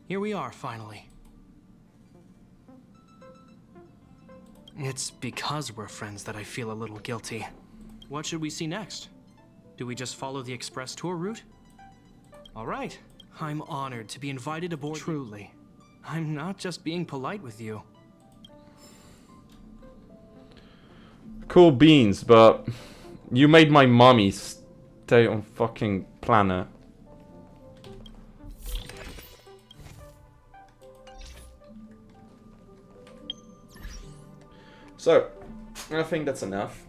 Here we are, finally. It's because we're friends that I feel a little guilty. What should we see next? Do we just follow the express tour route? All right. I'm honored to be invited aboard. Truly. I'm not just being polite with you. Cool beans, but you made my mommy stay on fucking planet. So, I think that's enough.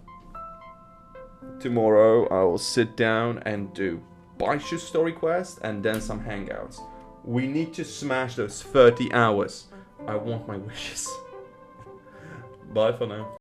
Tomorrow I will sit down and do Baishu's story quest and then some hangouts. We need to smash those 30 hours. I want my wishes. Bye for now.